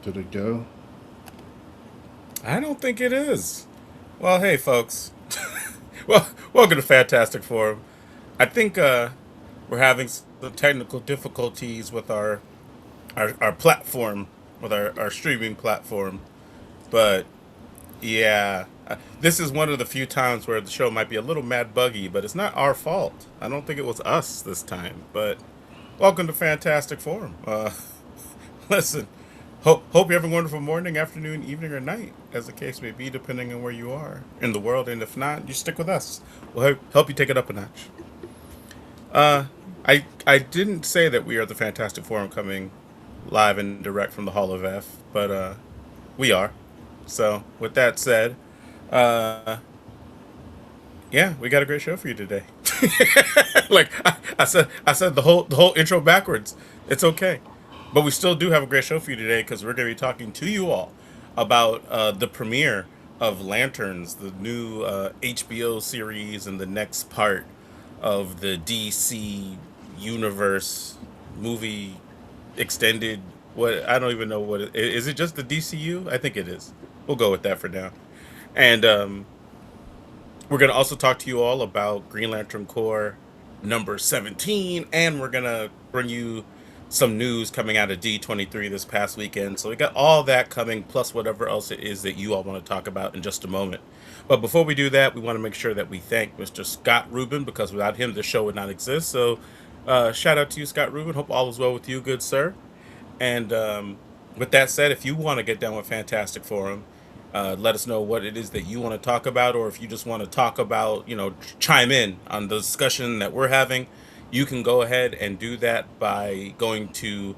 Did it go? I don't think it is. Well, hey, folks. Well, welcome to Fantastic Forum. I think we're having some technical difficulties with our platform, with our streaming platform. But yeah, this is one of the few times where the show might be a little mad buggy, but it's not our fault. I don't think it was us this time. But welcome to Fantastic Forum. Listen, hope you're having a wonderful morning, afternoon, evening, or night, as the case may be, depending on where you are in the world. And if not, you stick with us. We'll help you take it up a notch. Uh, I didn't say that we are the Fantastic Forum coming live and direct from the Hall of F, but we are. So with that said, uh, yeah, we got a great show for you today. Like I said the whole intro backwards. It's okay, but we still do have a great show for you today because we're going to be talking to you all about the premiere of Lanterns, the new HBO series and the next part of the DC universe movie extended. What I don't even know what is it. Just the DCU? I think it is. We'll go with that for now. And we're going to also talk to you all about Green Lantern Corps number 17, and we're going to bring you some news coming out of D23 this past weekend. So we got all that coming, plus whatever else it is that you all want to talk about in just a moment. But before we do that, we want to make sure that we thank Mr. Scott Rubin, because without him, the show would not exist. So shout out to you, Scott Rubin. Hope all is well with you, good sir. And with that said, if you want to get down with Fantastic Forum, let us know what it is that you want to talk about, or if you just want to talk about, chime in on the discussion that we're having, you can go ahead and do that by going to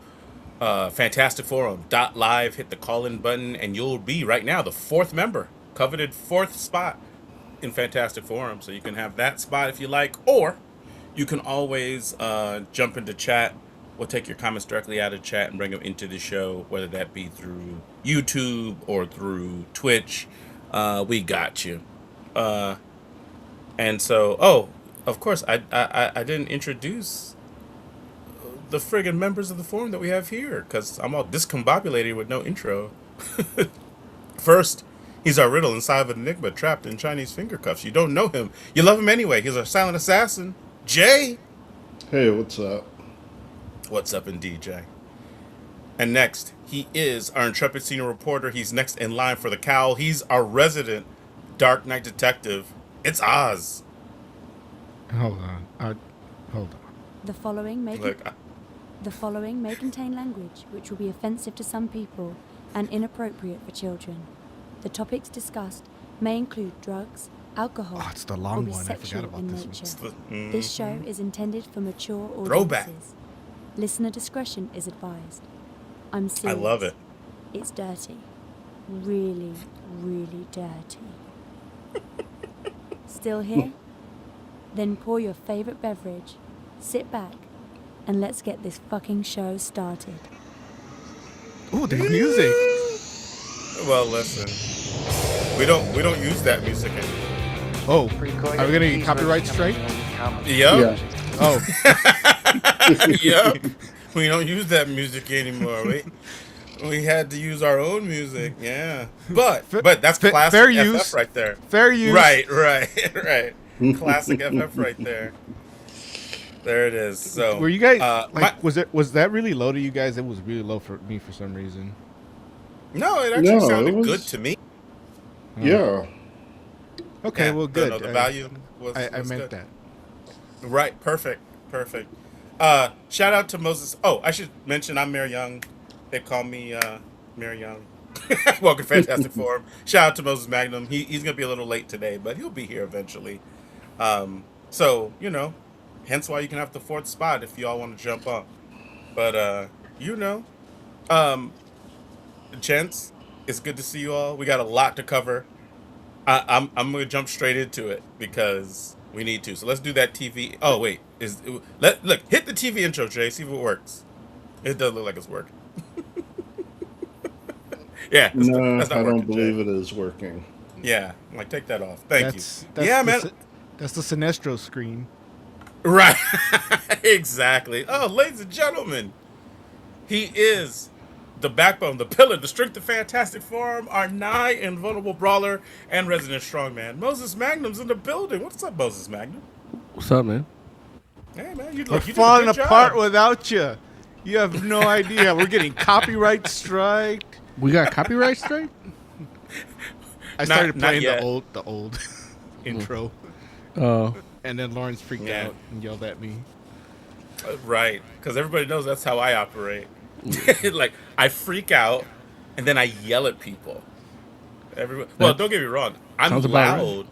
fantasticforum.live, hit the call in button, and you'll be right now the fourth member, coveted fourth spot in Fantastic Forum. So you can have that spot if you like, or you can always jump into chat. We'll take your comments directly out of chat and bring them into the show, whether that be through YouTube or through Twitch. We got you. Uh, and so, oh, of course, I didn't introduce the friggin' members of the forum that we have here because I'm all discombobulated with no intro. First, he's our riddle inside of an enigma trapped in Chinese finger cuffs. You don't know him. You love him anyway. He's our silent assassin. Jay! Hey, what's up? What's up in DJ? And next, he is our intrepid senior reporter. He's next in line for the cowl. He's our resident Dark Knight detective. It's Oz. Hold on. Hold on. The following may Look, the following may contain language which will be offensive to some people and inappropriate for children. The topics discussed may include drugs, alcohol, Oh, it's the or long be one. I forgot sexual about in this one. nature. it's the, This show is intended for mature audiences. Throwback. Listener discretion is advised. I'm I serious. love it. It's dirty. Really, really dirty. Still here? Then pour your favorite beverage, sit back, and let's get this fucking show started. Oh, there's music. Well, listen, we don't use that music anymore. Oh, are we gonna get copyright strike? Yep. Oh, Yep. We don't use that music anymore. We had to use our own music. Yeah. But that's classic fair FF use. right there. Fair use. Right. Right. Classic FF right there. There it is. So Were you guys my, was that really low to you guys? It was really low for me for some reason. no, it actually No, sounded it good was. to me. Yeah. Okay, Yeah. well, good. The volume I was meant good. that. Right. Perfect. Shout out to Moses. Oh, I should mention I'm Mayor Young. They call me Mayor Young. Welcome to Fantastic Forum. Shout out to Moses Magnum. He's gonna be a little late today, but he'll be here eventually. So hence why you can have the fourth spot if y'all want to jump up. But you know, um, gents, it's good to see you all. We got a lot to cover. I'm gonna jump straight into it because we need to. So let's do that TV. Oh wait, look hit the TV intro, Jay. See if it works. It does look like it's working. Yeah, No, that's not I don't working, Jay. believe it is working. Yeah, like take that off. Thank you. That's Yeah, the man. that's the Sinestro screen. Right. Exactly. Oh, ladies and gentlemen, he is the backbone, the pillar, the strength of Fantastic Forum, our nigh invulnerable brawler and resident strongman. Moses Magnum's in the building. What's up, Moses Magnum? What's up, man? Hey, man, We're you did a falling good apart job. without you. You have no idea. We're getting copyright strike. We got copyright strike? I started not playing yet. the old intro, Oh. and then Lawrence freaked Yeah. out and yelled at me. Right, because everybody knows that's how I operate. Like, I freak out, and then I yell at people. Well, don't get me wrong. I'm Sounds about loud.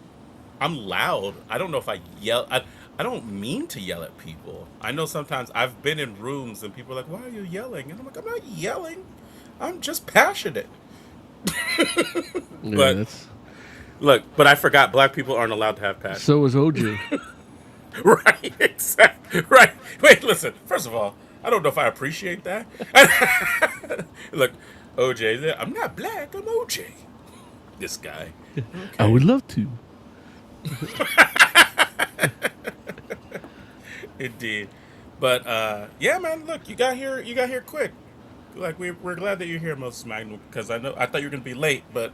I'm loud. I don't know if I yell. I don't mean to yell at people. I know sometimes I've been in rooms and people are like, "Why are you yelling?" And I'm like, "I'm not yelling. I'm just passionate." Yeah, But look, but I forgot black people aren't allowed to have passion. so was OJ. Right, exactly. Right. Wait, listen. First of all, I don't know if I appreciate that. Look, OJ, I'm not black. I'm OJ. This guy. I would love to. Indeed. But yeah, man. Look, you got here quick. Like we're glad that you're here, Moses Magnum, because I thought you were gonna be late, but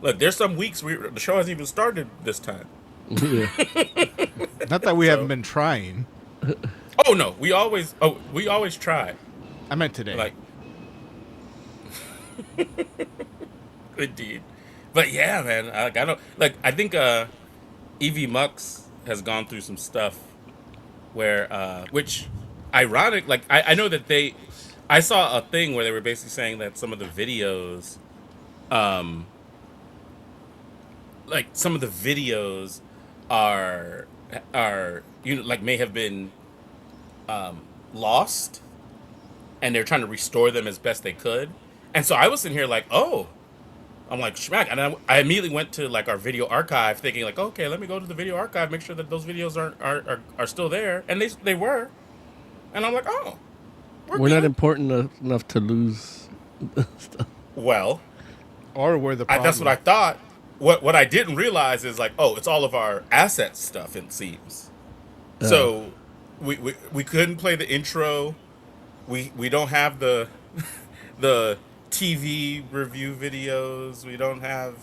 look, there's some weeks the show hasn't even started this time. Yeah. Not that we haven't been trying. Oh no, we always try. I meant today. Like, indeed. But yeah, man. I think Evie Mux has gone through some stuff where, which, ironic. Like, I know that I saw a thing where they were basically saying that some of the videos, like some of the videos are like may have been lost, and they're trying to restore them as best they could. And so I was sitting here like, oh, I'm like, schmack. And I immediately went to like our video archive thinking like, okay, let me go to the video archive, make sure that those videos are still there. And they were. And I'm like, oh, We're not important enough to lose stuff. Well, or we're the problem. that's what I thought. What I didn't realize is like, oh, it's all of our asset stuff, it seems. So we couldn't play the intro. We don't have the TV review videos. We don't have.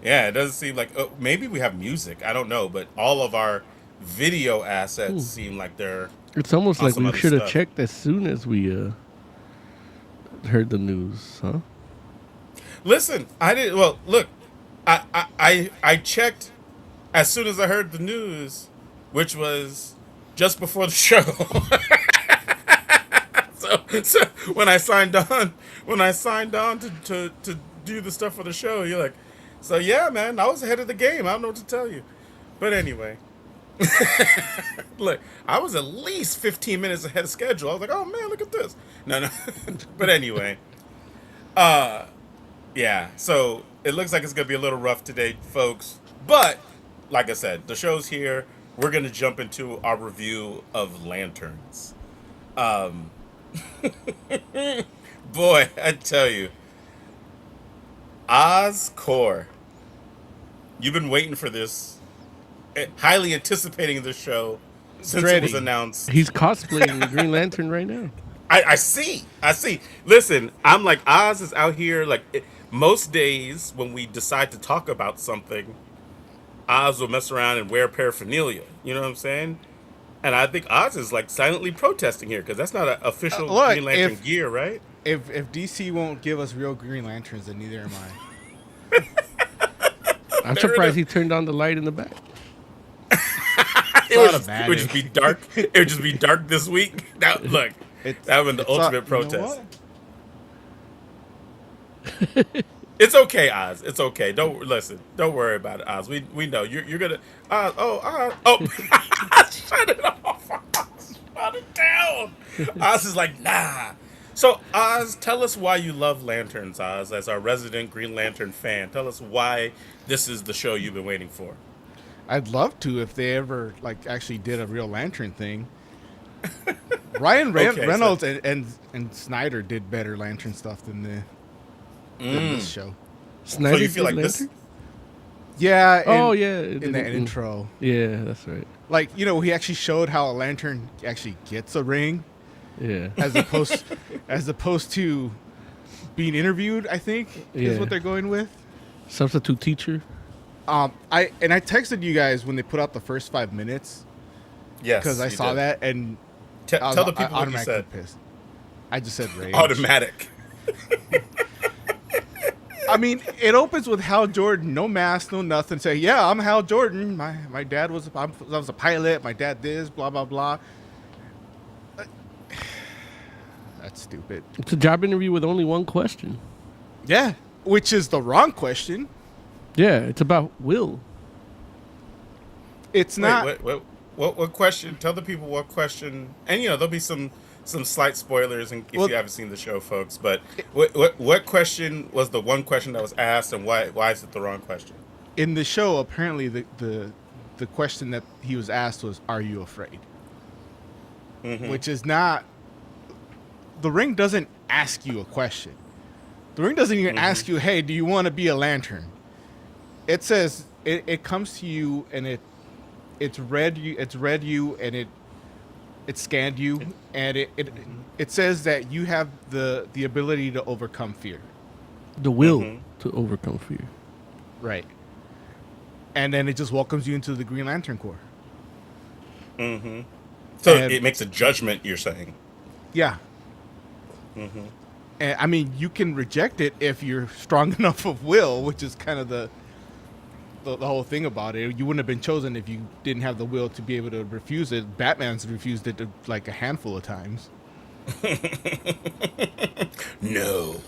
Yeah, it doesn't seem like. Maybe we have music. I don't know, but all of our video assets seem like they're. It's almost on like some we other should have stuff. checked as soon as we heard the news, huh? Listen, I didn't. Well, look, I checked as soon as I heard the news, which was just before the show. so when I signed on to do the stuff for the show, you're like, so yeah, man, I was ahead of the game. I don't know what to tell you, but anyway. Look, I was at least 15 minutes ahead of schedule. I was like, oh man, look at this. No. But anyway. Yeah, so it looks like it's going to be a little rough today, folks. But, like I said, the show's here. We're going to jump into our review of Lanterns. Boy, I tell you. Oz Core. You've been waiting for this. Highly anticipating this show since it was announced. He's cosplaying the Green Lantern right now. I see. Listen, I'm like, Oz is out here. Like, most days when we decide to talk about something, Oz will mess around and wear paraphernalia. You know what I'm saying? And I think Oz is like silently protesting here because that's not an official Green Lantern gear, right? If DC won't give us real Green Lanterns, then neither am I. I'm surprised he turned on the light in the back. It would just be dark. It would just be dark this week. That would been the ultimate protest. You know It's okay, Oz. It's okay. Don't worry about it, Oz. We know you're gonna. Oz. Shut it off. Shut it down. Oz is like, nah. So Oz, tell us why you love lanterns, Oz, as our resident Green Lantern fan. Tell us why this is the show you've been waiting for. I'd love to if they ever actually did a real lantern thing. Ryan Reynolds and Snyder did better lantern stuff than this show. Snyder So you feel like lantern? this? Yeah. In the intro. Yeah, that's right. Like, he actually showed how a lantern actually gets a ring. Yeah. As opposed to being interviewed, I think, is what they're going with. Substitute teacher. I texted you guys when they put out the first 5 minutes. Yes, because I saw that and tell the people what you said. Pissed. I just said rage. Automatic. I mean, it opens with Hal Jordan, no mask, no nothing. Say, yeah, I'm Hal Jordan. My dad was I was a pilot. My dad this, blah blah blah. That's stupid. It's a job interview with only one question. Yeah, which is the wrong question. Yeah, it's about Will. It's not. What question? Tell the people what question. And there'll be some slight spoilers if you haven't seen the show, folks. But what question was the one question that was asked, and why is it the wrong question? In the show, apparently the question that he was asked was, "Are you afraid?" Mm-hmm. Which is not. The Ring doesn't ask you a question. The Ring doesn't even ask you, "Hey, do you want to be a lantern?" It says it comes to you and it's read you and it scanned you and it says that you have the ability to overcome fear. The will to overcome fear. Right. And then it just welcomes you into the Green Lantern Corps. Mm-hmm. So it makes a judgment, you're saying? Yeah. Mm-hmm. And I mean, you can reject it if you're strong enough of will, which is kind of the whole thing about it. You wouldn't have been chosen if you didn't have the will to be able to refuse it. Batman's refused it like a handful of times. No.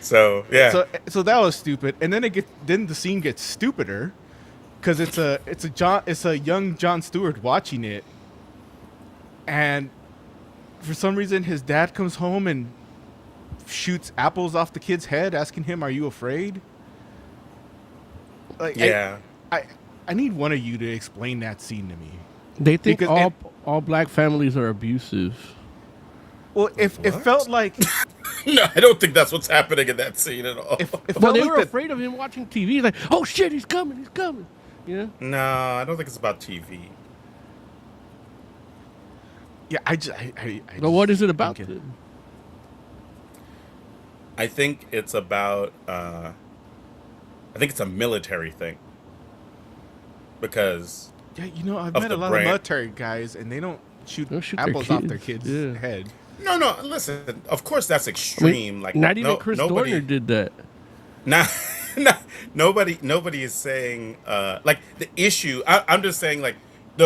So yeah. So that was stupid, and then the scene gets stupider because it's a young John Stewart watching it, and for some reason his dad comes home and shoots apples off the kid's head, asking him, "Are you afraid?" Like, yeah, I need one of you to explain that scene to me. They think all black families are abusive. Well, if it felt like no, I don't think that's what's happening in that scene at all. Well, they were afraid of him watching TV. Like, oh shit, he's coming. Yeah. No, I don't think it's about TV. Yeah, But what is it about? I think it's about. I think it's a military thing. Because. Yeah, I've met a lot of military guys, and they don't shoot apples off their kids' head. No. Listen, of course that's extreme. Like not even Chris Dorner did that. Nobody is saying like the issue. I'm just saying like we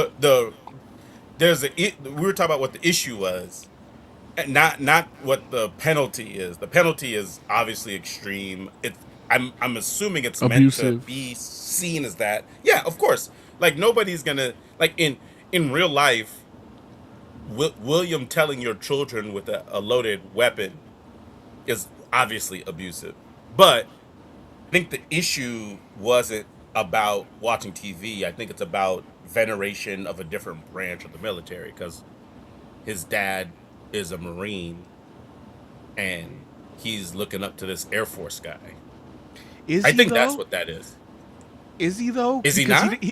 were talking about what the issue was, and not what the penalty is. The penalty is obviously extreme. I'm assuming it's abusive. Meant to be seen as that. Yeah, of course. Like nobody's gonna like in real life. William telling your children with a loaded weapon is obviously abusive. But I think the issue wasn't about watching TV. I think it's about veneration of a different branch of the military because his dad is a Marine and he's looking up to this Air Force guy. I think that's what that is. Is he, though? Is he not?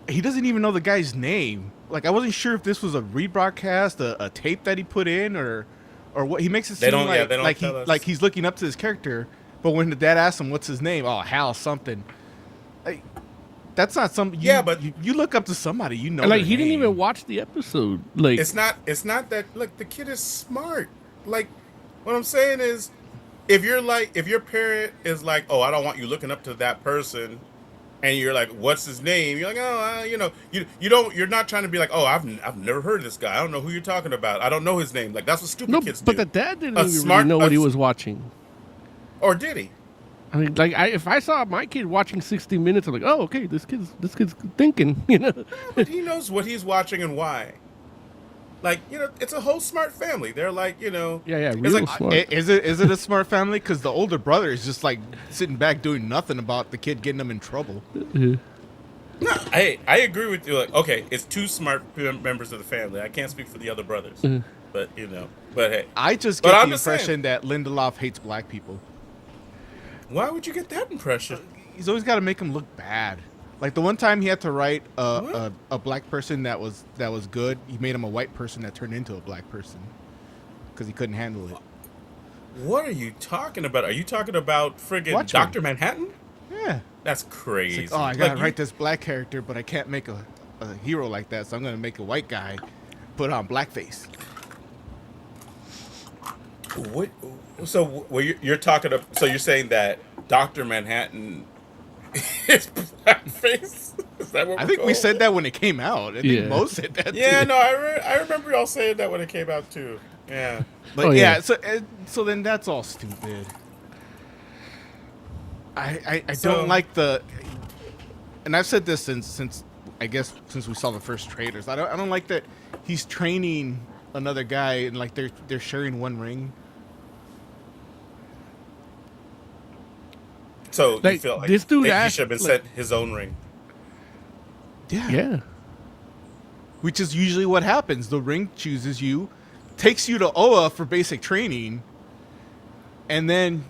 He doesn't even know the guy's name. Like, I wasn't sure if this was a rebroadcast, a tape that he put in, or what. He makes it seem like he's looking up to his character. But when the dad asks him what's his name, Hal something. Like, that's not something. But you look up to somebody, Like he didn't even watch the episode. Like it's not that. Look, the kid is smart. Like, what I'm saying is, if your parent is like, oh, I don't want you looking up to that person. And you're like, what's his name? You're like, you're not trying to be like, oh, I've never heard of this guy. I don't know who you're talking about. I don't know his name. Like that's what stupid kids do. But the dad didn't even really know what he was watching. Or did he? I mean, like if I saw my kid watching 60 Minutes, I'm like, oh, okay, this kid's thinking, But he knows what he's watching and why. Like, it's a whole smart family. They're like, Yeah, real smart. Is it a smart family? Because the older brother is just like sitting back doing nothing about the kid getting them in trouble. No, hey, I agree with you. Like, okay, it's two smart members of the family. I can't speak for the other brothers, but but hey, I just get the impression that Lindelof hates black people. Why would you get that impression? He's always got to make them look bad. Like the one time he had to write a black person that was good, he made him a white person that turned into a black person. because he couldn't handle it. What are you talking about? Are you talking about friggin' Watchmen. Dr. Manhattan? Yeah. That's crazy. It's like, oh, I gotta write this black character, but I can't make a hero like that, so I'm gonna make a white guy put on blackface. What? So you're talking? So you're saying that Dr. Manhattan is blackface? Is that what I think we said that when it came out. I think Mo said that. Yeah, too. no, I remember y'all saying that when it came out too. Yeah. But so then that's all stupid. I don't like the, and I've said this since I guess since we saw the first trailers. I don't like that he's training another guy and like they're sharing one ring. So Like, you feel like this dude he asked, should have been like- sent his own ring. Yeah. Which is usually what happens. The ring chooses you, takes you to OA for basic training, and then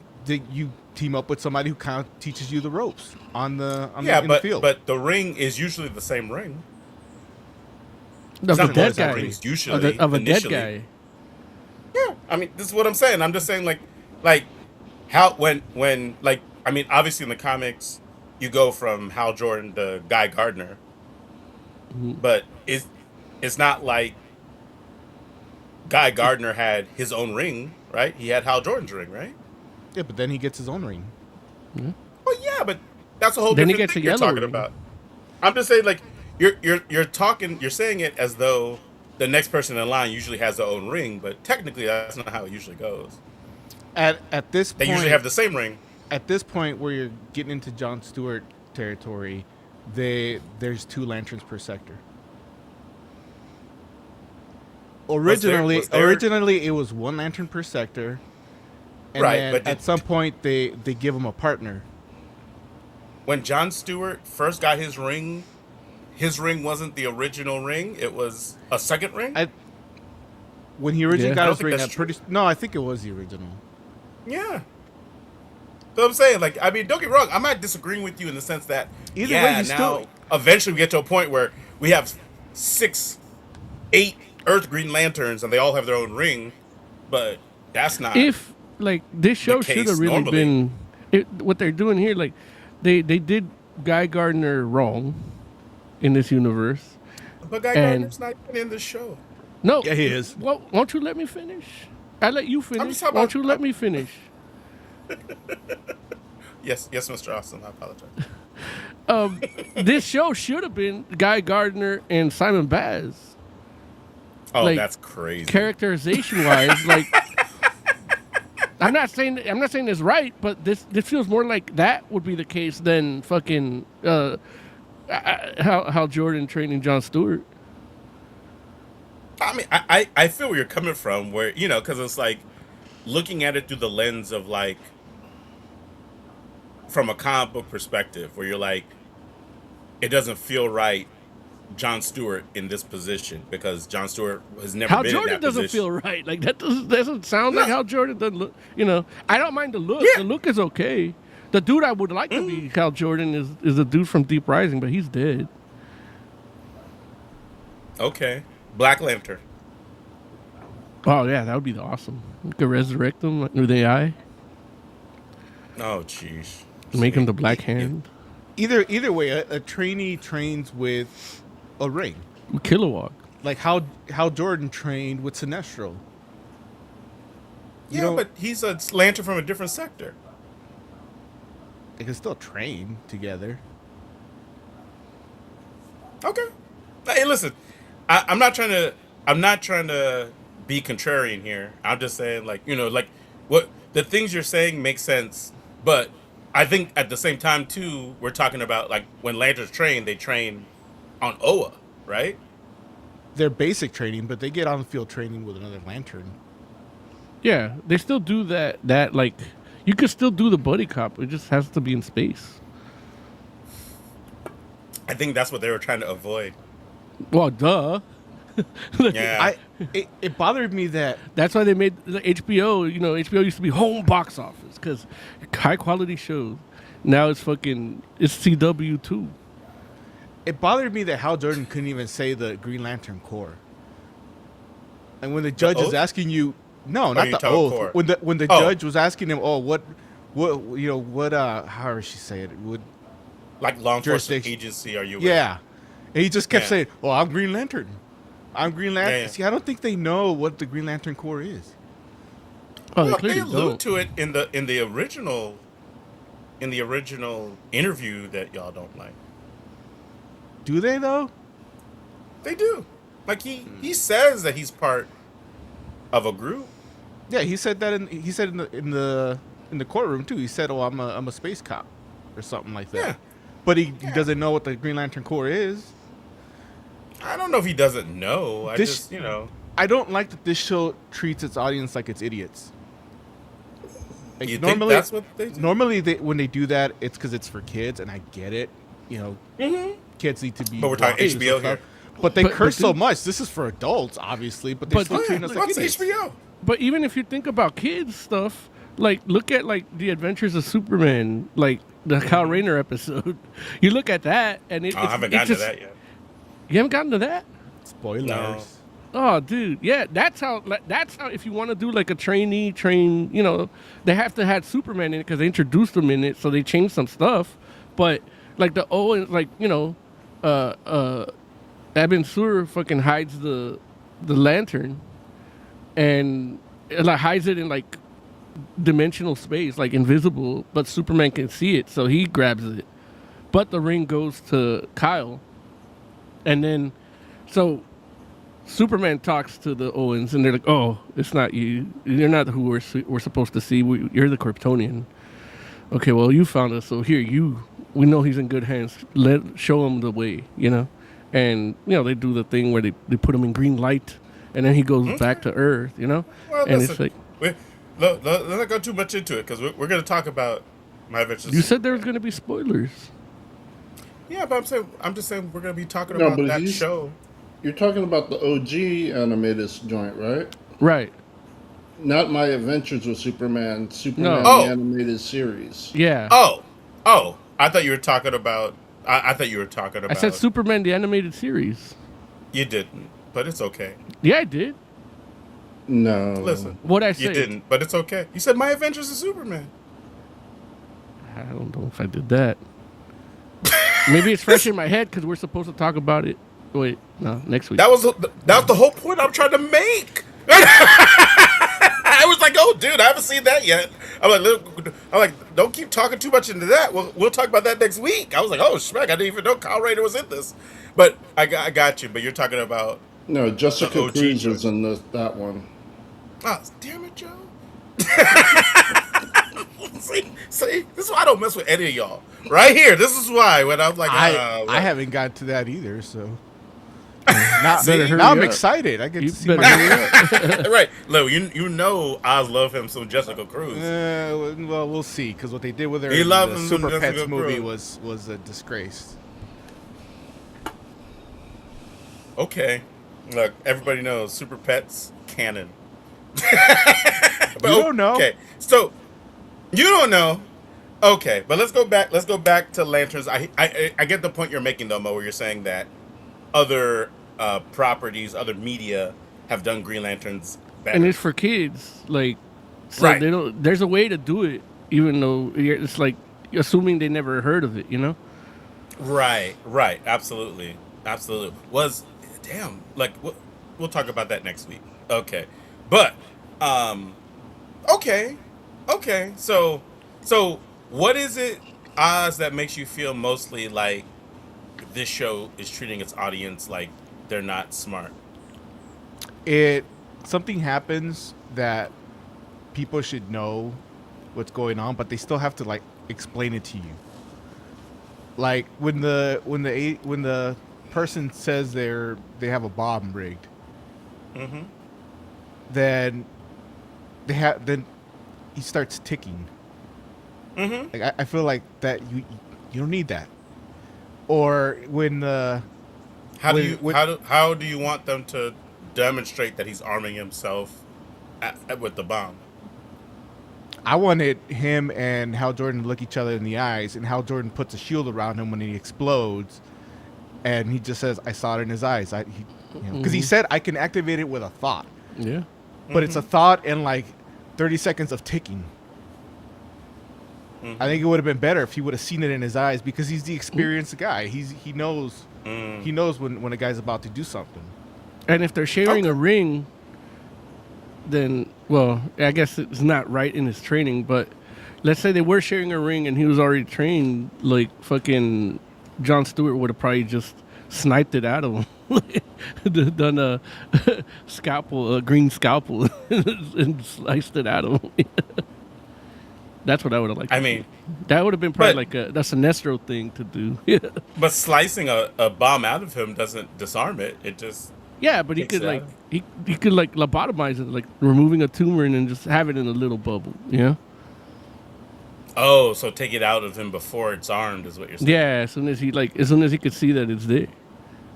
you team up with somebody who kind of teaches you the ropes in the field. But the ring is usually the same ring. Of the not dead most guy. rings usually, Of a dead initially. guy. Yeah, I mean, this is what I'm saying. I'm just saying, like how when like I mean, obviously in the comics, you go from Hal Jordan to Guy Gardner, but it's not like Guy Gardner had his own ring, right? He had Hal Jordan's ring, right? Yeah, but then he gets his own ring. Well, yeah, but that's a whole Then he different gets thing a you're yellow talking ring. about. I'm just saying, like you're saying it as though the next person in line usually has their own ring, but technically that's not how it usually goes. At this They point, usually have the same ring. at this point where you're getting into John Stewart territory, there's 2 lanterns per sector. Originally, it was 1 lantern per sector, and Right, then but at some point they give him a partner. When John Stewart first got his ring wasn't the original ring. It was a second ring. When he originally Yeah. I got don't his think ring, that's I think it was the original. Yeah. So I'm saying, like, I mean, don't get me wrong. I'm not disagreeing with you in the sense that Either way, you still- eventually we get to a point where we have 6, 8 Earth Green Lanterns and they all have their own ring, but that's not. If like this show case should have really normally. been what they're doing here, like they did Guy Gardner wrong in this universe. But Guy and- Gardner's not even in this show. No, Yeah, he is. Well, won't you let me finish? I let you finish. just talking Won't about- you let me finish? Yes, Mr. Austin. I apologize. This show should have been Guy Gardner and Simon Baz. Oh, Like, that's crazy. Characterization wise, like I'm not saying it's right, but this feels more like that would be the case than fucking how Jordan training John Stewart. I mean, I feel where you're coming from, where, you know, because it's like looking at it through the lens of like, from a comic book perspective, where you're like, it doesn't feel right, John Stewart in this position, because John Stewart has never Hal been Jordan in that doesn't position. feel right. Like that doesn't sound like Hal Jordan doesn't look. You know, I don't mind the look. Yeah. The look is okay. The dude I would like to be Hal Jordan is a dude from Deep Rising, but he's dead. Okay, Black Lantern. Oh yeah, that would be awesome. You could resurrect him like with AI, Oh, jeez. make him the Black Hand, Either way, a trainee trains with a ring, Kilowog. like how Jordan trained with Sinestro. Yeah, know- but he's a lantern from a different sector. They can still train together. Okay. Hey, listen, I'm not trying to be contrarian here. I'm just saying, like, you know, like what the things you're saying make sense, but I think at the same time too, we're talking about like when lanterns train, they train on OA, right? They're basic training, but they get on the field training with another lantern. Yeah, they still do that. That like you could still do the buddy cop. It just has to be in space. I think that's what they were trying to avoid. Well, duh. Yeah. It bothered me that That's why they made the HBO. You know, HBO used to be home box office because high quality shows. Now it's CW too. it bothered me that Hal Jordan couldn't even say the Green Lantern Corps. And when the judge is Oh. asking you No, Or not you the tell oath. court? When the Oh. judge was asking him, what how does she say it? Like law enforcement Jurisdiction. agency are you with? Yeah, and he just kept Yeah. saying, "Oh, I'm Green Lantern. I'm Green Lantern." Yeah. See, I don't think they know what the Green Lantern Corps is. Oh, Well, they clearly allude don't. to it in the original interview that y'all don't like. Do they though? They do. Like he says that he's part of a group. Yeah, he said that. He said in the courtroom too. He said, "Oh, I'm a space cop," or something like that. Yeah. But he doesn't know what the Green Lantern Corps is. I don't know if he doesn't know. I This- just, you know. I don't like that this show treats its audience like it's idiots. Like, You think that's what they do? Normally, when they do that, it's because it's for kids, and I get it. You know, kids need to be. But we're talking watching HBO and stuff. here. But they But curse so dude- much. This is for adults, obviously, but they're But still dude, treating us like What's idiots. HBO? But even if you think about kids stuff, like look at like the Adventures of Superman, like the Kyle Rayner episode. You look at that, and I haven't gotten to that yet. You haven't gotten to that? Spoilers. No. Oh, dude, yeah, that's how. If you want to do like a train, you know, they have to have Superman in it because they introduced him in it, so they changed some stuff. But like the like you know, Abin Sur fucking hides the lantern, and it, like hides it in like dimensional space, like invisible, but Superman can see it, so he grabs it. But the ring goes to Kyle, and then Superman talks to the Owens, and they're like, "Oh, it's not you. You're not who we're supposed to see. You're the Kryptonian." Okay, well, you found us, so here we know he's in good hands. Show him the way, you know. And you know they do the thing where they put him in green light, and then he goes back to Earth, you know. Well, And listen, it's like let's not go too much into it because we're going to talk about My Adventures. you said there was going to be spoilers. Yeah, but I'm just saying we're going to be talking No, about but that he's- show. You're talking about the OG animated joint, right? Right. Not My Adventures with Superman. Superman No. the animated series. Yeah. Oh, I thought you were talking about. I thought you were talking about. I said Superman the animated series. You didn't, but it's okay. Yeah, I did. No. Listen, What I say? you didn't, but it's okay. You said My Adventures of Superman. I don't know if I did that. Maybe it's fresh in my head because we're supposed to talk about it. Wait, no, next week. That was the whole point I'm trying to make. I was like, oh, dude, I haven't seen that yet. I'm like, don't keep talking too much into that. We'll talk about that next week. I was like, oh, schmack, I didn't even know Kyle Rayner was in this. But I got you. But you're talking about. No, The Jessica OG Cruz joint. is in that one. Oh, damn it, Joe. See, this is why I don't mess with any of y'all. Right here, this is why when I'm like, I haven't got to that either, so now, Better hurry now I'm up. excited. I get You to see better my. hurry up. right, Lou, you know I love him some Jessica Cruz. Well, we'll see, because what they did with her He in loved the him some Super Pets Jessica movie Cruz. was a disgrace. Okay, look, everybody knows Super Pets canon. You don't know. Okay, so you don't know. Okay, but let's go back. Let's go back to Lanterns. I get the point you're making though, Mo, where you're saying that other properties, other media have done Green Lanterns better. And it's for kids, like, so Right. they don't. There's a way to do it, even though it's like assuming they never heard of it, you know. Right, absolutely. Like we'll talk about that next week. Okay, but okay. So what is it, Oz, that makes you feel mostly like this show is treating its audience like they're not smart? Something happens that people should know what's going on, but they still have to like explain it to you. Like when the person says they have a bomb rigged, Mm-hmm. then he starts ticking. Mm-hmm. Like I feel like that you don't need that. Or when How do you want them to demonstrate that he's arming himself with the bomb? I wanted him and Hal Jordan to look each other in the eyes, and Hal Jordan puts a shield around him when he explodes, and he just says, "I saw it in his eyes." Because he said, "I can activate it with a thought." Yeah. but it's a thought and like 30 seconds of ticking. I think it would have been better if he would have seen it in his eyes, because he's the experienced guy. He knows when a guy's about to do something. And if they're sharing a ring, then, well, I guess it's not right in his training, but let's say they were sharing a ring and he was already trained, like fucking John Stewart would have probably just sniped it out of him. Done a scalpel, a green scalpel, and sliced it out of him. That's what I would have liked. I mean, that would have been probably like a Sinestro thing to do. But slicing a bomb out of him doesn't disarm it. It just but he could like he could like lobotomize it, like removing a tumor and then just have it in a little bubble. Yeah. Oh, so take it out of him before it's armed is what you're saying. Yeah, as soon as he could see that it's there,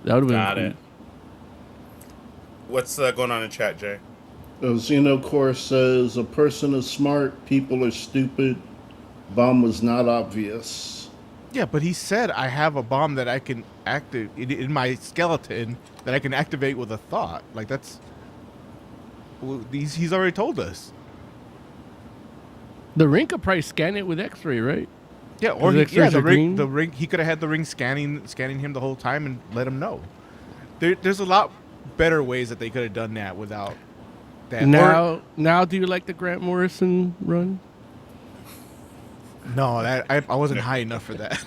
that would have been Got cool. it. What's going on in chat, Jay? Xenocore says, a person is smart, people are stupid. Bomb was not obvious. Yeah, but he said, I have a bomb that I can activate in my skeleton that I can activate with a thought. Like, that's... He's already told us. The ring could probably scan it with X-ray, right? Yeah, or the ring. He could have had the ring scanning him the whole time and let him know. There's a lot better ways that they could have done that without that. Now, do you like the Grant Morrison run? No, I wasn't high enough for that.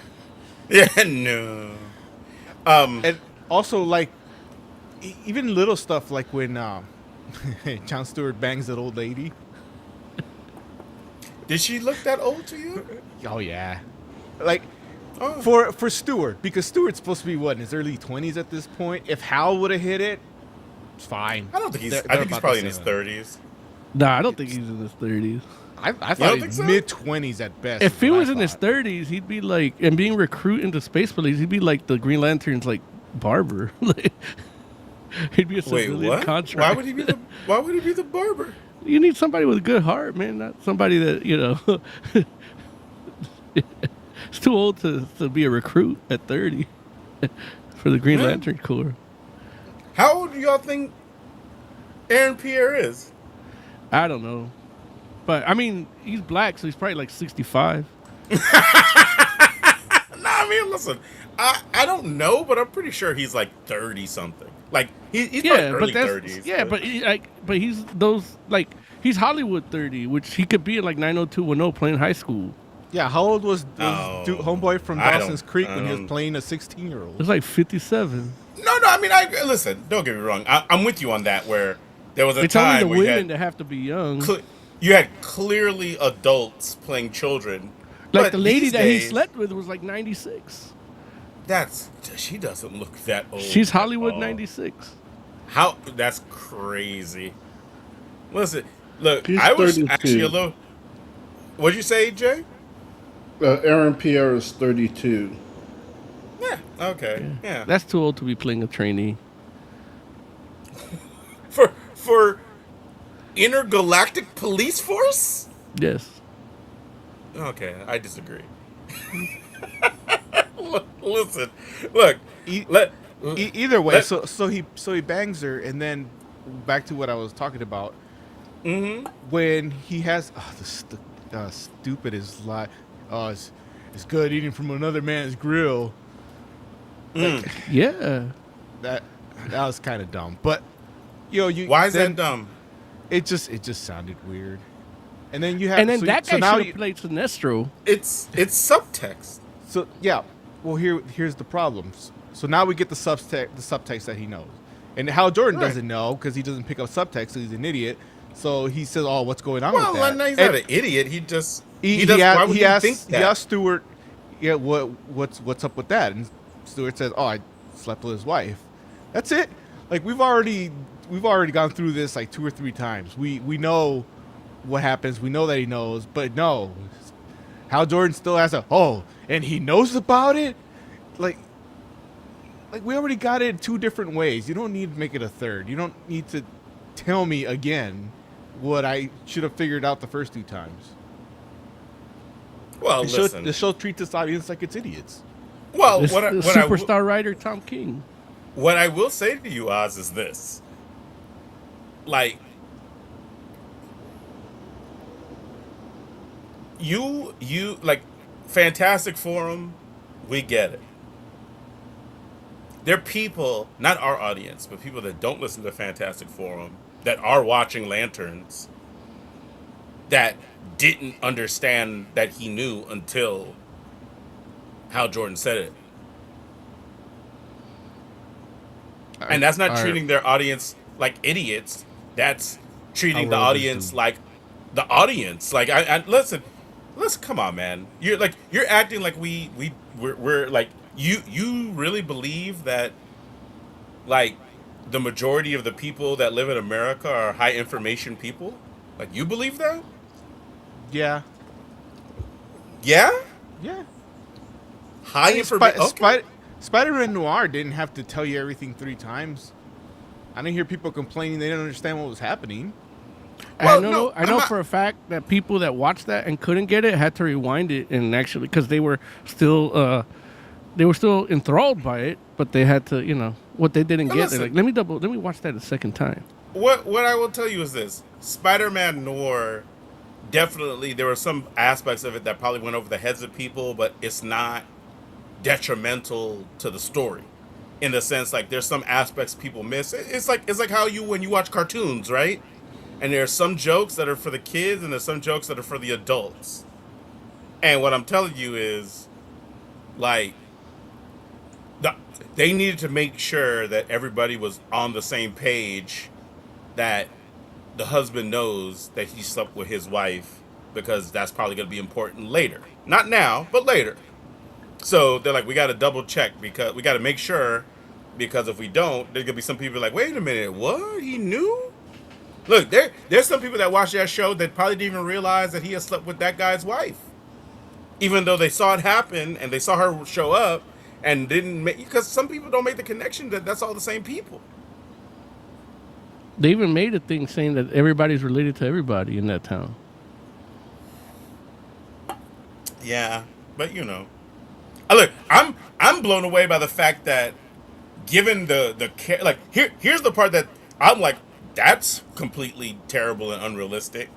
Yeah, no. And also, like, even little stuff like when John Stewart bangs that old lady. Did she look that old to you? Oh yeah, like for Stewart, because Stewart's supposed to be what, in his early 20s at this point. If Hal would have hit it, it's fine. I don't think I think he's probably in his 30s. Nah, I don't think he's in his 30s. I thought he's mid-20s at best. If he was in his 30s, he'd be like, and being recruited into space police, he'd be like the Green Lantern's like barber. He'd be a civilian contractor. Why would he be the barber? You need somebody with a good heart, man. Not somebody that, you know, it's too old to be a recruit at 30 for the Green Lantern Corps. How old do y'all think Aaron Pierre is? I don't know. But, I mean, he's black, so he's probably like 65. I mean, listen, I don't know, but I'm pretty sure he's like 30-something. Like, he's probably early 30s. Yeah, but he's those, like, he's Hollywood 30, which he could be in like 90210 playing high school. Yeah, how old was homeboy from Dawson's Creek when he was playing a 16-year-old? It's like 57. No, I mean, listen, don't get me wrong. I'm with you on that, where there was a it's time only the where women that have to be young. You had clearly adults playing children. Like the lady that he slept with was like 96. She doesn't look that old. She's Hollywood 96. That's crazy. Listen, look, She's I was 32. actually a little. What'd you say, Jay? Aaron Pierre is 32. Yeah. Okay. Yeah. That's too old to be playing a trainee. For intergalactic police force? Yes. Okay, I disagree. Listen, look. Either way, so he bangs her, and then back to what I was talking about. Mm-hmm. When he has the stupidest lie. Oh, it's good eating from another man's grill. Like, Yeah. That was kind of dumb, but why is that dumb? It just sounded weird. And then you have that guy should have played Sinestro. It's subtext. So yeah, well here's the problem. So now we get the subtext that he knows, and Hal Jordan doesn't know because he doesn't pick up subtext. So he's an idiot. So he says, "Oh, what's going on with that?" Well, he's not an idiot. He asked Stewart, "Yeah, what's up with that?" And Stewart says, "Oh, I slept with his wife." That's it. Like we've already gone through this like 2 or 3 times. We know what happens. We know that he knows, but no, Hal Jordan still has and he knows about it. Like we already got it 2 different ways. You don't need to make it a third. You don't need to tell me again what I should have figured out the first 2 times. Well, listen. The show treats this audience like it's idiots. Well, The superstar writer Tom King. What I will say to you, Oz, is this. Like, you like Fantastic Forum, we get it. There are people, not our audience, but people that don't listen to Fantastic Forum that are watching Lanterns that didn't understand that he knew until Hal Jordan said it. And that's not treating their audience like idiots. That's treating the audience like the audience. Like I listen, come on, man. You're acting like we're like you really believe that like the majority of the people that live in America are high information people? Like you believe that? Yeah. Yeah? Yeah. High information. Okay. Spider-Man Noir didn't have to tell you everything 3 times. I didn't hear people complaining they didn't understand what was happening. Well, I know for a fact that people that watched that and couldn't get it had to rewind it and actually because they were still enthralled by it, but they had to, what they didn't get. They're like, let me watch that a second time. What I will tell you is this: Spider-Man Noir, definitely there were some aspects of it that probably went over the heads of people, but it's not detrimental to the story. In the sense, like there's some aspects people miss. It's like how when you watch cartoons, right? And there's some jokes that are for the kids, and there's some jokes that are for the adults. And what I'm telling you is, like, they needed to make sure that everybody was on the same page, that the husband knows that he slept with his wife, because that's probably going to be important later. Not now, but later. So they're like, we got to double check, because we got to make sure, because if we don't, there's going to be some people like, wait a minute, what? He knew? Look, there's some people that watch that show that probably didn't even realize that he had slept with that guy's wife. Even though they saw it happen and they saw her show up and didn't make, because some people don't make the connection that that's all the same people. They even made a thing saying that everybody's related to everybody in that town. Yeah, but look, I'm blown away by the fact that, given the like here's the part that I'm like, that's completely terrible and unrealistic.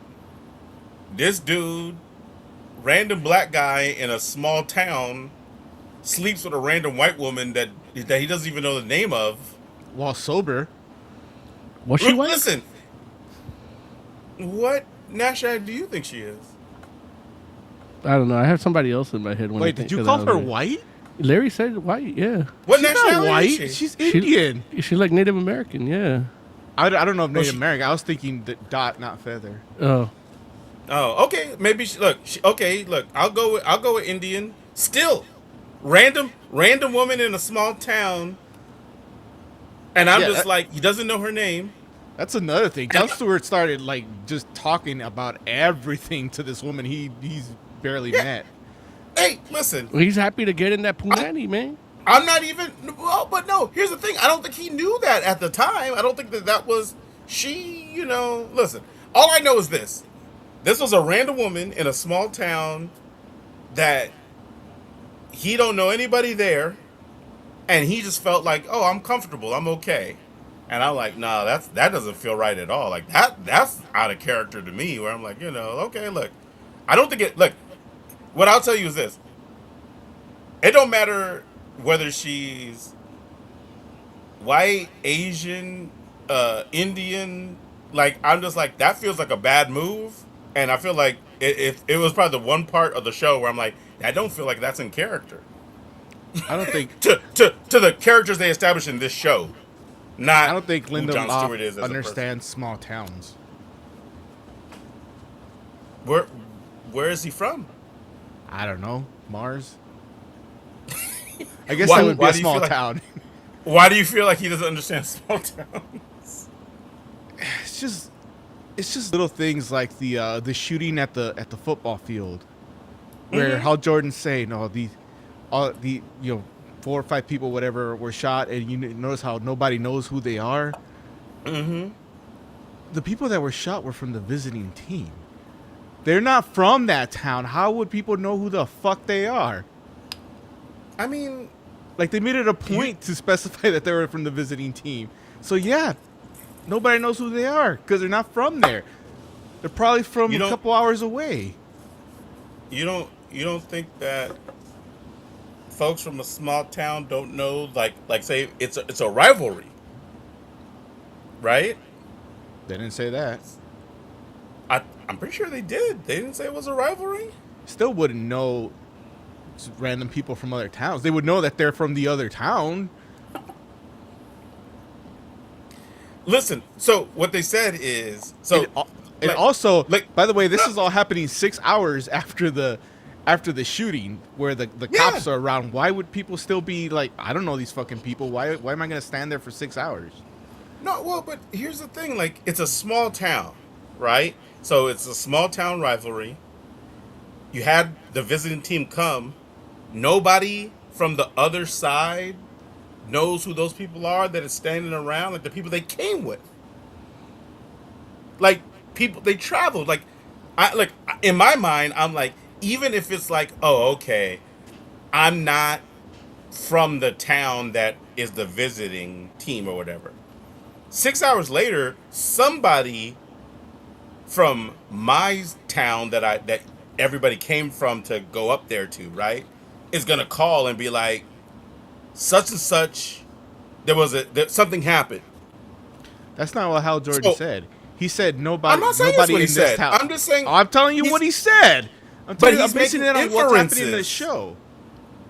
This dude, random black guy in a small town, sleeps with a random white woman that he doesn't even know the name of, while sober. Was she white? Listen, what nationality do you think she is? I don't know. I have somebody else in my head. Wait, did you call her white? Larry said white, yeah. What She's nationality not white. is she? She's Indian. She's like Native American, yeah. I don't know if Native American. I was thinking dot, not feather. Oh, okay. Maybe look. I'll go with Indian. Still, random woman in a small town, and I'm just like, he doesn't know her name. That's another thing. John Stewart started like just talking about everything to this woman he's barely met. Hey, listen. well, he's happy to get in that punani, man. I'm not even. Well, but no. Here's the thing. I don't think he knew that at the time. I don't think that was she. Listen. All I know is this. This was a random woman in a small town that he don't know anybody there, and he just felt like, oh, I'm comfortable. I'm okay. And I'm like, nah, that doesn't feel right at all. Like that's out of character to me. Where I'm like, okay, look, I don't think it. Look, what I'll tell you is this. It don't matter whether she's white, Asian, Indian. Like, I'm just like, that feels like a bad move. And I feel like it was probably the one part of the show where I'm like, I don't feel like that's in character. I don't think to the characters they established in this show. Not I don't think who John Stewart is Lindelof as understands small towns. Where is he from? I don't know. Mars? I guess that would be a small town. Why do you feel like he doesn't understand small towns? It's just little things like the shooting at the football field, where Hal Jordan's saying, all the 4 or 5 people, whatever, were shot, and you notice how nobody knows who they are. Mm-hmm. The people that were shot were from the visiting team. They're not from that town. How would people know who the fuck they are? I mean, like, they made it a point to specify that they were from the visiting team. So yeah, nobody knows who they are because they're not from there. They're probably from a couple hours away. you don't think that folks from a small town don't know, like say it's a rivalry, right? They didn't say that. I'm pretty sure they did. They didn't say it was a rivalry. Still wouldn't know random people from other towns. They would know that they're from the other town. Listen, so what they said is And also, by the way, this is all happening 6 hours after the shooting, where the cops are around. Why would people still be like, I don't know these fucking people. Why am I gonna stand there for 6 hours? No, well, but here's the thing. Like, it's a small town, right? So it's a small town rivalry. You had the visiting team come. Nobody from the other side knows who those people are that is standing around, like the people they came with. Like, people, they traveled. Like, in my mind, I'm like, even if it's like, oh, okay, I'm not from the town that is the visiting team or whatever. 6 hours later, somebody from my town that everybody came from to go up there to, right, is gonna call and be like, such and such, something happened. That's not what Hal Jordan said. He said nobody. I'm not saying nobody that's what he in this said. town. I'm just saying. I'm telling you what he said. I'm basing it on what's happening in the inferences. show.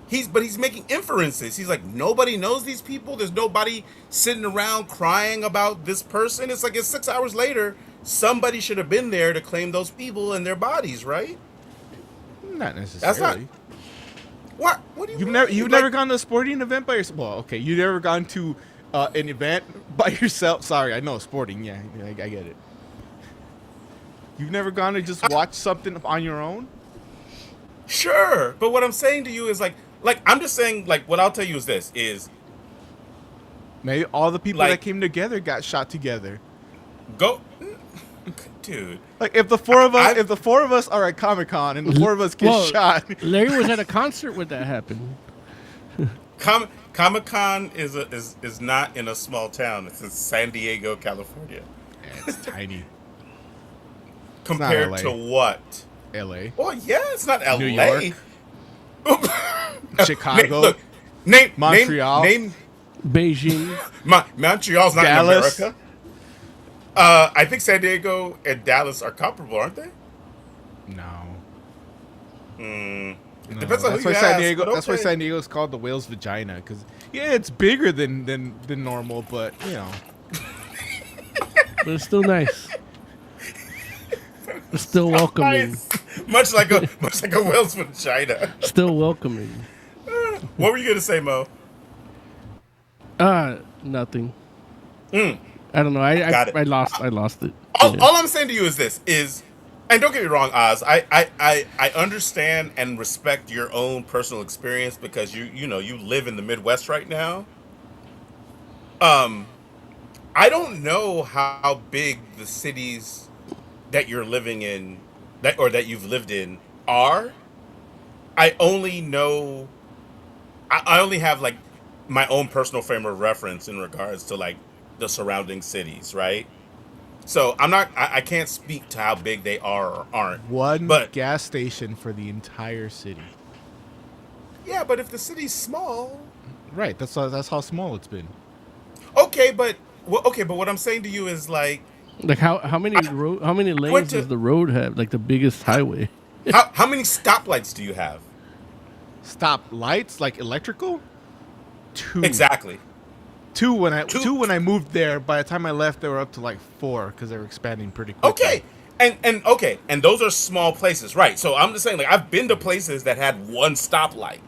He's making inferences. He's like, nobody knows these people. There's nobody sitting around crying about this person. It's like, it's 6 hours later. Somebody should have been there to claim those people and their bodies, right? Not necessarily. That's not. What do you mean? You've never gone to a sporting event by yourself? Well, okay, you've never gone to an event by yourself? Sorry, I know sporting. Yeah, I get it. You've never gone to just watch something on your own? Sure, but what I'm saying to you is like I'm just saying, like, what I'll tell you is this is maybe all the people like, that came together got shot together. Go, dude. Like if the four of us are at Comic-Con and the four of us get shot. Larry was at a concert when that happened. Comic-Con is not in a small town. It's in San Diego, California. Yeah, it's tiny. Compared to what? L.A. Well, yeah, it's not L.A. New York. Chicago. Montreal. Name Beijing. Montreal's not Dallas. in America. I think San Diego and Dallas are comparable, aren't they? No. It depends on who you ask. That's why San Diego's called the whale's vagina, because it's bigger than normal, but you know. But it's still nice. It's still welcoming. Nice. Much like a whale's vagina. Still welcoming. What were you gonna say, Mo? Nothing. I don't know. I lost it. All I'm saying to you is this: and don't get me wrong, Oz. I understand and respect your own personal experience because you live in the Midwest right now. I don't know how big the cities that you're living in, that you've lived in, are. I only know. I only have like my own personal frame of reference in regards to like the surrounding cities, right? So I can't speak to how big they are or aren't. One gas station for the entire city. Yeah, but if the city's small, right? That's how small it's been. Okay, but what I'm saying to you is like how many lanes does the road have? Like the biggest highway. How many stoplights do you have? Stop lights, like electrical? 2. Exactly. 2 when I moved there. By the time I left, they were up to like 4 because they were expanding pretty quickly. Okay, and those are small places, right? So I'm just saying, like, I've been to places that had 1 stoplight,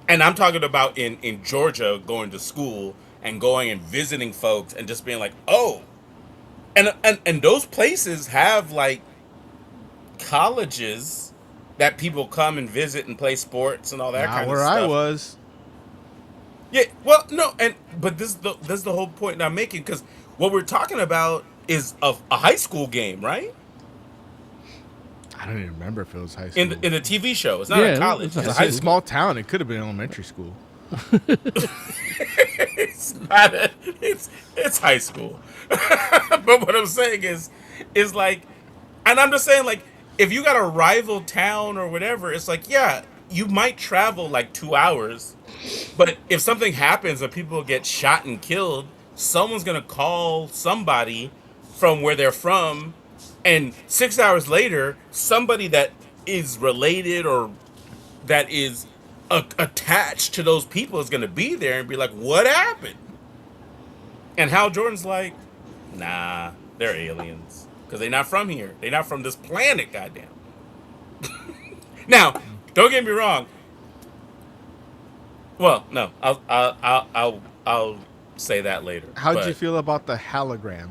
and I'm talking about in Georgia, going to school and going and visiting folks and just being like, oh, and those places have like colleges that people come and visit and play sports and all that kind of stuff. Where I was. Yeah, well, no, but this is the whole point I'm making, because what we're talking about is a high school game, right? I don't even remember if it was high school. In the TV show, it's not a college. It's a small town. It could have been elementary school. It's not. It's high school. But what I'm saying is like, and I'm just saying, like, if you got a rival town or whatever, it's like, yeah, you might travel like 2 hours, but if something happens and people get shot and killed, someone's gonna call somebody from where they're from, and 6 hours later, somebody that is related or that is attached to those people is gonna be there and be like, "What happened?" And Hal Jordan's like, "Nah, they're aliens because they're not from here. They're not from this planet. Goddamn." Now, don't get me wrong. Well, no, I'll say that later. How'd you feel about the hologram?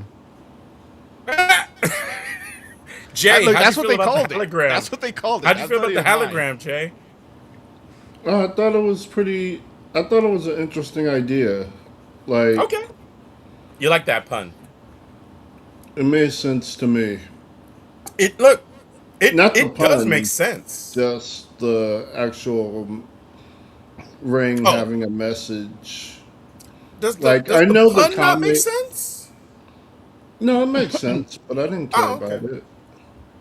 Jay, Look, how'd that's you what feel they about called the it. hologram? That's what they called it. How'd you feel That's about the not even hologram, mine. Jay? I thought it was pretty. I thought it was an interesting idea. Like, Okay, you like that pun? it made sense to me. It Not the does pun, make sense. just the actual ring Oh, having a message. does Like, I the know the pun not make comic. sense? No, it makes sense, but I didn't care Oh, okay. about it.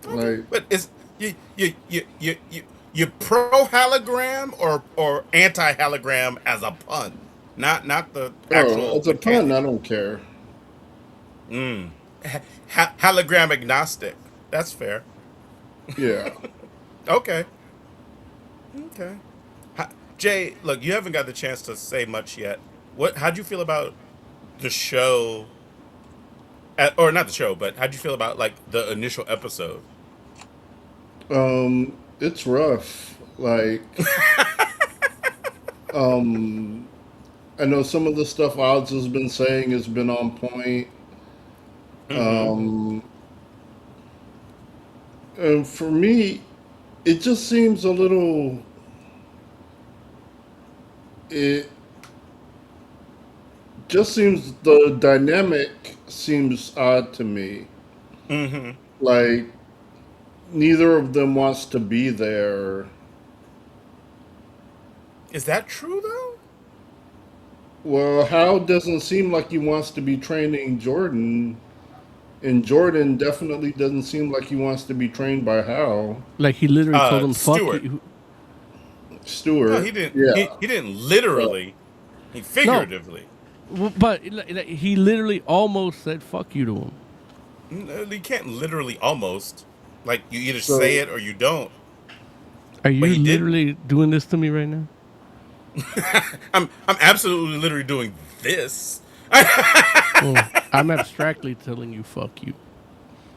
Like, But is you pro hologram or anti hologram as a pun, not the actual oh, it's a pun. mechanic. I don't care. Hologram agnostic. That's fair. Yeah. Okay. Okay. Jay, look, you haven't got the chance to say much yet. How'd you feel about the show? Or not the show, but how'd you feel about like the initial episode? It's rough. Like, I know some of the stuff Oz has been saying has been on point. Um, and for me, it just seems a little. It just seems the dynamic seems odd to me. Mm-hmm. Like, neither of them wants to be there. Is that true though? Well, Hal doesn't seem like he wants to be training Jordan, and Jordan definitely doesn't seem like he wants to be trained by Hal. Like he literally told him, "Fuck Stewart. you." No, Stewart, he didn't. yeah. He didn't literally. He figuratively. But he literally almost said "fuck you" to him. No, you can't literally almost. Like you either So- say it or you don't. Are you But he didn't. literally doing this to me right now? I'm absolutely literally doing this. Oh, I'm abstractly telling you "fuck you."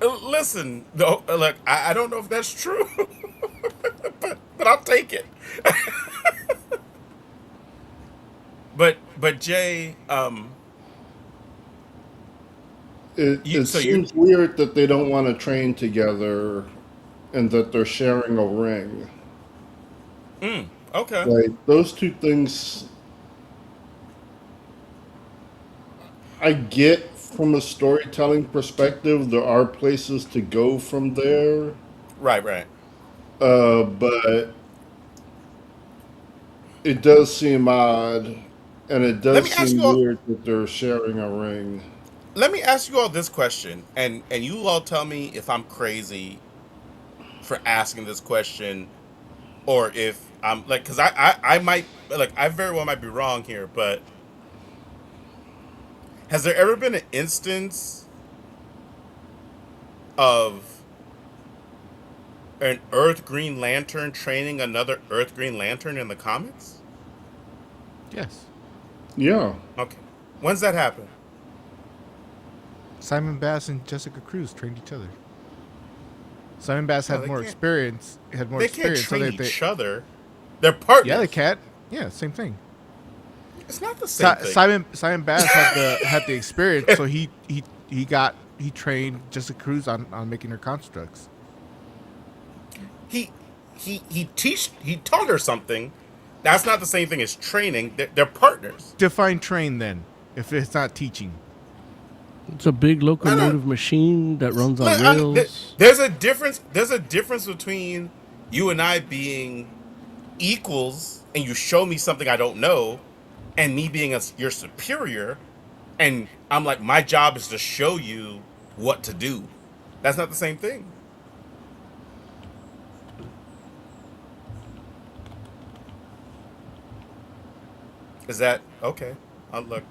Listen, though, look, I don't know if that's true, but I'll take it. but Jay, It so seems weird that they don't want to train together, and that they're sharing a ring. okay. Like, those two things, I get from a storytelling perspective. There are places to go from there, Right. but it does seem odd, and it Let does me ask seem you all. weird that they're sharing a ring. Let me ask you all this question, and you all tell me if I'm crazy for asking this question, or if I'm like, because I might like I very well might be wrong here, but has there ever been an instance of an Earth Green Lantern training another Earth Green Lantern in the comics? Yes. Yeah. Okay, when's that happen? Simon Bass and Jessica Cruz trained each other. Simon Bass No, had they more can't. experience. Had more They can't experience. train that each other. They're partners. Yeah, they can. Yeah, same thing. It's not the same thing. Simon Bass had the experience, so he trained Jessica Cruz on making her constructs. He taught her something. That's not the same thing as training. They're partners. Define train then, if it's not teaching. It's a big locomotive machine that runs on Look, rails. there's a difference. There's a difference between you and I being equals, and you show me something I don't know, and me being your superior, and I'm like, my job is to show you what to do. That's not the same thing. Is that okay? I'll look.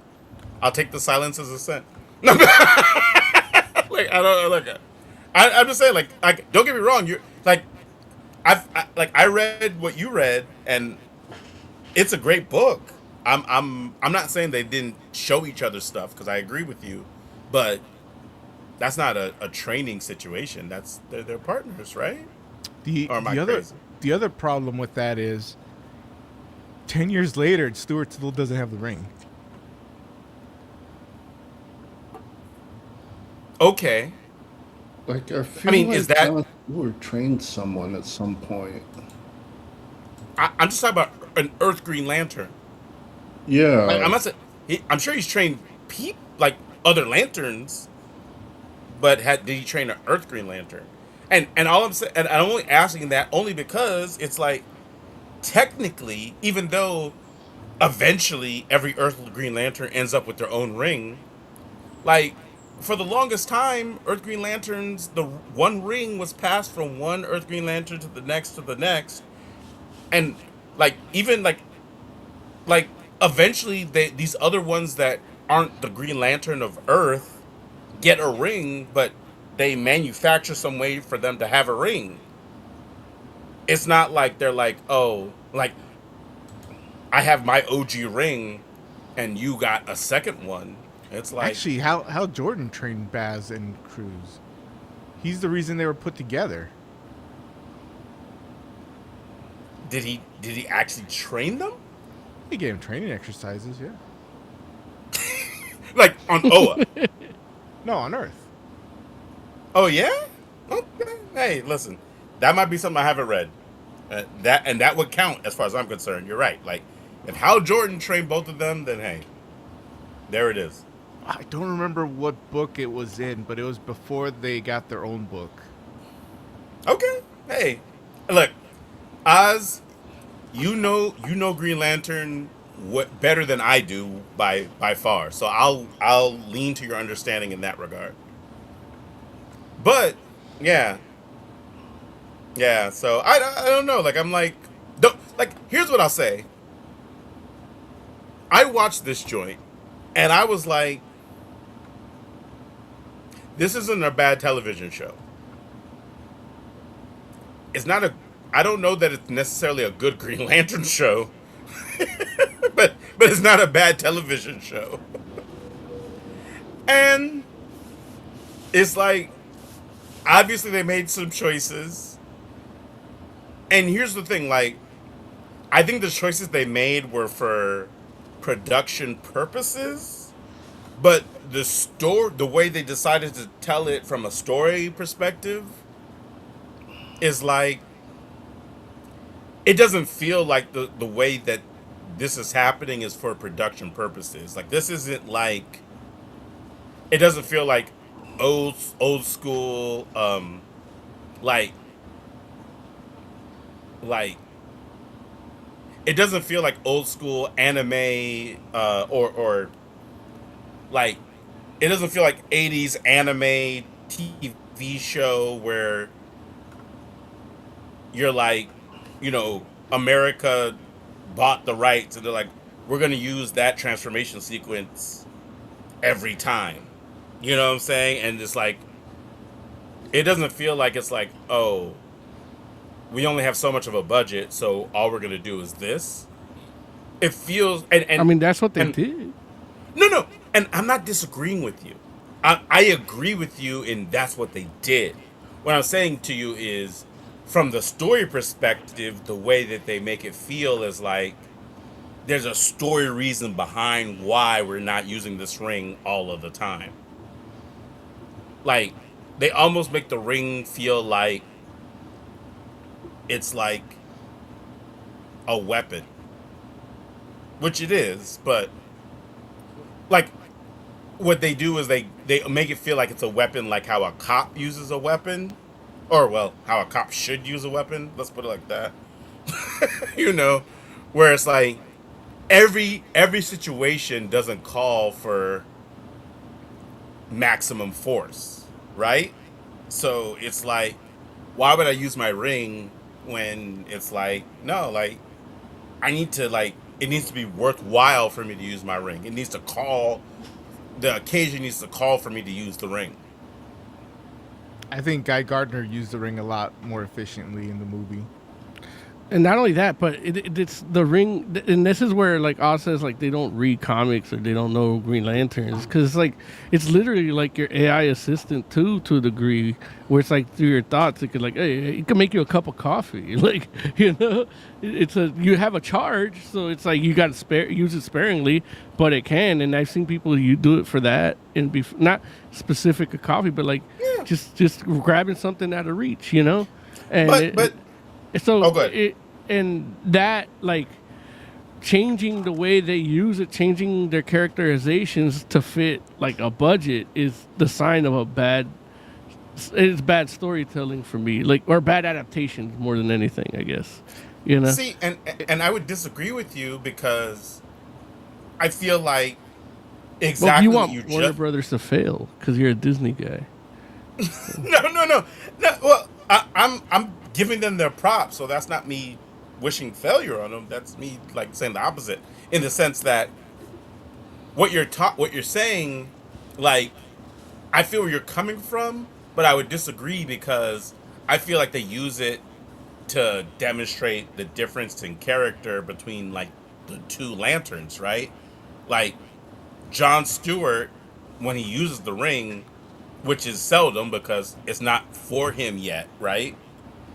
I'll take the silence as assent. No, like I don't look. I'm just saying, like don't get me wrong. You're like I read what you read, and it's a great book. I'm not saying they didn't show each other stuff because I agree with you, but that's not a training situation. That's they're partners, right? The Or am I the other crazy? the other problem with that is 10 years later, Stewart still doesn't have the ring. Okay. Like I feel mean, like is that- John Stewart trained someone at some point. I'm just talking about an Earth Green Lantern. Like, I'm Yeah, not saying I'm sure he's trained like other lanterns, but did he train an Earth Green Lantern? And all I'm saying, and I'm only asking that only because it's like technically, even though eventually every Earth Green Lantern ends up with their own ring, like for the longest time, Earth Green Lanterns, the one ring was passed from one Earth Green Lantern to the next, and like even like eventually these other ones that aren't the Green Lantern of Earth get a ring, but they manufacture some way for them to have a ring. It's not like they're like, oh, like I have my OG ring and you got a second one. It's like Actually, how Jordan trained Baz and Cruz. He's the reason they were put together. did he actually train them? He gave him training exercises, yeah. Like on Oa. No, on Earth. Oh yeah? Okay. Hey, listen. That might be something I haven't read. That would count as far as I'm concerned. You're right. Like if Hal Jordan trained both of them, then hey. There it is. I don't remember what book it was in, but it was before they got their own book. Okay. Hey. Look, Oz, you know Green Lantern better than I do by far. So I'll lean to your understanding in that regard. But yeah. Yeah, so I don't know. Like I'm like don't like here's what I'll say. I watched this joint and I was like this isn't a bad television show. It's not a I don't know that it's necessarily a good Green Lantern show. but it's not a bad television show. And it's like obviously they made some choices. And here's the thing, like I think the choices they made were for production purposes, but the way they decided to tell it from a story perspective is like it doesn't feel like the way that this is happening is for production purposes. Like this isn't like it doesn't feel like old school like it doesn't feel like old school anime or like it doesn't feel like 80s anime TV show where you're like, you know, America bought the rights and they're like, we're going to use that transformation sequence every time. You know what I'm saying? And it's like, it doesn't feel like it's like, oh, we only have so much of a budget, so all we're going to do is this. It feels, and I mean, that's what they and- did. No, and I'm not disagreeing with you. I agree with you, and that's what they did. What I'm saying to you is, from the story perspective, the way that they make it feel is like there's a story reason behind why we're not using this ring all of the time. Like, they almost make the ring feel like it's like a weapon. Which it is, but like what they do is they make it feel like it's a weapon, like how a cop uses a weapon, or well, how a cop should use a weapon. Let's put it like that. You know, where it's like every situation doesn't call for maximum force, right? So it's like, why would I use my ring when it's like, no, like I need to like it needs to be worthwhile for me to use my ring. It needs to call the occasion needs to call for me to use the ring. I think Guy Gardner used the ring a lot more efficiently in the movie. And not only that, but it's the ring, and this is where like Oz says like they don't read comics or they don't know Green Lanterns, because it's like it's literally like your AI assistant too, to a degree, where it's like through your thoughts it could like, hey, it can make you a cup of coffee, like, you know, you have a charge, so it's like you got to use it sparingly, but it can, and I've seen people you do it for that, and not specific a coffee, but like just grabbing something out of reach, you know, and But so oh, good. And that, like, changing the way they use it, changing their characterizations to fit like a budget is the sign of bad storytelling for me, like, or bad adaptations more than anything, I guess. You know. See, and I would disagree with you because I feel like Well, exactly you what want you Warner just Brothers to fail because you're a Disney guy. no. Well, I'm giving them their props, so that's not me wishing failure on them. That's me like saying the opposite, in the sense that what you're saying, like, I feel where you're coming from, but I would disagree because I feel like they use it to demonstrate the difference in character between like the two lanterns, right? Like John Stewart, when he uses the ring, which is seldom because it's not for him yet, right?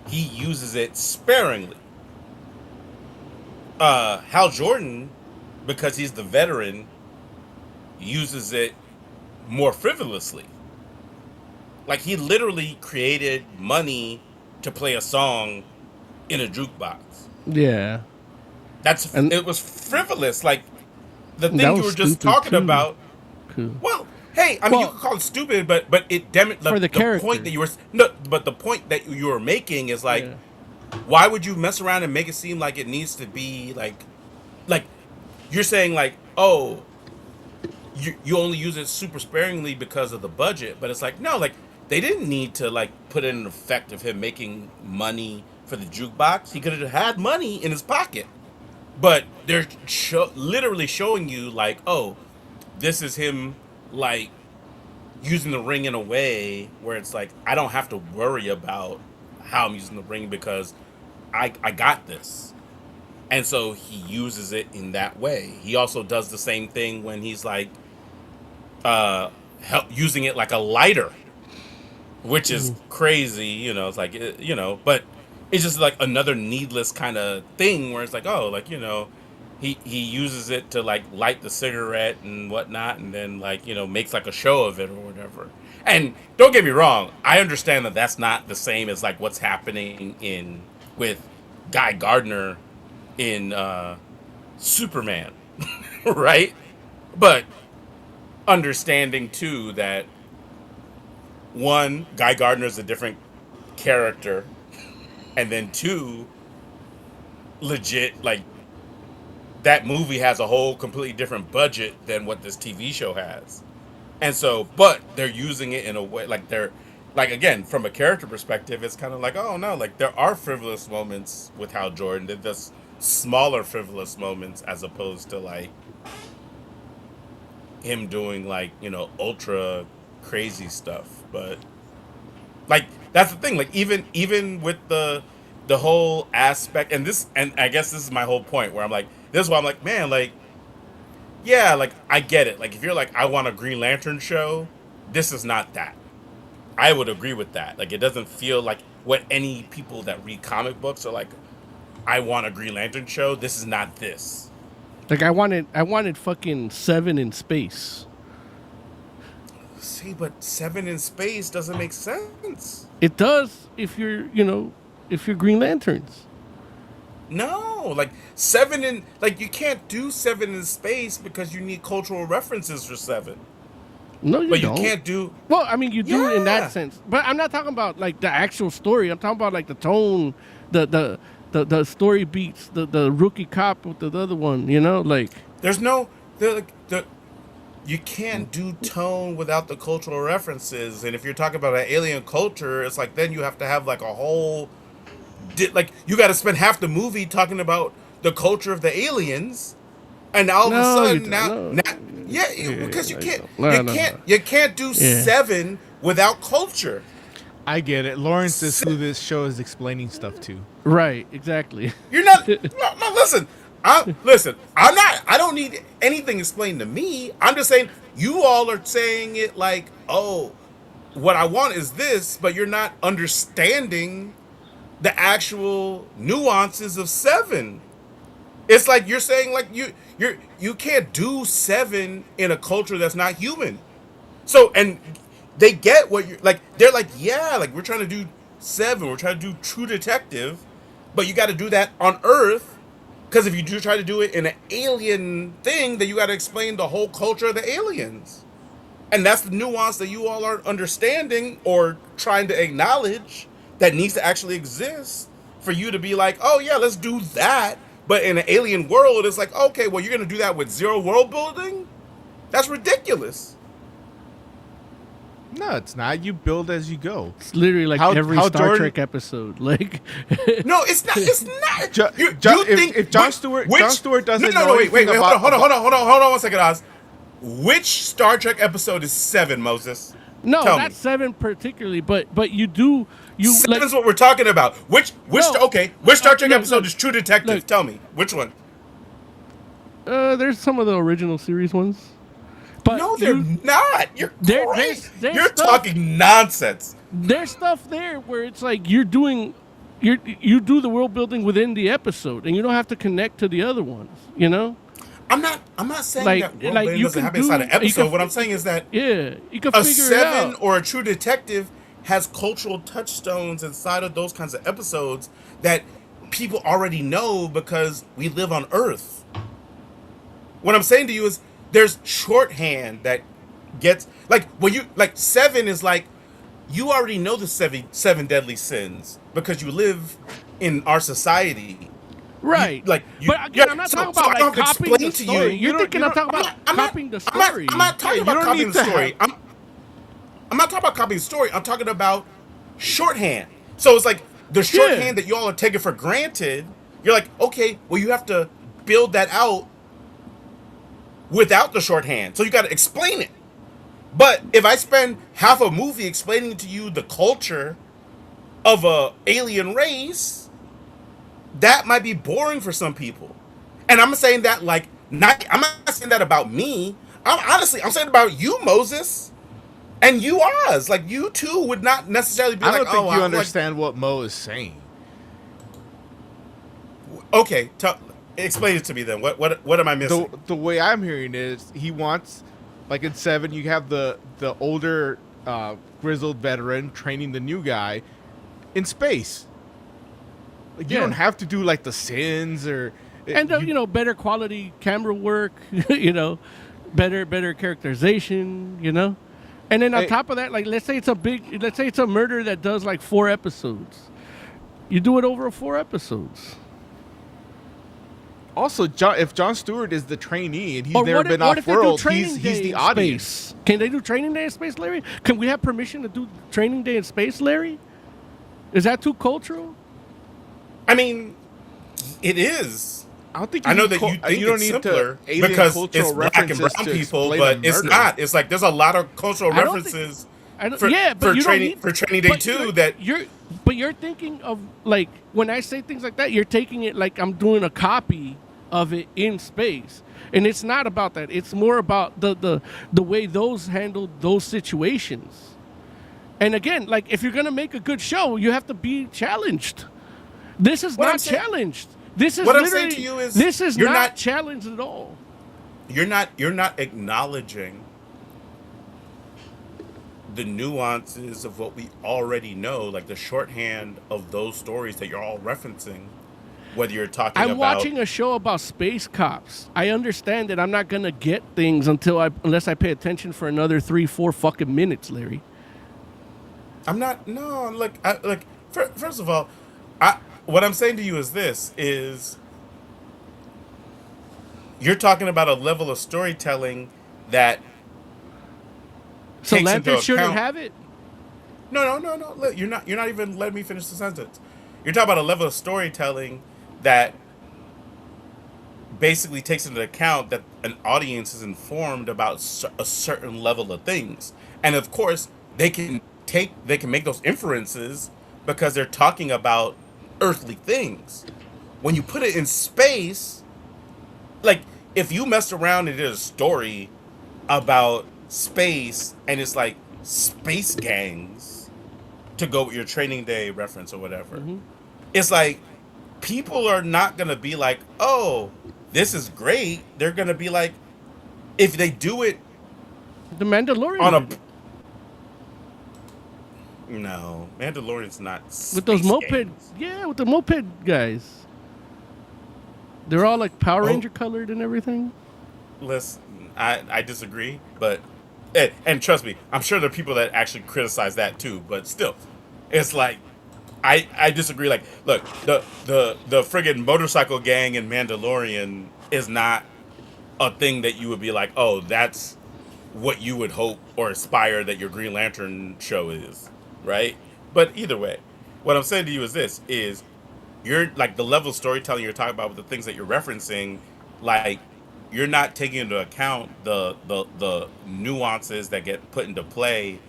He uses it sparingly. Hal Jordan, because he's the veteran, uses it more frivolously. Like, he literally created money to play a song in a jukebox. Yeah. It was frivolous. Like, the thing that you was were just stupid, talking too. about. Cool. Well, hey, I mean, you could call it stupid, but it For the character. point that you were no, but the point that you were making is like, Yeah. why would you mess around and make it seem like it needs to be like you're saying like, oh, you only use it super sparingly because of the budget, but it's like, no, like they didn't need to like put in an effect of him making money for the jukebox. He could have had money in his pocket, but they're literally showing you like, oh, this is him like using the ring in a way where it's like, I don't have to worry about how I'm using the ring because I got this. And so he uses it in that way. He also does the same thing when he's like using it like a lighter, which is crazy, you know. It's like, you know, but it's just like another needless kind of thing where it's like, oh, like, you know, he uses it to like light the cigarette and whatnot, and then like, you know, makes like a show of it or whatever. And don't get me wrong, I understand that that's not the same as like what's happening with Guy Gardner in Superman, right? But understanding too that one, Guy Gardner is a different character, and then two, legit, like, that movie has a whole completely different budget than what this TV show has. And so, but they're using it in a way, like again, from a character perspective, it's kind of like, oh no, like there are frivolous moments with Hal Jordan. They're just smaller frivolous moments as opposed to like him doing like, you know, ultra crazy stuff. But like, that's the thing, like even with the whole aspect, and I guess this is my whole point where I'm like, this is why I'm like, man, like, yeah, like, I get it. Like, if you're like, I want a Green Lantern show, this is not that. I would agree with that. Like, it doesn't feel like what any people that read comic books are like, I want a Green Lantern show. This is not this. Like, I wanted fucking Seven in space. See, but Seven in space doesn't make sense. It does if you're Green Lanterns. No, like Seven in, like, you can't do Seven in space because you need cultural references for Seven. No, you But don't. you can't do. Well, I mean, you do in Yeah. that sense, but I'm not talking about like the actual story. I'm talking about like the tone, the story beats, the rookie cop with the other one. You know, like There's no you can't do tone without the cultural references, and if you're talking about an alien culture, it's like then you have to have like a whole like you got to spend half the movie talking about the culture of the aliens, and all of a sudden because you can't do 7 without culture. I get it. Lawrence is who this show is explaining stuff to. Right, exactly. You're not. No, listen. I'm not. I don't need anything explained to me. I'm just saying you all are saying it like, oh, what I want is this, but you're not understanding the actual nuances of 7. It's like you're saying like you can't do 7 in a culture that's not human. So and they get what you're like. They're like, yeah, like we're trying to do 7. We're trying to do True Detective, but you got to do that on Earth, because if you do try to do it in an alien thing, then you got to explain the whole culture of the aliens, and that's the nuance that you all aren't understanding or trying to acknowledge that needs to actually exist for you to be like, oh yeah, let's do that. But in an alien world, it's like, okay, well, you're gonna do that with 0 world building? That's ridiculous. No, it's not. You build as you go. It's literally like every Star Trek episode. Like, no, it's not. It's not. If John Stewart doesn't know wait, hold on 1 second, Oz. Which Star Trek episode is 7, Moses? No, not 7 particularly, but you do. 7 is what we're talking about. Which Star Trek episode is True Detective? Tell me which one. There's some of the original series ones. But no, they're not. You're crazy. You're talking nonsense. There's stuff there where it's like you do the world building within the episode, and you don't have to connect to the other ones. You know. I'm not saying that world building doesn't happen inside an episode. What I'm saying is that you can a figure 7 it out. or a True Detective has cultural touchstones inside of those kinds of episodes that people already know because we live on Earth. What I'm saying to you is there's shorthand that gets like when you like 7 is like you already know the seven deadly sins because you live in our society. Right. But again, I'm not talking about like copying the story. You're thinking I'm talking about copying the story. I'm not talking about copying the story. I'm not talking about copying the story. I'm talking about shorthand. So it's like the shorthand that you all are taking for granted. You're like, okay, well, you have to build that out without the shorthand. So you got to explain it. But if I spend half a movie explaining to you the culture of a alien race, that might be boring for some people. And I'm saying that I'm not saying that about me. I'm saying about you, Moses, and you, Oz. Like you two would not necessarily be I don't think you understand what Mo is saying. Okay, explain it to me then. What am I missing? The way I'm hearing it is he wants, like in 7, you have the older grizzled veteran training the new guy in space. Like, you don't have to do like the sins or better quality camera work, better characterization, and then on top of that, like let's say it's a murder that does like 4 episodes, you do it over 4 episodes. Also, if John Stewart is the trainee and he's never been off world, he's the audience. Can they do training day in space, Larry? Can we have permission to do training day in space, Larry? Is that too cultural? I mean, it is. I don't think I know that you think you don't it's need simpler to because cultural it's black and brown people, but it's not. It's like there's a lot of cultural references for training day 2 that you're thinking of like when I say things like that, you're taking it like I'm doing a copy of it in space, and it's not about that. It's more about the way those handled those situations. And again, like if you're gonna make a good show, you have to be challenged. This is not challenged. This is what I'm saying to you is this is not challenged at all. You're not acknowledging the nuances of what we already know, like the shorthand of those stories that you're all referencing. Whether you're talking I'm watching a show about space cops. I understand that I'm not gonna get things unless I pay attention for another 3-4 fucking minutes, Larry. I'm not. No, first of all, what I'm saying to you is this: is you're talking about a level of storytelling that. So Lantern shouldn't have it. No. You're not even letting me finish the sentence. You're talking about a level of storytelling that basically takes into account that an audience is informed about a certain level of things, and of course they can make those inferences because they're talking about earthly things. When you put it in space, like if you messed around and did a story about space and it's like space gangs, to go with your Training Day reference or whatever, it's like people are not gonna be like, oh, this is great. They're gonna be like, if they do it The Mandalorian on a did. no, Mandalorian's not With those space moped, gangs. yeah, with the moped guys. They're all like Power Ranger colored and everything. Listen, I disagree, but and trust me, I'm sure there are people that actually criticize that too. But still, it's like I disagree. Like, look, the friggin' motorcycle gang in Mandalorian is not a thing that you would be like, oh, that's what you would hope or aspire that your Green Lantern show is, right? But either way, what I'm saying to you is this: is you're like the level of storytelling you're talking about with the things that you're referencing, like you're not taking into account the nuances that get put into play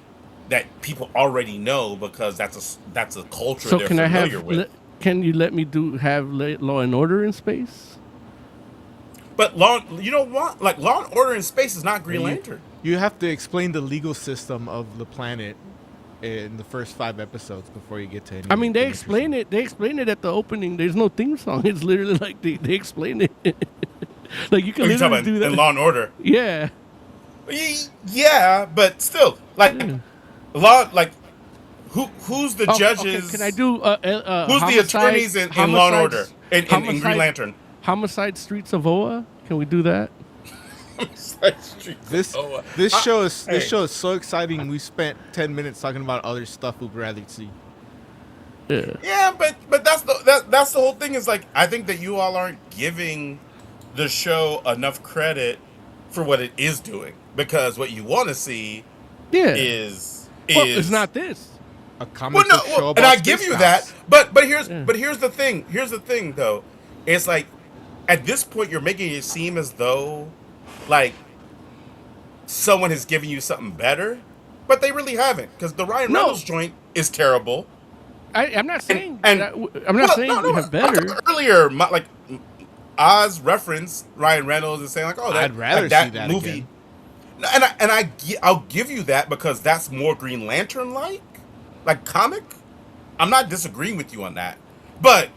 that people already know because that's a culture So they're can I familiar have? with. Can you let me have Law and Order in space? But you know what? Like Law and Order in Space is not Green Lantern. You have to explain the legal system of the planet in the first 5 episodes before you get to any. I mean, they explain it. They explain it at the opening. There's no theme song. It's literally like they explain it. Like you can Are you talking literally about do that. in Law and Order? Yeah. Yeah, but still, like law, like who's the judges? Okay. Can I do? Who's the attorneys in Law and Order in Green Lantern? Homicide Streets of Oa. Can we do that? This show is so exciting. We spent 10 minutes talking about other stuff we'd rather see. Yeah, but that's the whole thing. Is like I think that you all aren't giving the show enough credit for what it is doing, because what you want to see is it's not this. A comic book show about and I give you that, but here's the thing. Here's the thing, though. It's like at this point you're making it seem as though like someone has given you something better, but they really haven't, because the Ryan Reynolds joint is terrible. I'm not saying. I'm not saying we have better. Earlier, like Oz referenced Ryan Reynolds and saying like, "Oh, I'd rather that see that movie." Again. I'll give you that because that's more Green Lantern like comic. I'm not disagreeing with you on that, but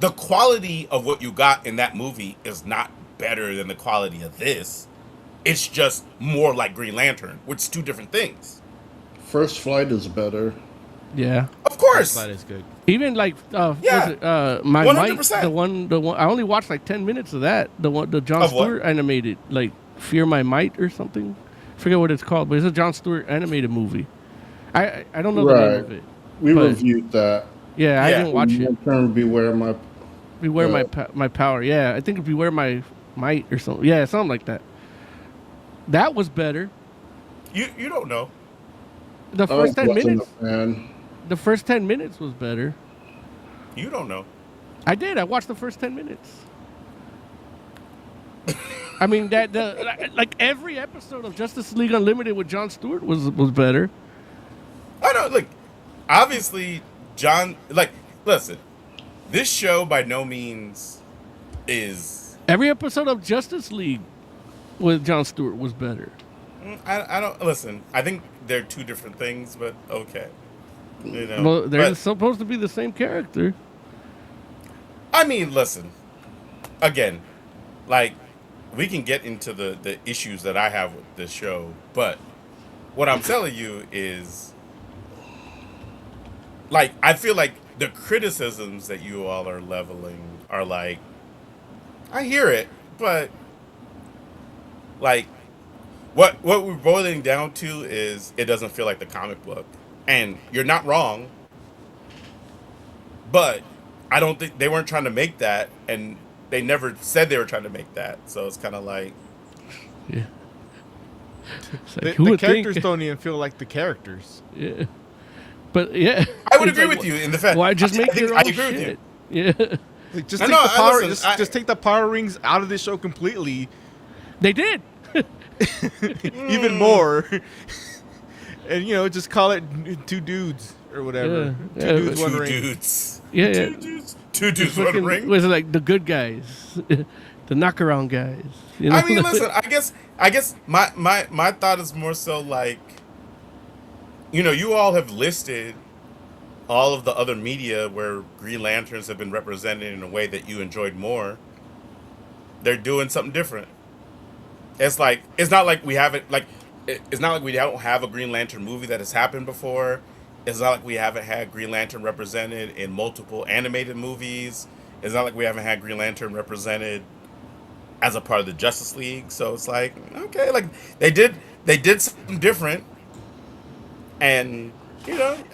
the quality of what you got in that movie is not better than the quality of this. It's just more like Green Lantern, which is two different things. First Flight is better. Yeah. Of course. That is good. Even like my 100%. Might, the one I only watched like 10 minutes of that. The John Stewart animated, like Fear My Might or something. I forget what it's called, but it's a John Stewart animated movie. I don't know the name of it. We reviewed that. Yeah, I didn't watch it. Beware my power. Yeah, I think it'd Beware My Might or something. Yeah, something like that. That was better. You don't know. The first 10 minutes. Man. The first 10 minutes was better. You don't know. I did. I watched the first 10 minutes. I mean, like every episode of Justice League Unlimited with John Stewart was better. I know. Look, obviously, John. Like, listen, this show by no means is. Every episode of Justice League with John Stewart was better. I don't listen. I think they're two different things, but okay. You know, well, they're supposed to be the same character. I mean, listen. Again, like, we can get into the issues that I have with this show, but what I'm telling you is, like, I feel like the criticisms that you all are leveling are like, I hear it, but like, what we're boiling down to is it doesn't feel like the comic book. And you're not wrong, but I don't think they weren't trying to make that, and they never said they were trying to make that. So it's kind of like, yeah. Like, the characters don't even feel like the characters. Yeah, but yeah, I would agree with you in the fact. Why just make your own I agree shit? with you. Yeah, Like, just I take know, the power. listen, Just take the power rings out of this show completely. They did. Even more. And just call it two dudes or whatever. Yeah, Two dudes, one Two ring. dudes. Yeah, Two dudes. Two dudes, one fucking, ring. was it like the good guys, the knockaround guys? You know? I mean, listen. I guess my thought is more so like, you all have listed all of the other media where Green Lanterns have been represented in a way that you enjoyed more. They're doing something different. It's like it's not like we haven't like it's not like we don't have a Green Lantern movie that has happened before. It's not like we haven't had Green Lantern represented in multiple animated movies. It's not like we haven't had Green Lantern represented as a part of the Justice League. So it's like, okay, like they did something different, and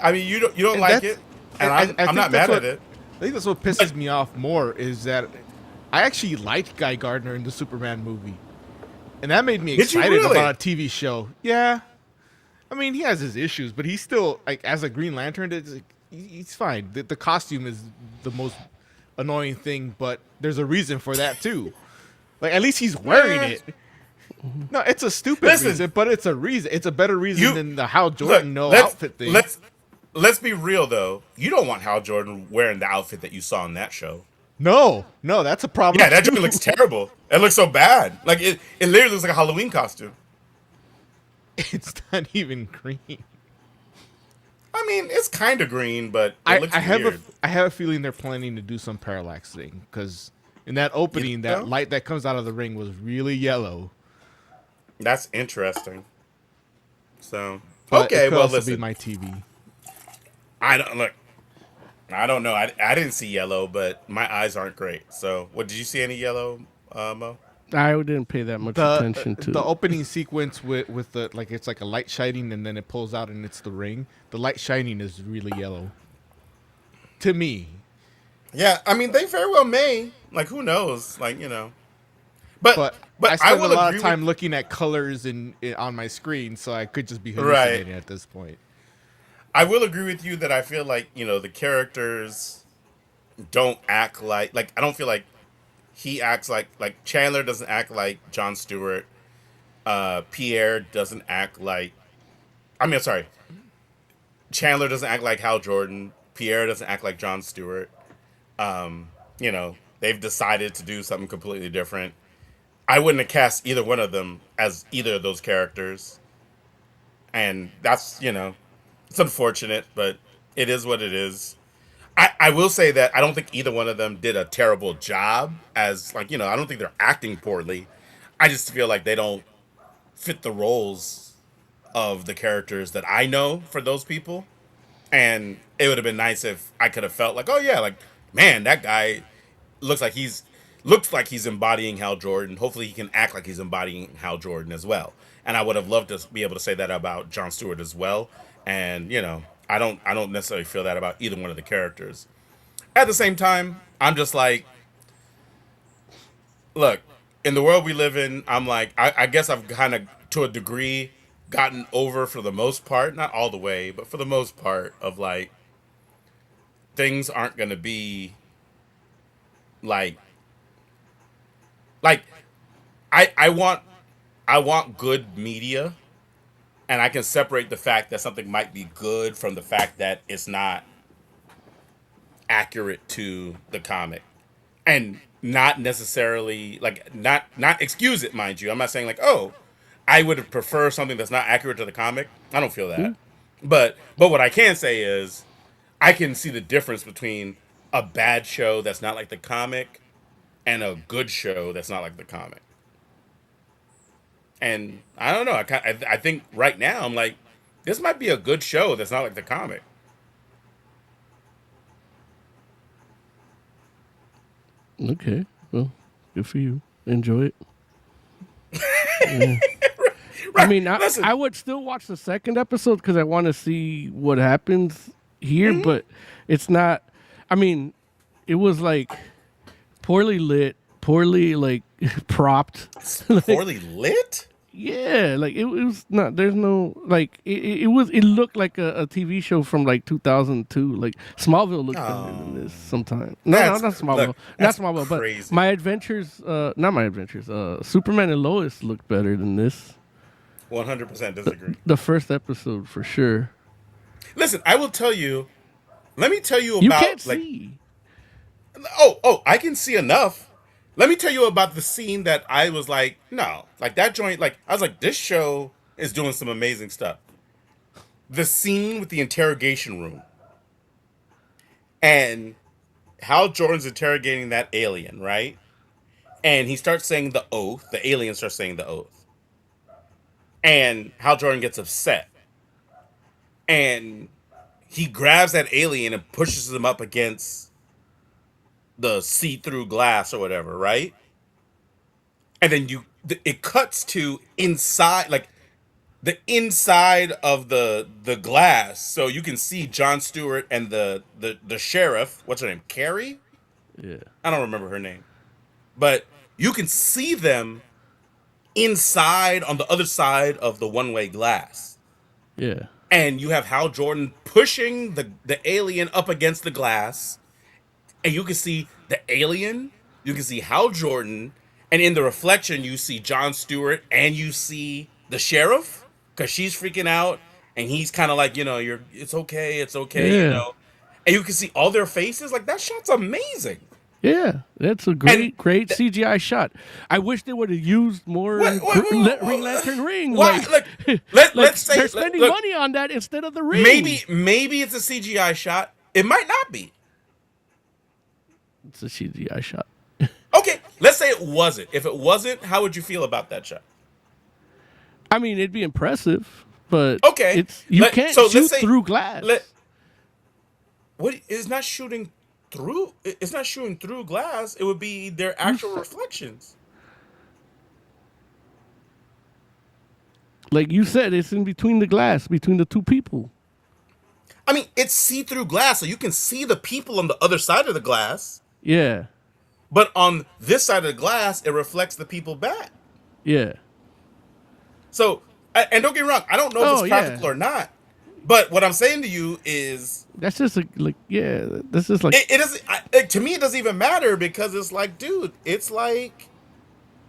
I mean, you don't And like it, and I I'm think not that's mad at it. I think that's what pisses me off more is that I actually liked Guy Gardner in the Superman movie. And that made me Did you excited really? about a TV show. Yeah. I mean, he has his issues, but he's still, like, as a Green Lantern, he's fine. The costume is the most annoying thing, but there's a reason for that, too. Like, at least he's wearing it. No, it's a stupid reason, but it's a reason. It's a better reason than the Hal Jordan outfit thing. Let's be real, though. You don't want Hal Jordan wearing the outfit that you saw in that show. No, that's a problem. Yeah, that joint looks terrible. It looks so bad. Like it literally looks like a Halloween costume. It's not even green. I mean, it's kind of green, but it looks weird. I have a feeling they're planning to do some parallax thing because in that opening, that light that comes out of the ring was really yellow. That's interesting. So But okay, it could well, also listen. be my TV. I don't know. I didn't see yellow, but my eyes aren't great. So, what did you see any yellow, Mo? I didn't pay that much attention to the opening sequence with the it's like a light shining and then it pulls out and it's the ring. The light shining is really yellow. To me. Yeah, I mean they very well may. Like who knows? Like But I spend a will lot agree of time looking at colors on my screen, so I could just be Right. hallucinating at this point. I will agree with you that I feel like the characters don't act like I don't feel like he acts like Chandler doesn't act like John Stewart. Pierre doesn't act like. I'm sorry. Chandler doesn't act like Hal Jordan. Pierre doesn't act like John Stewart. They've decided to do something completely different. I wouldn't have cast either one of them as either of those characters, and that's it's unfortunate, but it is what it is. I will say that I don't think either one of them did a terrible job as I don't think they're acting poorly. I just feel like they don't fit the roles of the characters that I know for those people. And it would have been nice if I could have felt like, oh yeah, like man, that guy looks like he's embodying Hal Jordan. Hopefully he can act like he's embodying Hal Jordan as well. And I would have loved to be able to say that about John Stewart as well. And I don't necessarily feel that about either one of the characters. At the same time, I'm just like, look, in the world we live in, I'm like, I guess I've kind of, to a degree, gotten over for the most part, not all the way, but for the most part, of like, things aren't going to be like I want good media. And I can separate the fact that something might be good from the fact that it's not accurate to the comic. And not necessarily, not excuse it, mind you. I'm not saying oh, I would have preferred something that's not accurate to the comic. I don't feel that. But what I can say is I can see the difference between a bad show that's not like the comic and a good show that's not like the comic. And I don't know. I think right now I'm like, this might be a good show that's not like the comic. Okay, well, good for you. Enjoy it. Yeah. Right. I mean, I would still watch the second episode because I want to see what happens here, but it's not. I mean, it was like poorly lit, poorly propped. Poorly lit? Yeah, like it was not. There's no like it looked like a TV show from like 2002. Like Smallville looked better than this. Sometimes no, not Smallville, not That's Smallville, but crazy. My Adventures. Not My Adventures. Superman and Lois looked better than this. 100% disagree. The first episode for sure. Listen, I will tell you. Let me tell you You about can't like. see. Oh, I can see enough. Let me tell you about the scene that I was like, no, like that joint. Like I was like, this show is doing some amazing stuff. The scene with the interrogation room and Hal Jordan's interrogating that alien, right? And he starts saying the oath. The alien starts saying the oath. And Hal Jordan gets upset. And he grabs that alien and pushes him up against the see-through glass or whatever, right? And then it cuts to inside, like the inside of the glass, so you can see John Stewart and the sheriff. What's her name? Kerry? Yeah, I don't remember her name, but you can see them inside on the other side of the one-way glass. yeah, And you have Hal Jordan pushing the alien up against the glass, and you can see the alien, you can see Hal Jordan, and in the reflection you see John Stewart and you see the sheriff because she's freaking out, and he's kind of like, it's okay, yeah, and you can see all their faces. Like that shot's amazing. yeah. That's a great CGI shot. I wish they would have used more Ring Lantern ring. Why? Like, Let's say they're spending money on that instead of the ring. Maybe it's a CGI shot. It might not be. It's a CGI shot. Okay, let's say it wasn't. If it wasn't, how would you feel about that shot? I mean, it'd be impressive, but Okay, you can't shoot through glass. What is not shooting through? It's not shooting through glass. It would be their actual reflections. Like you said, it's in between the glass, between the two people. I mean, it's see-through glass, so you can see the people on the other side of the glass. Yeah, But on this side of the glass, it reflects the people back. yeah. So, and don't get me wrong, I don't know if it's practical or not. But what I'm saying to you is, That's just This is like it doesn't. To me, it doesn't even matter because it's like, dude, it's like,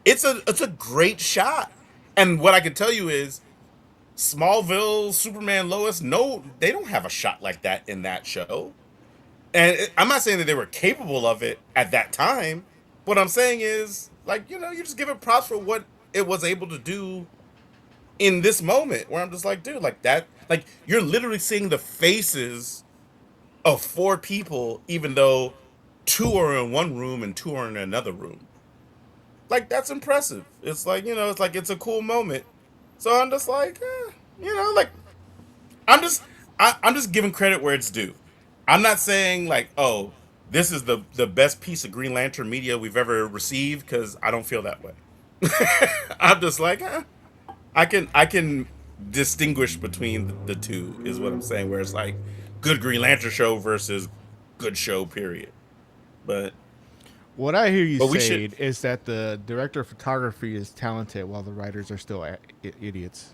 it's a great shot. And what I can tell you is, Smallville, Superman, Lois, no, they don't have a shot like that in that show. And I'm not saying that they were capable of it at that time. What I'm saying is, like, you just give it props for what it was able to do in this moment, where I'm just like, dude, like that, like you're literally seeing the faces of 4 people, even though 2 are in one room and 2 are in another room. Like, that's impressive. It's like, it's like, it's a cool moment. So I'm just like, like, I'm just giving credit where it's due. I'm not saying like, oh, this is the best piece of Green Lantern media we've ever received, because I don't feel that way. I'm just like, I can distinguish between the two, is what I'm saying, where it's like good Green Lantern show versus good show, period. But what I hear you saying is that the director of photography is talented while the writers are still idiots.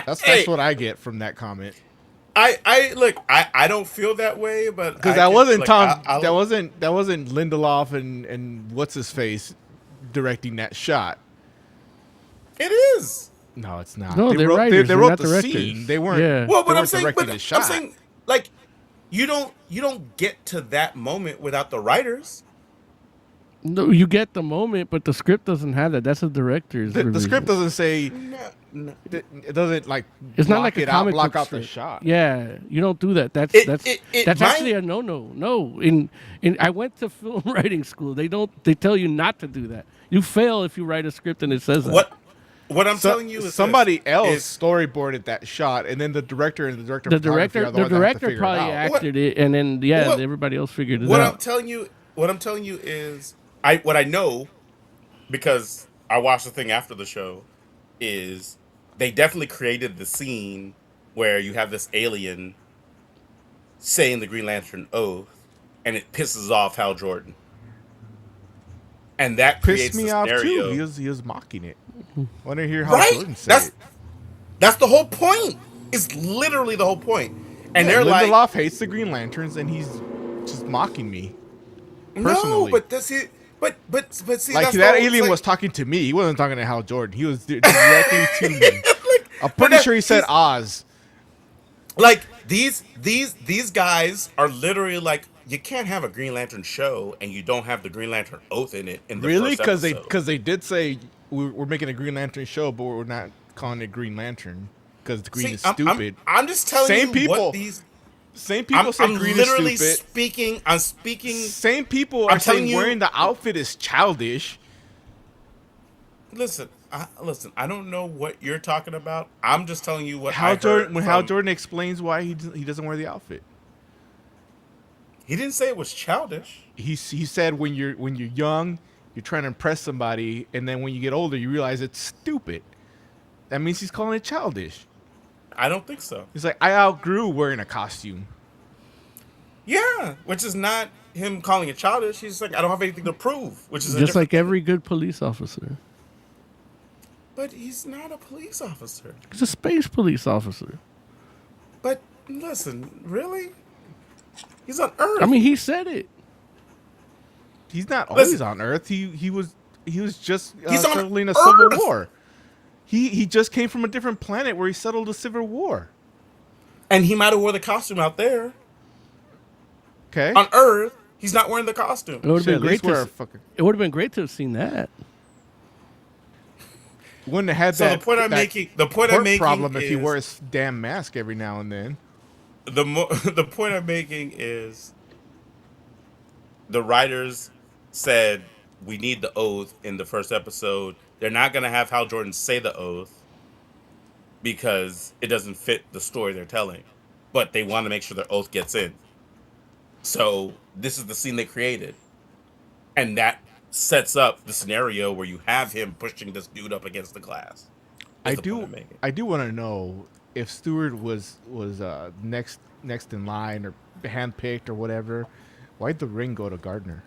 That's what I get from that comment. I don't feel that way, but because that wasn't that wasn't Lindelof and what's his face directing that shot. It is. No, it's not. No, they're writers. They wrote the directors. scene. They weren't. Yeah. Well, but I'm saying, like, you don't get to that moment without the writers. No, you get the moment, but the script doesn't have that. That's a director's. The script doesn't say. No. It doesn't like. It's not like a comic block book out the script. shot. Yeah, you don't do that. That's actually a no. No, in I went to film writing school. They tell you not to do that. You fail if you write a script and it says that. What I'm telling you is somebody else storyboarded that shot, and then the director and the director probably acted it, and then everybody else figured it out. What I'm telling you is what I know, because I watched the thing after the show, is they definitely created the scene where you have this alien saying the Green Lantern oath, and it pisses off Hal Jordan. and that Pissed creates me the off too. scenario. He was mocking it. Want to hear how Right? Jordan said it? That's the whole point. It's literally the whole point. And Yeah, they're like, Lindelof hates the Green Lanterns, and he's just mocking me no, personally. but that's it. But see, Like that's that the, alien like, was talking to me. He wasn't talking to Hal Jordan. He was directly to me. like, I'm but pretty sure he said Oz. like these guys are literally like, you can't have a Green Lantern show and you don't have the Green Lantern oath in it in the Really? first episode. Because they did say we're making a Green Lantern show, but we're not calling it Green Lantern because green is stupid. I'm just telling Same you people. what these. Same people say I'm green literally is stupid. speaking. I'm speaking. Same people I'm are telling saying you- wearing the outfit is childish. Listen, I don't know what you're talking about. I'm just telling you what Hal Hal Jordan explains why he doesn't wear the outfit. He didn't say it was childish. He said when you're young, you're trying to impress somebody, and then when you get older, you realize it's stupid. That means he's calling it childish. I don't think so. He's like, I outgrew wearing a costume. Yeah, which is not him calling it childish. He's like, I don't have anything to prove, which is Just like every good police officer. But he's not a police officer. He's a space police officer. But listen, really? He's on Earth. I mean, he said it. He's not always Listen. on Earth. He was just He's on settling a Earth. civil war. He just came from a different planet where he settled a civil war. And he might have wore the costume out there. Okay. On Earth, he's not wearing the costume. It would have Shit, been at great least wear a to. fucking. It would have been great to have seen that. Wouldn't have had So that. the point I'm that making, the point court I'm making problem is, if he wore his damn mask every now and then. the point I'm making is the writers said we need the oath in the first episode. They're not gonna have Hal Jordan say the oath because it doesn't fit the story they're telling, but they want to make sure their oath gets in. So this is the scene they created, and that sets up the scenario where you have him pushing this dude up against the glass. I That's the point I'm making. do want to know if Stewart was next in line or handpicked or whatever. Why'd the ring go to Gardner?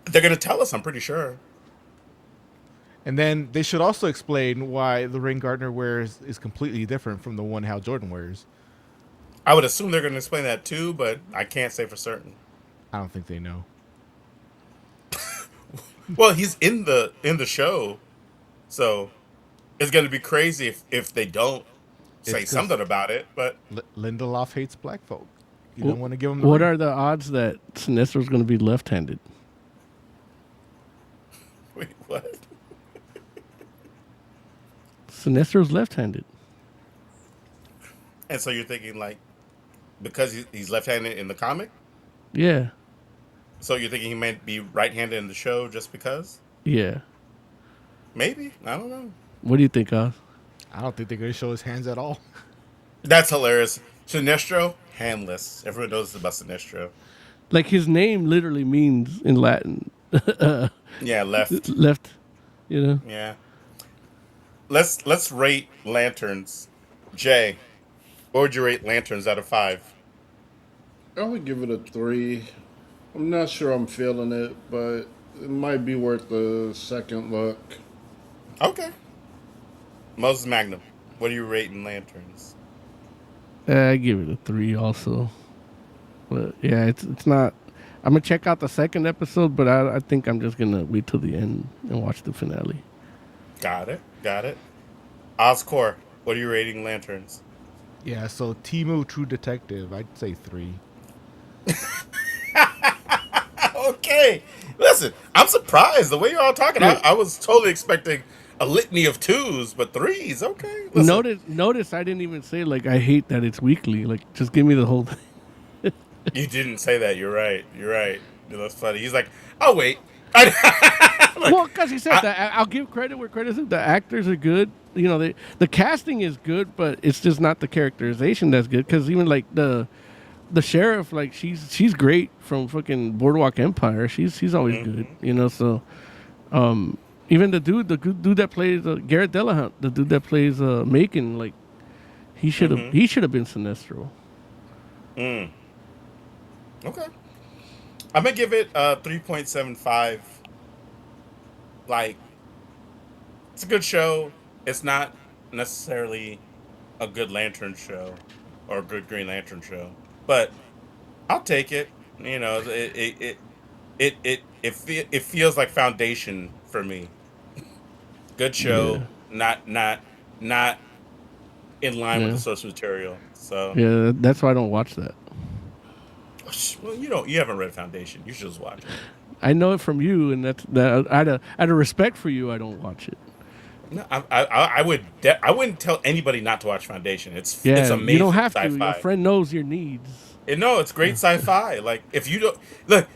They're gonna tell us, I'm pretty sure. And then they should also explain why the ring Gardner wears is completely different from the one Hal Jordan wears. I would assume they're gonna explain that too, but I can't say for certain. I don't think they know. Well, he's in the show, so it's gonna be crazy if they don't say 'cause something about it. But Lindelof hates black folk. You don't want to give him. What are the odds that Sinestro's going to be left-handed? wait, what? Sinestro's left-handed. And so you're thinking like because he's left-handed in the comic, Yeah. so you're thinking he might be right-handed in the show just because? Yeah. Maybe, I don't know. What do you think, Oz? I don't think they're going to show his hands at all. That's hilarious. Sinestro, handless. Everyone knows about Sinestro. Like, his name literally means in Latin Yeah, left. left, you know? Yeah. Let's rate lanterns. Jay, what would you rate lanterns out of 5? I would give it a 3. I'm not sure I'm feeling it, but it might be worth a second look. Okay. Moses Magnum, what are you rating lanterns? I give it a 3 also. But yeah, it's not. I'm gonna check out the second episode, but I think I'm just gonna wait till the end and watch the finale. Got it. Oscor, what are you rating lanterns? Yeah, so Timu True Detective, I'd say 3. Okay. Listen, I'm surprised the way you're all talking. I was totally expecting a litany of 2s, but 3s, okay. Listen, Notice I didn't even say like I hate that it's weekly. Like, just give me the whole thing. you didn't say that. You're right. That's funny. He's like, I'll wait. Well, because he said that I'll give credit where credit's due. The actors are good. You know, the casting is good, but it's just not the characterization that's good. Because even like the sheriff, like she's great from fucking Boardwalk Empire. She's always good. You know, so even the dude that plays Garrett Delahunt, the dude that plays Macon, like he should have been Sinestro. Okay. I'm gonna give it 3.75 like it's a good show. It's not necessarily a good Lantern show or a good Green Lantern show, but I'll take it. You know, it feels like foundation for me. Good show, Yeah. not in line with the Yeah. source material. So, Yeah. That's why I don't watch that. well, you haven't read Foundation. You should just watch it. I know it from you, and that's that. Out of respect for you, I don't watch it. No, I wouldn't tell anybody not to watch Foundation. It's Yeah, you don't amazing have to. Your sci-fi. friend knows your needs. And no, it's great sci-fi. Like if you don't look,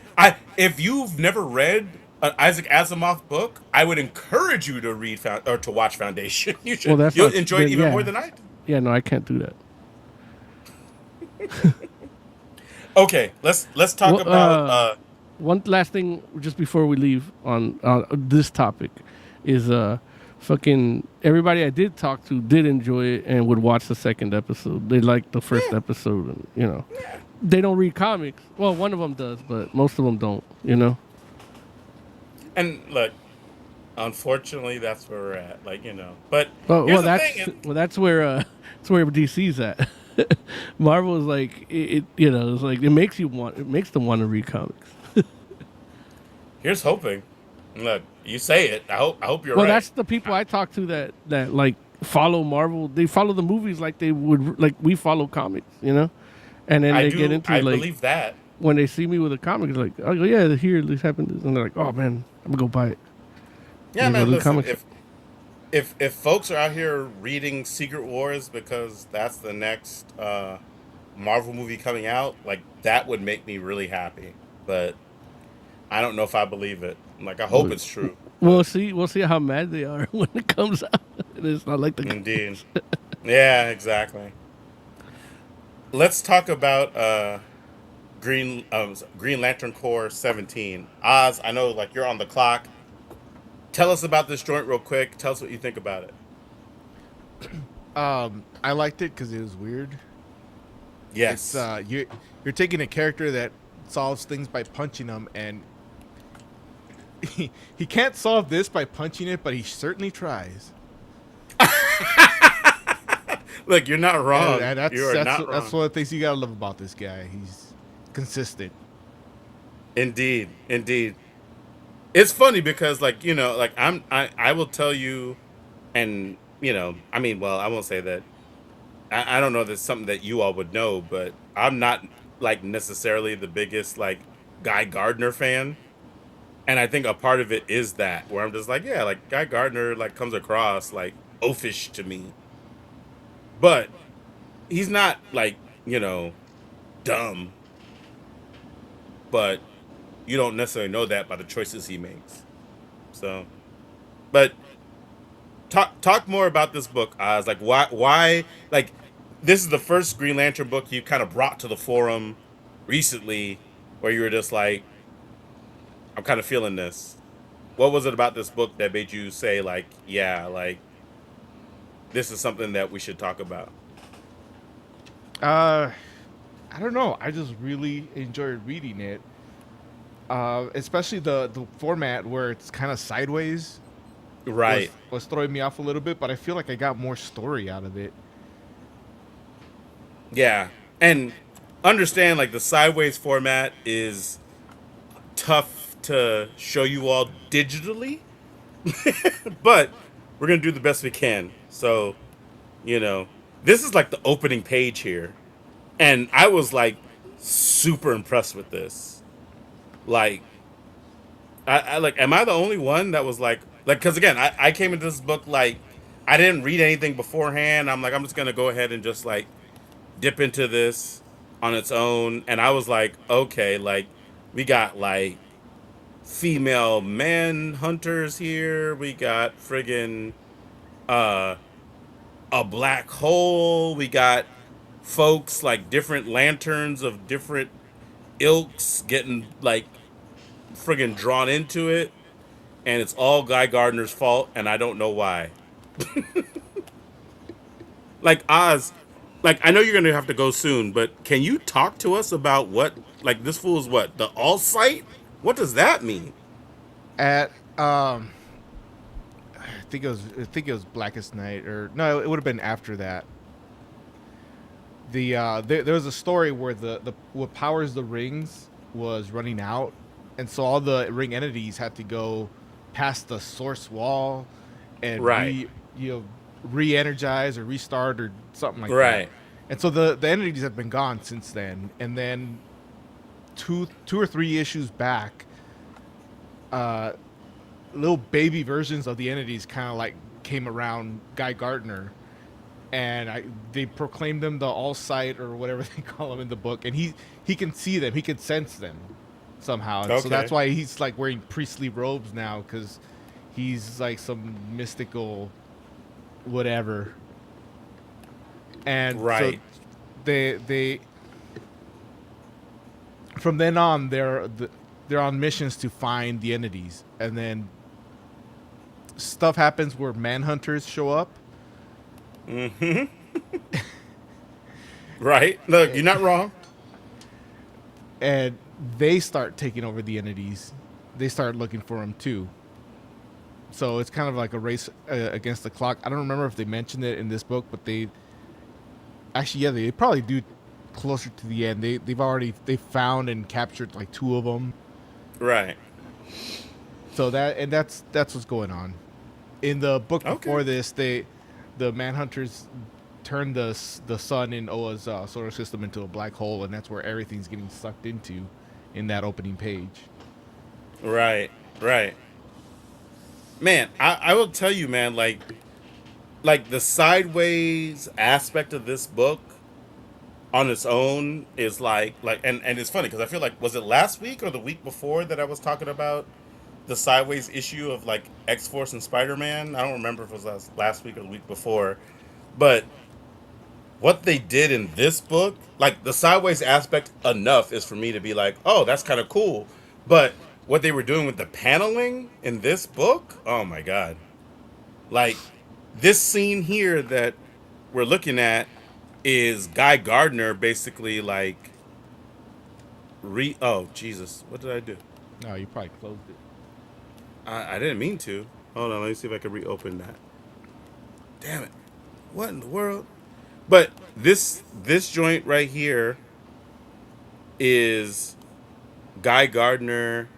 if you've never read an Isaac Asimov book, I would encourage you to read or to watch Foundation. You Well, should. that's You'll not. enjoy Then, it even yeah. more than I do. Yeah, no, I can't do that. Okay, let's talk Well, about. One last thing, just before we leave on this topic, is fucking everybody I did talk to did enjoy it and would watch the second episode. They liked the first episode, and they don't read comics. Well, one of them does, but most of them don't. And look, unfortunately, that's where we're at. Like but Well, here's the thing. that's where DC's at. Marvel is like it's like it makes them want to read comics. Here's hoping. Look, you say it. I hope you're Well, right. that's the people I talk to that like follow Marvel. They follow the movies like they would like we follow comics, and then they get into I like believe that. when they see me with a comic, it's like, oh yeah, here this happened, and they're like, oh man, I'm gonna go buy it. Yeah, You man. know, the Listen, comics- if folks are out here reading Secret Wars because that's the next Marvel movie coming out, like that would make me really happy. But I don't know if I believe it. Like I hope it's true. We'll see how mad they are when it comes out. It's not like the Indeed. Yeah, exactly. Let's talk about Green Lantern Corps 17. Oz, I know like you're on the clock. Tell us about this joint real quick. Tell us what you think about it. I liked it because it was weird. Yes. It's you're taking a character that solves things by punching them, and he can't solve this by punching it, but he certainly tries. Look, you're not wrong. And Not wrong. that's one of the things you gotta love about this guy. He's consistent. Indeed. It's funny because like I will tell you, and I mean, well, I won't say that. I don't know if it's something that you all would know, but I'm not like necessarily the biggest like Guy Gardner fan. And I think a part of it is that where I'm just like, yeah, like Guy Gardner like comes across like oafish to me. But he's not like, dumb. But you don't necessarily know that by the choices he makes. So, but talk more about this book, Oz. Like why like this is the first Green Lantern book you kind of brought to the forum recently where you were just like, I'm kind of feeling this. What was it about this book that made you say like, yeah, like this is something that we should talk about? I don't know. I just really enjoyed reading it. Especially the format where it's kind of sideways. Right. Was throwing me off a little bit, but I feel like I got more story out of it. Yeah. And understand like the sideways format is tough to show you all digitally. But we're going to do the best we can. So, this is like the opening page here. And I was like super impressed with this. Like, I like, am I the only one that was like, cause again, I came into this book, like, I didn't read anything beforehand. I'm like, I'm just going to go ahead and just like dip into this on its own. And I was like, okay, like we got like female man hunters here. We got friggin' a black hole. We got folks like different lanterns of different ilks getting like friggin' drawn into it, and it's all Guy Gardner's fault, and I don't know why. Like Oz, like I know you're gonna have to go soon, but can you talk to us about what like this fool is what the all sight? What does that mean? At think it was Blackest Night, or no, it would have been after that. There was a story where the what powers the rings was running out, and so all the ring entities had to go past the source wall and Right. re-energize or restart or something like Right. that. And so the entities have been gone since then. And then two or three issues back, little baby versions of the entities kind of like came around Guy Gardner, and they proclaimed them the All Sight or whatever they call them in the book, and he can see them, he can sense them somehow, and so that's why he's like wearing priestly robes now, because he's like some mystical whatever. And Right. so they from then on they're on missions to find the entities, and then stuff happens where manhunters show up. Mm-hmm. Right. Look, you're not wrong. And they start taking over the entities. They start looking for them too. So it's kind of like a race against the clock. I don't remember if they mentioned it in this book, but they probably do closer to the end. They found and captured like 2 of them. Right. So that's what's going on. In the book before this, the manhunters turned the sun in Oa's solar system into a black hole, and that's where everything's getting sucked into in that opening page. Right. Right. Man, I will tell you, man, like the sideways aspect of this book on its own is like and it's funny because I feel like, was it last week or the week before that I was talking about the sideways issue of like X-Force and Spider-Man? I don't remember if it was last week or the week before, but what they did in this book, like the sideways aspect enough is for me to be like, oh, that's kind of cool. But what they were doing with the paneling in this book, oh my God. Like this scene here that we're looking at is Guy Gardner basically like oh Jesus, what did I do? No, you probably closed it. I didn't mean to. Hold on, let me see if I can reopen that. Damn it. What in the world? But this joint right here is Guy Gardner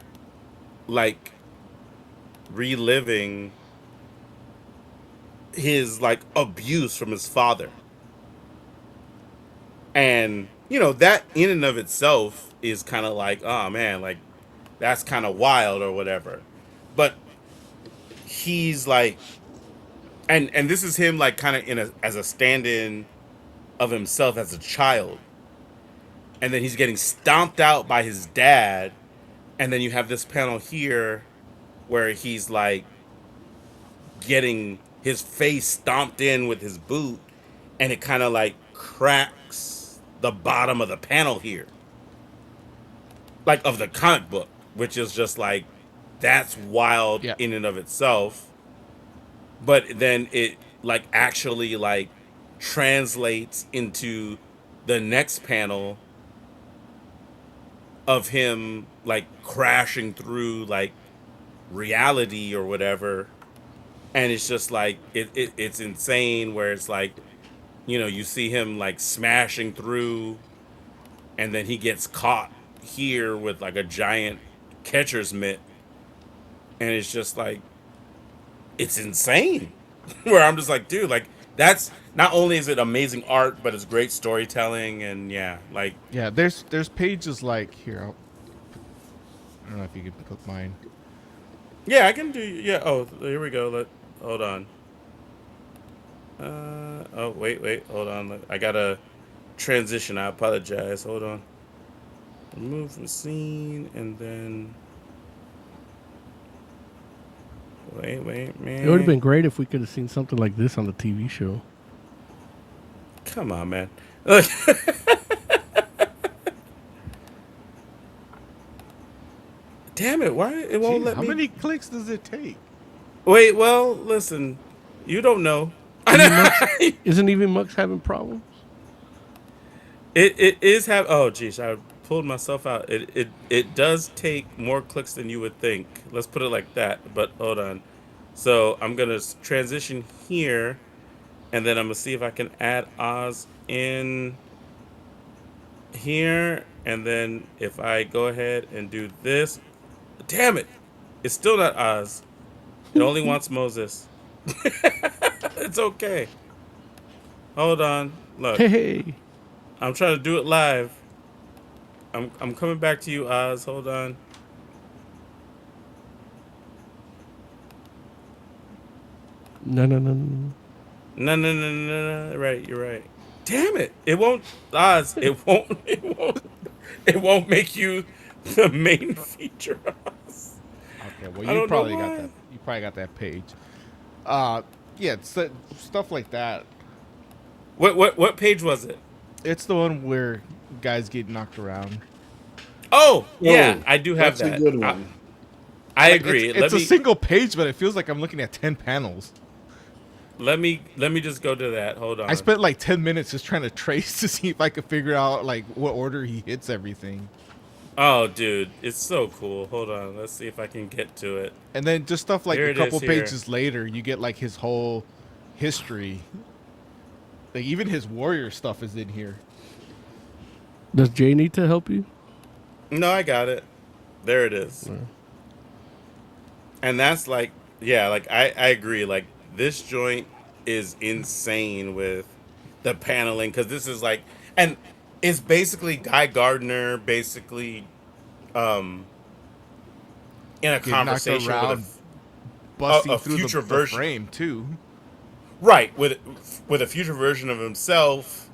like reliving his like abuse from his father. And, that in and of itself is kind of like, oh man, like that's kind of wild or whatever. But he's like, and this is him like kind of as a stand-in of himself as a child. And then he's getting stomped out by his dad. And then you have this panel here where he's like getting his face stomped in with his boot, and it kind of like cracks the bottom of the panel here. Like of the comic book, which is just like, that's wild in and of itself. But then it like actually like translates into the next panel of him like crashing through like reality or whatever. And it's just like it's insane where it's like, you see him like smashing through, and then he gets caught here with like a giant catcher's mitt. And it's just like, it's insane. Where I'm just like, dude, like that's not only is it amazing art, but it's great storytelling. And there's pages like here. I don't know if you can put mine. Yeah, I can do. Yeah. Oh, here we go. Hold on. Oh, wait. Hold on. I gotta transition. I apologize. Hold on. Remove from scene and then. Wait, man. It would have been great if we could have seen something like this on the TV show. Come on, man. Damn it! Why it won't let me? How many clicks does it take? Wait, well, listen. You don't know. Isn't even Mux having problems? It is have. Oh, geez, I pulled myself out. It does take more clicks than you would think. Let's put it like that. But hold on. So I'm gonna transition here, and then I'm gonna see if I can add Oz in here, and then if I go ahead and do this, damn it, it's still not Oz. It only wants Moses. It's okay. Hold on. Look, Hey. I'm trying to do it live. I'm coming back to you, Oz. Hold on. No, no, no, no. No, no, no, no, no. Right, you're right. Damn it! It won't, Oz. It won't. It won't. It won't make you the main feature, Oz. Okay, well I you don't know probably got why. that. You probably got that page. Yeah, it's stuff like that. What page was it? It's the one where guys get knocked around. Oh, yeah, Oh, I do have that's a that. good one. I Like, agree. It's a single page, but it feels like I'm looking at 10 panels. Let me just go to that. Hold on. I spent like 10 minutes just trying to trace to see if I could figure out like what order he hits everything. Oh, dude, it's so cool. Hold on. Let's see if I can get to it. And then just stuff like Here a it couple is here. pages later, you get like his whole history. Like even his warrior stuff is in here. Does Jay need to help you? No, I got it. There it is. And that's like, yeah, like I agree. Like this joint is insane with the paneling because this is like, and it's basically Guy Gardner basically in a Getting knocked conversation around, with busting a through future the version. frame too. Right, with a future version of himself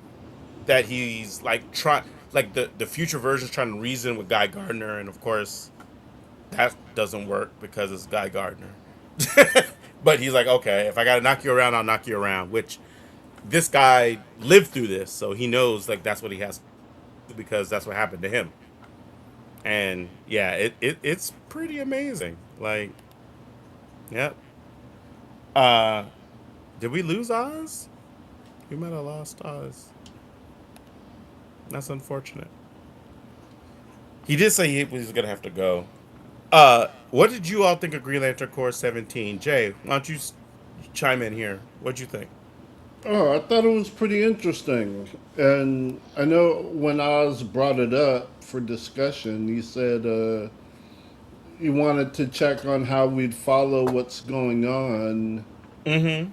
that he's like trying, like the future version's trying to reason with Guy Gardner, and of course that doesn't work because it's Guy Gardner. But he's like, okay, if I gotta knock you around, I'll knock you around. Which this guy lived through this, so he knows like that's what he has to do because that's what happened to him. And yeah, it's pretty amazing. Like, yep. Did we lose Oz? We might have lost Oz. That's unfortunate. He did say he was gonna have to go. What did you all think of Green Lantern Corps 17? Jay, why don't you chime in here? What'd you think? Oh, I thought it was pretty interesting. And I know when Oz brought it up for discussion, he said he wanted to check on how we'd follow what's going on. Mm-hmm.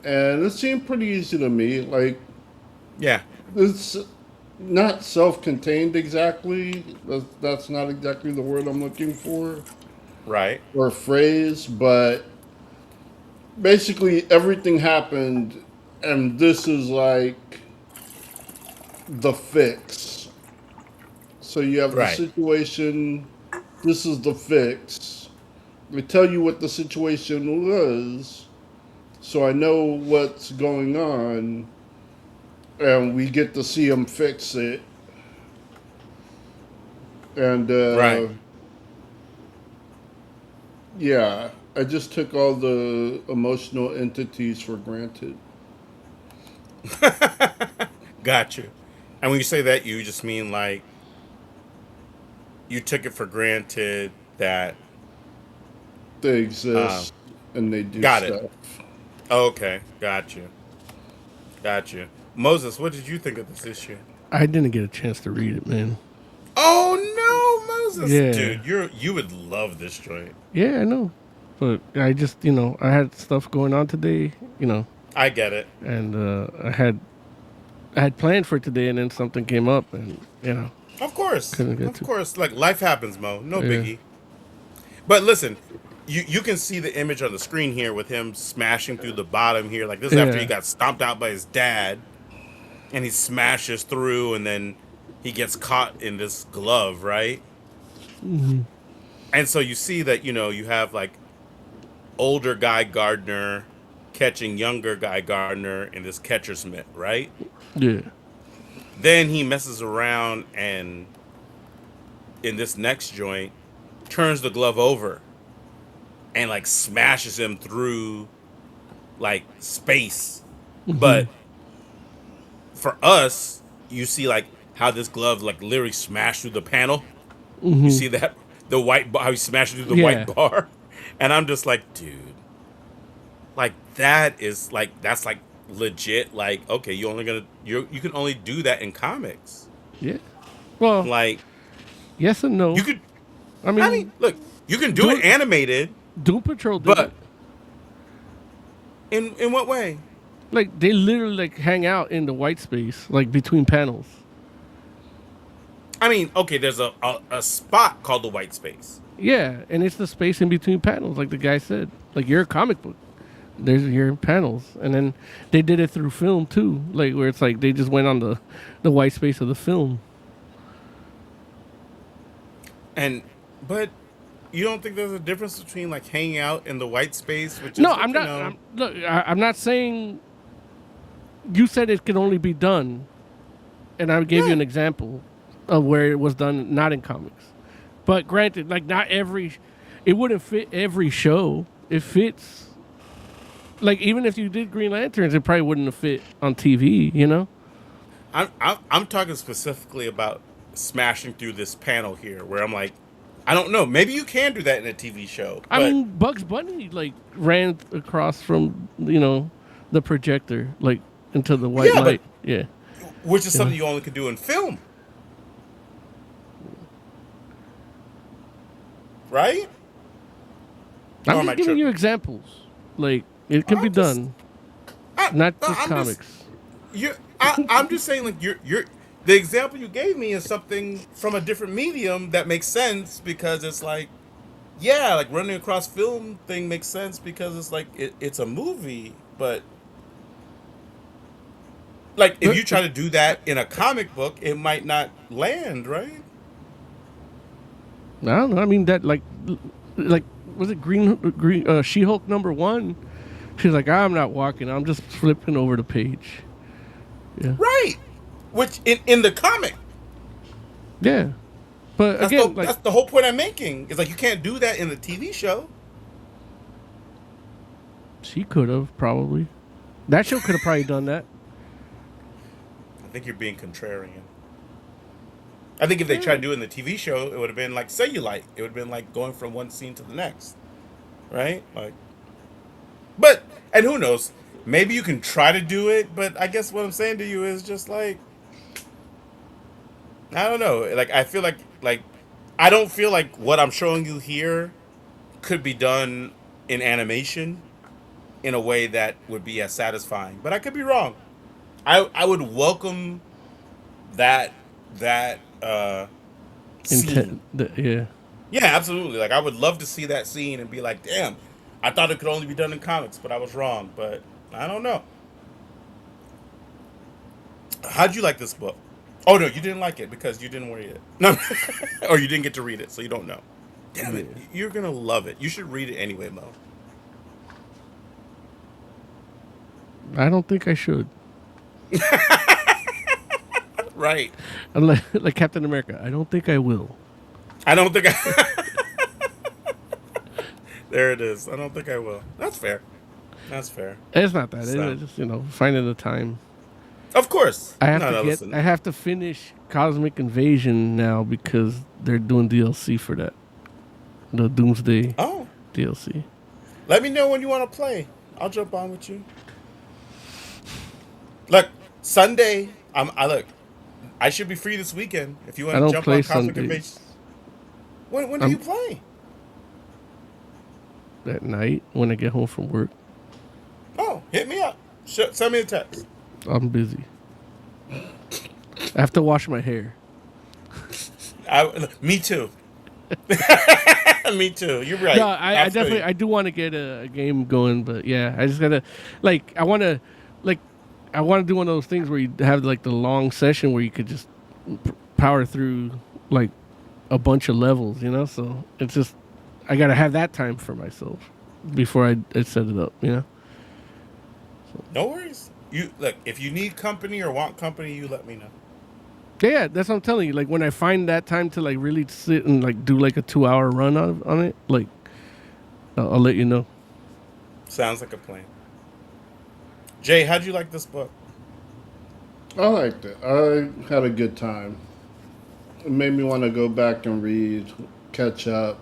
And it seemed pretty easy to me. Like, Yeah. it's not self contained exactly. That's not exactly the word I'm looking for Right. or phrase, but basically everything happened, and this is like the fix. So you have the Right. situation, this is the fix. We tell you what the situation was, so I know what's going on, and we get to see him fix it. And Right. yeah, I just took all the emotional entities for granted. Got you. And when you say that, you just mean like you took it for granted that. They Uh, exist and they do got it. stuff. Okay. Got you. Got you. Moses, what did you think of this issue? I didn't get a chance to read it, man. Oh no, Moses, Yeah. dude, you would love this joint. Yeah, I know. But I just, I had stuff going on today, I get it. and I had planned for today, and then something came up, and Of course, couldn't get of to. course. Like life happens, Mo. No Yeah. biggie. But listen, you can see the image on the screen here with him smashing through the bottom here. Like this is after Yeah. he got stomped out by his dad, and he smashes through, and then he gets caught in this glove, right? Mhm. And so you see that you have like older Guy Gardner catching younger Guy Gardner in this catcher's mitt, right? Yeah. Then he messes around and in this next joint turns the glove over and like smashes him through like space. But for us, you see like how this glove like literally smashed through the panel. You see that the white bar, how he smashed through the Yeah. white bar, and I'm just like, dude, like that is like that's like legit. Like okay, you can only do that in comics. Yeah. Well, Like yes and no. you could. I I mean, mean, look, you can do it animated, Doom Patrol did but it. in what way? Like they literally like hang out in the white space, like between panels. I mean, okay, there's a spot called the white space. Yeah, and it's the space in between panels, like the guy said. Like you're a comic book. There's your panels, and then they did it through film too, like where it's like they just went on the white space of the film. But you don't think there's a difference between like hanging out in the white space, which is No, like, I'm not. I'm not saying. You said it can only be done, and I gave you an example of where it was done, not in comics. But granted, like not every, it wouldn't fit every show. It fits. Like even if you did Green Lanterns, it probably wouldn't have fit on TV. You know. I'm talking specifically about smashing through this panel here, where I'm like, I don't know, maybe you can do that in a TV show. I mean, Bugs Bunny like ran across from the projector like into the white light. Yeah, which is something you only could do in film, right? I'm just giving you examples. Like it can be done, not just comics. I'm just saying, like you're the example you gave me is something from a different medium that makes sense because it's like, yeah, like running across film thing makes sense because it's like it's a movie, but like if you try to do that in a comic book, it might not land, right? I don't know. I mean that like was it Green She-Hulk #1? She's like, I'm not walking. I'm just flipping over the page. Yeah. Right. Which in the comic. Yeah. But that's again, that's the whole point I'm making. It's like you can't do that in the TV show. She could have probably. That show could have probably done that. I think you're being contrarian. I think if they tried to do it in the TV show, it would have been like Cellulite. It would have been like going from one scene to the next, right? Like, but and who knows? Maybe you can try to do it, but I guess what I'm saying to you is just like, I don't know. Like I feel like I don't feel like what I'm showing you here could be done in animation in a way that would be as satisfying. But I could be wrong. I would welcome that scene. Yeah. Yeah, absolutely. Like I would love to see that scene and be like, damn, I thought it could only be done in comics, but I was wrong. But I don't know. How'd you like this book? Oh no, you didn't like it because you didn't read it. No, or you didn't get to read it, so you don't know. Damn it, you're gonna love it. You should read it anyway, Mo. I don't think I should. Right. Like Captain America, I don't think I will. I don't think I. There it is. I don't think I will. That's fair. That's fair. It's not that. So. It's just finding the time. Of course. I have to finish Cosmic Invasion now because they're doing DLC for that. The Doomsday DLC. Let me know when you want to play. I'll jump on with you. Look, Sunday. I should be free this weekend. If you want to jump on Cosmic Invasion. When do you play? At night when I get home from work. Oh, hit me up. Send me a text. I'm busy. I have to wash my hair. Me too. Me too. You're right. No, I definitely I do want to get a game going, but yeah, I just gotta I want to do one of those things where you have like the long session where you could just power through like a bunch of levels, So it's just I gotta have that time for myself before I set it up, So. No worries. You look, if you need company or want company, you let me know. Yeah, that's what I'm telling you. Like when I find that time to like really sit and like do like a 2-hour run on it, like I'll let you know. Sounds like a plan. Jay, how'd you like this book? I liked it. I had a good time. It made me want to go back and read, catch up.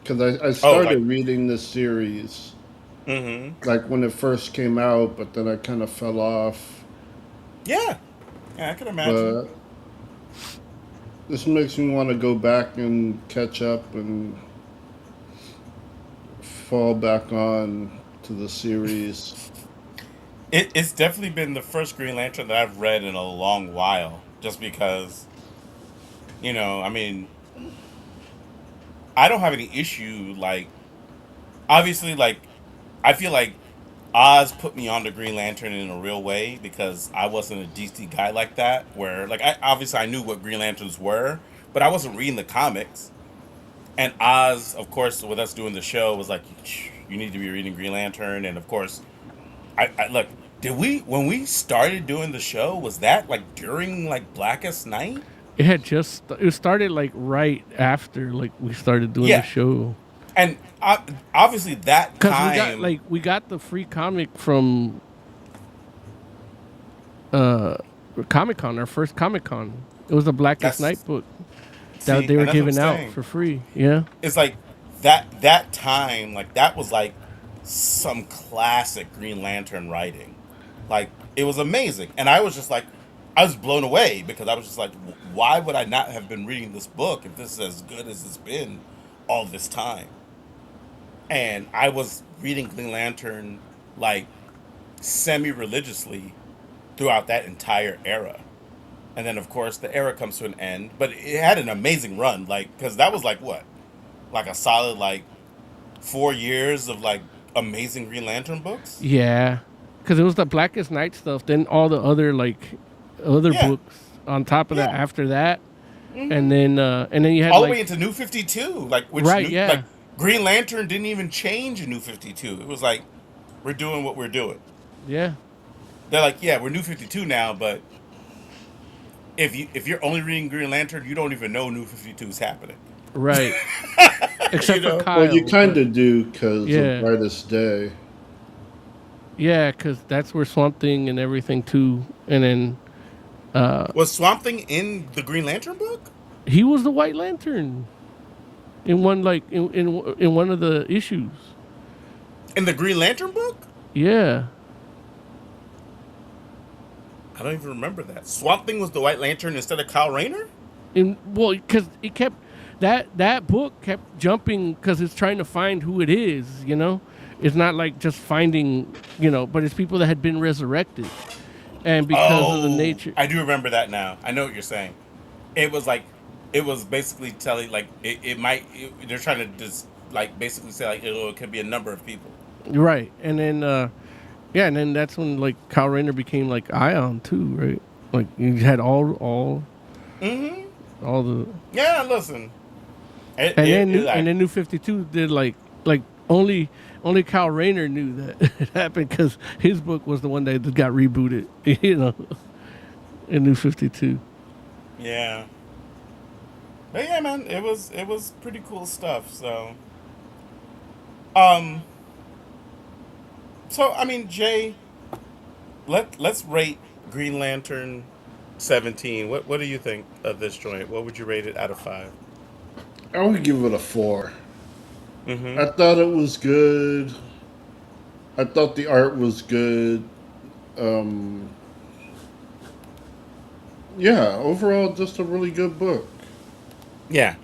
Because I started reading this series like when it first came out, but then I kind of fell off. Yeah. Yeah, I can imagine. But this makes me want to go back and catch up and fall back on to the series. It's definitely been the first Green Lantern that I've read in a long while. Just because, I mean, I don't have any issue, like, obviously, like, I feel like Oz put me on to Green Lantern in a real way because I wasn't a DC guy like that, where, like, I knew what Green Lanterns were, but I wasn't reading the comics. And Oz, of course, with us doing the show, was like, you need to be reading Green Lantern. And, of course, I look, when we started doing the show, was that, like, during, like, Blackest Night? It started like right after like we started doing the show. And obviously that time, we got the free comic from Comic-Con, our first Comic-Con. It was the Blackest Night book that they were giving out for free. Yeah. It's like that time, like that was like some classic Green Lantern writing. Like it was amazing. And I was just like, I was blown away because I was just like, why would I not have been reading this book if this is as good as it's been all this time? And I was reading Green Lantern like semi-religiously throughout that entire era. And then, of course, the era comes to an end. But it had an amazing run, like, because that was like what? Like a solid, like, 4 years of, like, amazing Green Lantern books? Yeah. Because it was the Blackest Night stuff, then all the other, like, books on top of that after that. Mm-hmm. And then you had all the way into New 52, like which like Green Lantern didn't even change in New 52. It was like we're doing what we're doing. Yeah. They're like, yeah, we're New 52 now, but if you're only reading Green Lantern, you don't even know New 52 is happening. Right. Except for Kyle. Well, you kind of do because of Brightest Day. Yeah, because that's where Swamp Thing and everything too, and then. Was Swamp Thing in the Green Lantern book? He was the White Lantern in one in one of the issues. In the Green Lantern book? Yeah. I don't even remember that. Swamp Thing was the White Lantern instead of Kyle Rayner? Because it kept that book kept jumping because it's trying to find who it is. It's not like just finding but it's people that had been resurrected. And because of the nature, I do remember that now. I know what you're saying. It was basically telling like they're trying to just like basically say like it could be a number of people. Right, and then and then that's when like Kyle Rayner became like Ion too, right? Like you had all the Listen, and then New 52 did like only Kyle Rayner knew that it happened because his book was the one that got rebooted, in New 52. Yeah. But yeah, man, it was pretty cool stuff. So, I mean, Jay, let's rate Green Lantern 17. What do you think of this joint? What would you rate it out of 5? I would give it a 4. Mm-hmm. I thought it was good. I thought the art was good. Overall, just a really good book. Yeah.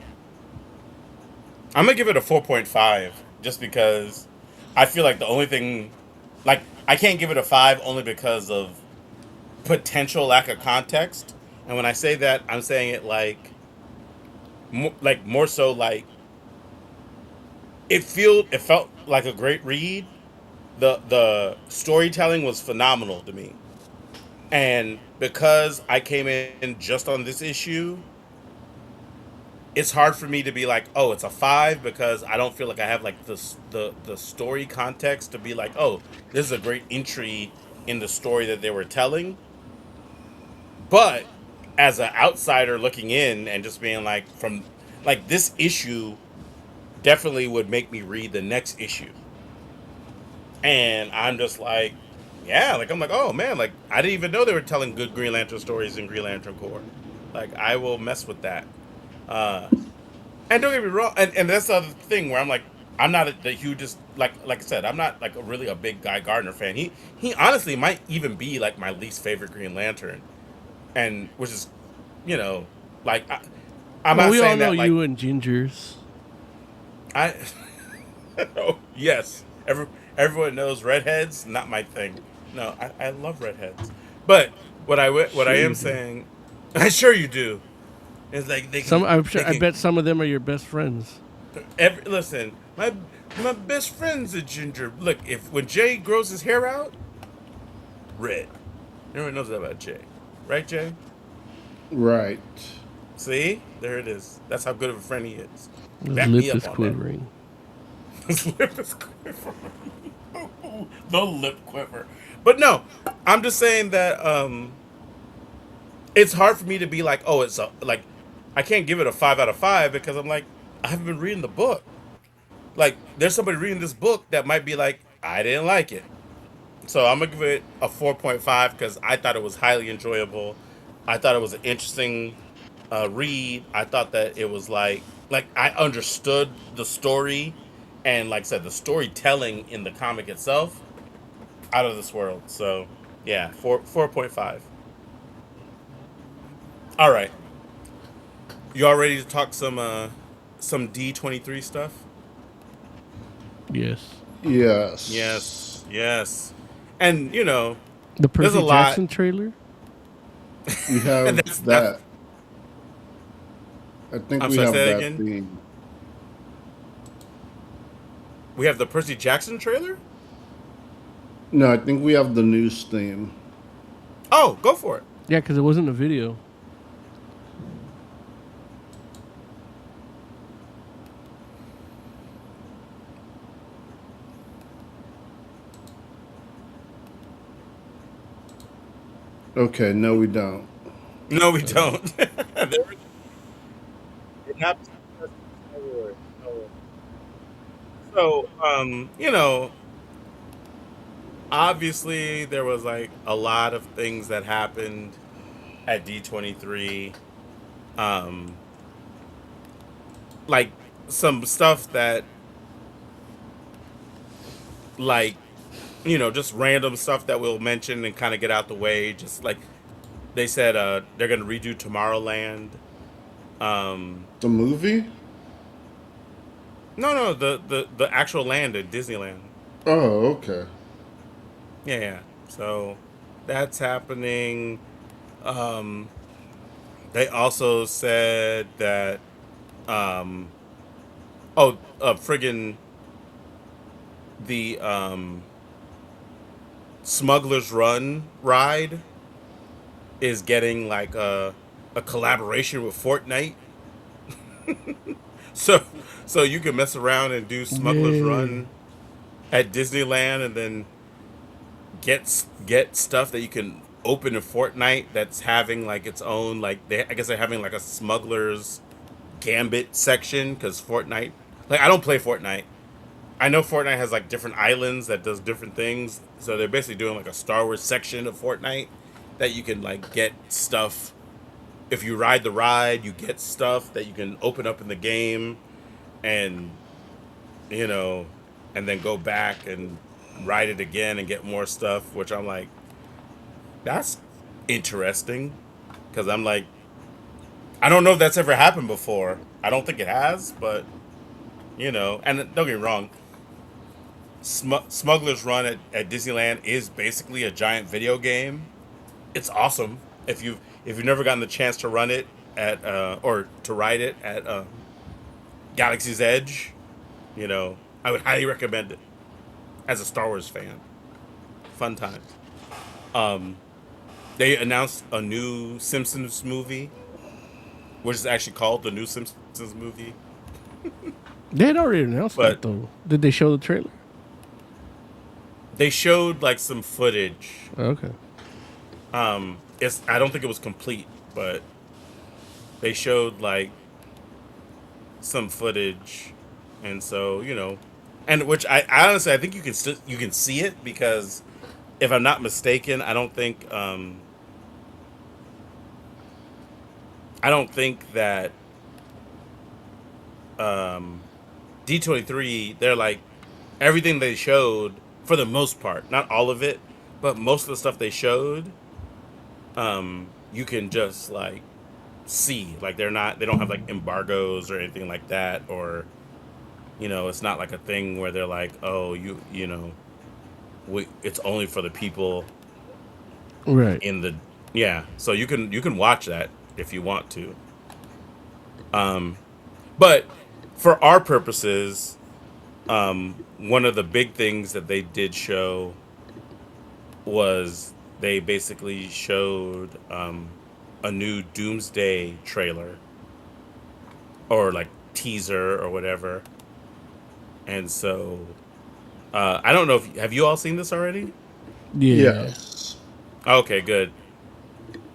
I'm going to give it a 4.5 just because I feel like the only thing... Like, I can't give it a 5 only because of potential lack of context. And when I say that, I'm saying it more so like... It felt like a great read. The storytelling was phenomenal to me. And because I came in just on this issue, it's hard for me to be like, oh, it's a 5 because I don't feel like I have like the story context to be like, oh, this is a great entry in the story that they were telling. But as an outsider looking in and just being like from like this issue definitely would make me read the next issue. And I'm just like, I'm like, oh man, like I didn't even know they were telling good Green Lantern stories in Green Lantern Corps. Like I will mess with that. And don't get me wrong, and that's the other thing where I'm like, I'm not the hugest like I said. I'm not like really a big Guy Gardner fan. He honestly might even be like my least favorite Green Lantern, and which is, you know, like I'm Well, not we all saying know that like you and Gingers. I. Oh yes, everyone knows redheads not my thing. No, I love redheads, but what I Sure you am do. saying, I'm sure you do. It's like I'm they sure. I can bet some of them are your best friends. listen. My best friend's a ginger. Look, if when Jay grows his hair out, red. Everyone knows that about Jay, right, Jay? Right. See, there it is. That's how good of a friend he is. His Back me lip up is on that. quivering. His lip is quivering. The lip quiver. But no, I'm just saying that it's hard for me to be like, oh, it's like I can't give it a 5 out of 5 because I'm like I haven't been reading the book. Like there's somebody reading this book that might be like I didn't like it. So I'm gonna give it a 4.5 because I thought it was highly enjoyable. I thought it was an interesting read. I thought that it was like I understood the story, and like I said, the storytelling in the comic itself out of this world. So yeah, 4.5. All right, you all ready to talk some D23 stuff? Yes. Yes. Yes, yes, and you know, The there's a Percy lot, Jackson trailer. We and have that's that. I think I'm we sorry, have say that that again. theme. We have the Percy Jackson trailer. No, I think we have the news theme. Oh, go for it. Yeah, because it wasn't a video. Okay, no, we don't. No, we don't. It happens. So, you know, obviously there was like a lot of things that happened at D23. Um, like some stuff that like, you know, just random stuff that we'll mention and kind of get out the way. Just like they said, they're gonna redo Tomorrowland. Um, The movie? no, the actual land at Disneyland. Oh, okay. Yeah, yeah. So that's happening. Um, they also said that um friggin' the Smuggler's Run ride is getting like a collaboration with Fortnite. So so you can mess around and do Smuggler's Yay. Run at Disneyland and then get stuff that you can open in Fortnite that's having like its own like I guess they're having like a Smuggler's Gambit section because Fortnite, like I don't play Fortnite. I know Fortnite has like different islands that does different things, so they're basically doing like a Star Wars section of Fortnite that you can like get stuff. If you ride the ride, you get stuff that you can open up in the game, and you know, and then go back and ride it again and get more stuff. Which I'm like, that's interesting, because I'm like, I don't know if that's ever happened before. I don't think it has, but you know, and don't get me wrong, Smuggler's Run at Disneyland is basically a giant video game. It's awesome if you've never gotten the chance to run it at or to ride it at Galaxy's Edge. You know, I would highly recommend it as a Star Wars fan. Fun times. Um, they announced a new Simpsons movie, which is actually called the new Simpsons movie. They had already announced that But though. Did they show the trailer? they showed like some footage. Okay. It's I don't think it was complete, but they showed like some footage, and so you know, and which I honestly I think you can still you can see it because if I'm not mistaken, I don't think that um D23, they're like everything they showed for the most part, not all of it, but most of the stuff they showed, you can just like see, like they don't have like embargoes or anything like that, or it's not like a thing where they're like, oh, it's only for the people Right. in the yeah. So you can watch that if you want to. But for our purposes, one of the big things that they did show was they basically showed a new Doomsday trailer or like teaser or whatever. And so I don't know if have you all seen this already? Yeah. Yes. Okay, good.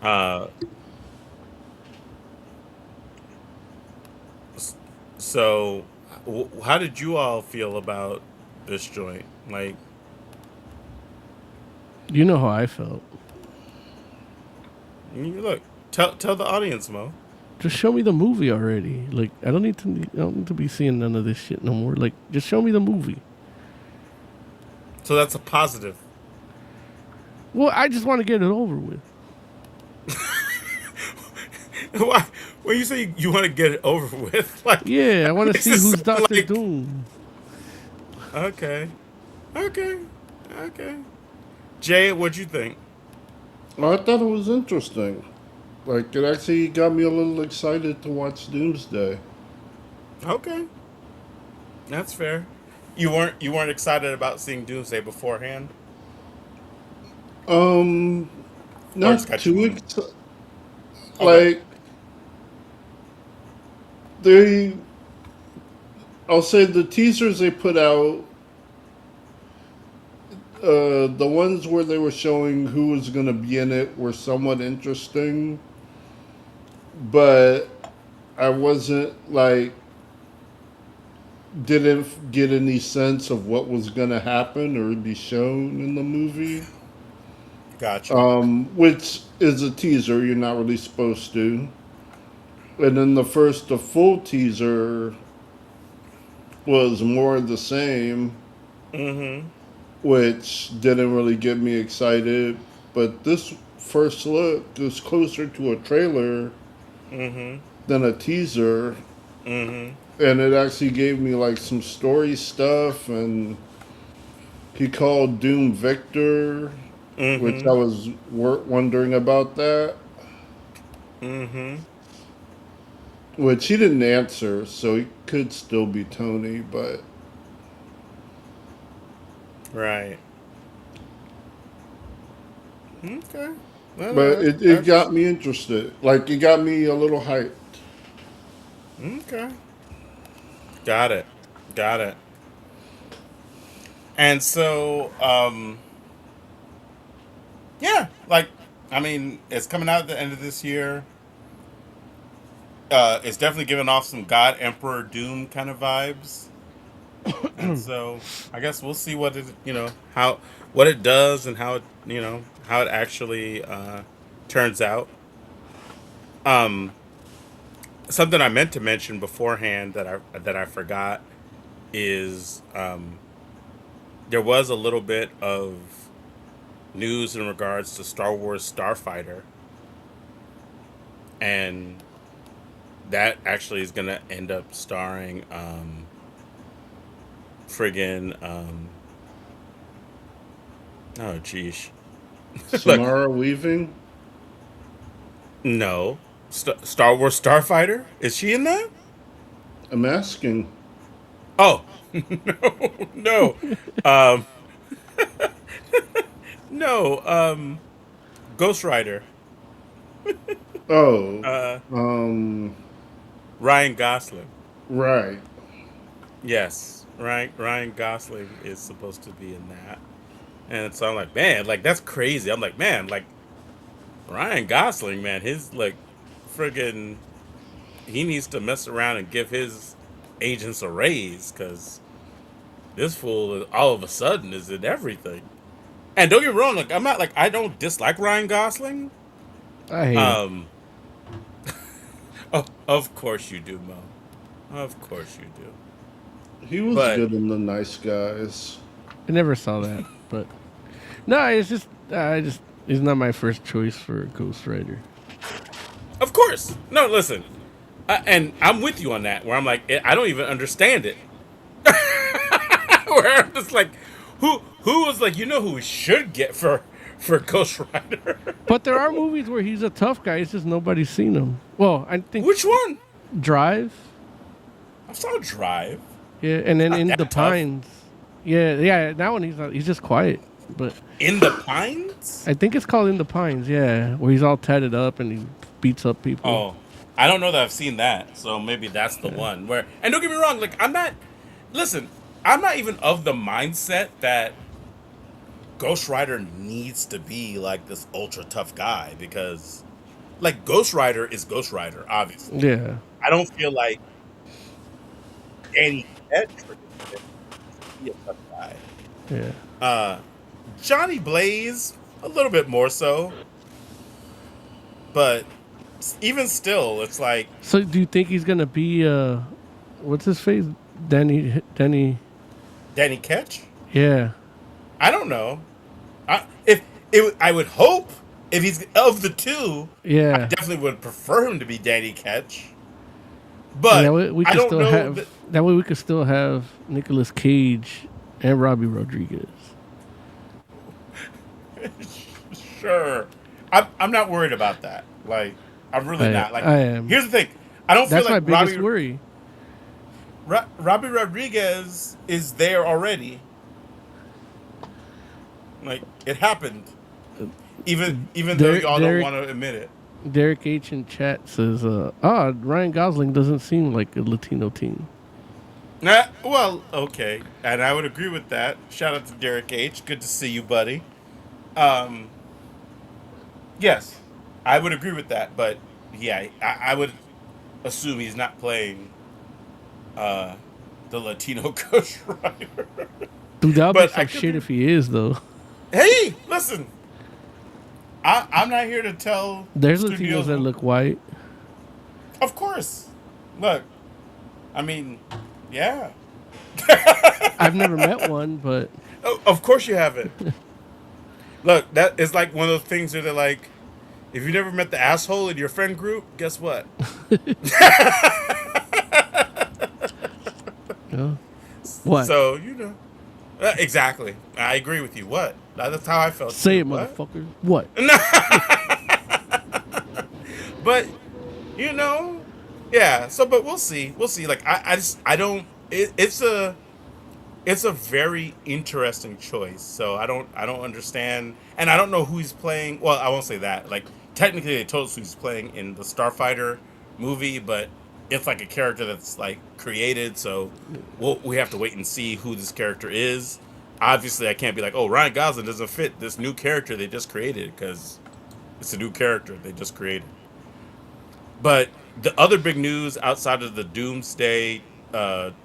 Uh, s- so how did you all feel about this joint? Like, You know how I felt. look, tell the audience, Mo. Just show me the movie already. Like I don't need to be seeing none of this shit no more. Like just show me the movie. So that's a positive. Well, I just want to get it over with. Why? When you say you want to get it over with, like, Yeah, I want to makes see it who's sound Doctor like Doom. okay, okay, okay. Jay, what'd you think? I thought it was interesting. Like, it actually got me a little excited to watch Doomsday. Okay, that's fair. You weren't excited about seeing Doomsday beforehand, Um, or just Not got you? too excited. Okay. Like, they, I'll say the teasers they put out, the ones where they were showing who was going to be in it were somewhat interesting, but I wasn't like, didn't get any sense of what was going to happen or be shown in the movie. Gotcha. Which is a teaser, you're not really supposed to. And then the full teaser was more of the same, Mm-hmm. which didn't really get me excited. But this first look is closer to a trailer Mm-hmm. than a teaser, Mm-hmm. and it actually gave me like some story stuff. And he called Doom Victor, which I Mm-hmm. was wondering about that, Mm-hmm. which he didn't answer, so he could still be Tony, but Right. Okay. Well, but it that's got me interested. Like, it got me a little hyped. okay. Got it. Got it. And so, yeah, like, I mean, it's coming out at the end of this year. It's definitely giving off some God Emperor Doom kind of vibes. And so, I guess we'll see what it does and how it actually turns out. Um, Something I meant to mention beforehand that I forgot is there was a little bit of news in regards to Star Wars Starfighter, and that actually is gonna end up starring friggin' oh geez, look, Samara Weaving? no, Star Wars Starfighter, is she in that? I'm asking. Oh, no, no, um, no, Ghost Rider, Oh, uh, um, Ryan Gosling. right. Yes, Ryan Gosling is supposed to be in that. And so I'm like, man, like that's crazy. I'm like, man, like Ryan Gosling, man, his like friggin' he needs to mess around and give his agents a raise because this fool all of a sudden is in everything. And don't get me wrong, like I'm not like I don't dislike Ryan Gosling. I hate him. Um, oh, of course you do, Mo. Of course you do. He was But good in The Nice Guys. I never saw that, but no, it's just he's not my first choice for Ghost Rider. of course, no. Listen, and I'm with you on that. Where I'm like, I don't even understand it. Where I'm just like, who was like, who we should get for Ghost Rider? But there are movies where he's a tough guy. It's just nobody's seen him. Well, I think Which one? Drive. I saw Drive. Yeah, and then Not In that the tough. Pines. Yeah. That one he's just quiet. But In the Pines? I think it's called In the Pines. Yeah, where he's all tatted up and he beats up people. Oh, I don't know that I've seen that. So maybe that's the one where. And don't get me wrong. Like I'm not even of the mindset that Ghost Rider needs to be like this ultra tough guy, because like Ghost Rider is Ghost Rider, obviously. Yeah. I don't feel like Danny Ketch would be a tough guy. Yeah. Johnny Blaze, a little bit more so. But even still, it's like, So do you think he's gonna be what's his face? Danny. Ketch? Yeah. I don't know. I would hope if he's of the two, Yeah. I definitely would prefer him to be Danny Ketch. But And that way we I could don't still know. have that way we could still have Nicolas Cage and Robbie Rodriguez. Sure, I'm not worried about that. Like, I'm really not. Like, I am. Here's the thing. I don't That's feel my like biggest worry. Robbie Rodriguez is there already. Like, it happened. Even though y'all don't want to admit it. Derek H in chat says, Ryan Gosling doesn't seem like a Latino teen. Well, okay. And I would agree with that. Shout out to Derek H. Good to see you, buddy. Yes, I would agree with that. But, yeah, I would assume he's not playing the Latino Ghost Rider. Dude, that would But be some I could shit be- if he is, though. Hey, listen. I'm not here to tell There's studios Latinos that look white. Of course. Look, I mean, yeah. I've never met one, but Oh, of course you haven't. Look, that is like one of those things where they're like, if you never met the asshole in your friend group, guess what? what? So, exactly. I agree with you. What? That's how I felt. Say too. it, What? motherfucker. What? But, yeah. So, but we'll see. We'll see. Like, I don't. It's a very interesting choice. So I don't understand, and I don't know who he's playing. Well, I won't say that. Like, technically, they told us who he's playing in the Starfighter movie, but it's like a character that's like created. So we have to wait and see who this character is. Obviously, I can't be like, oh, Ryan Gosling doesn't fit this new character they just created, because it's a new character they just created. But the other big news outside of the Doomsday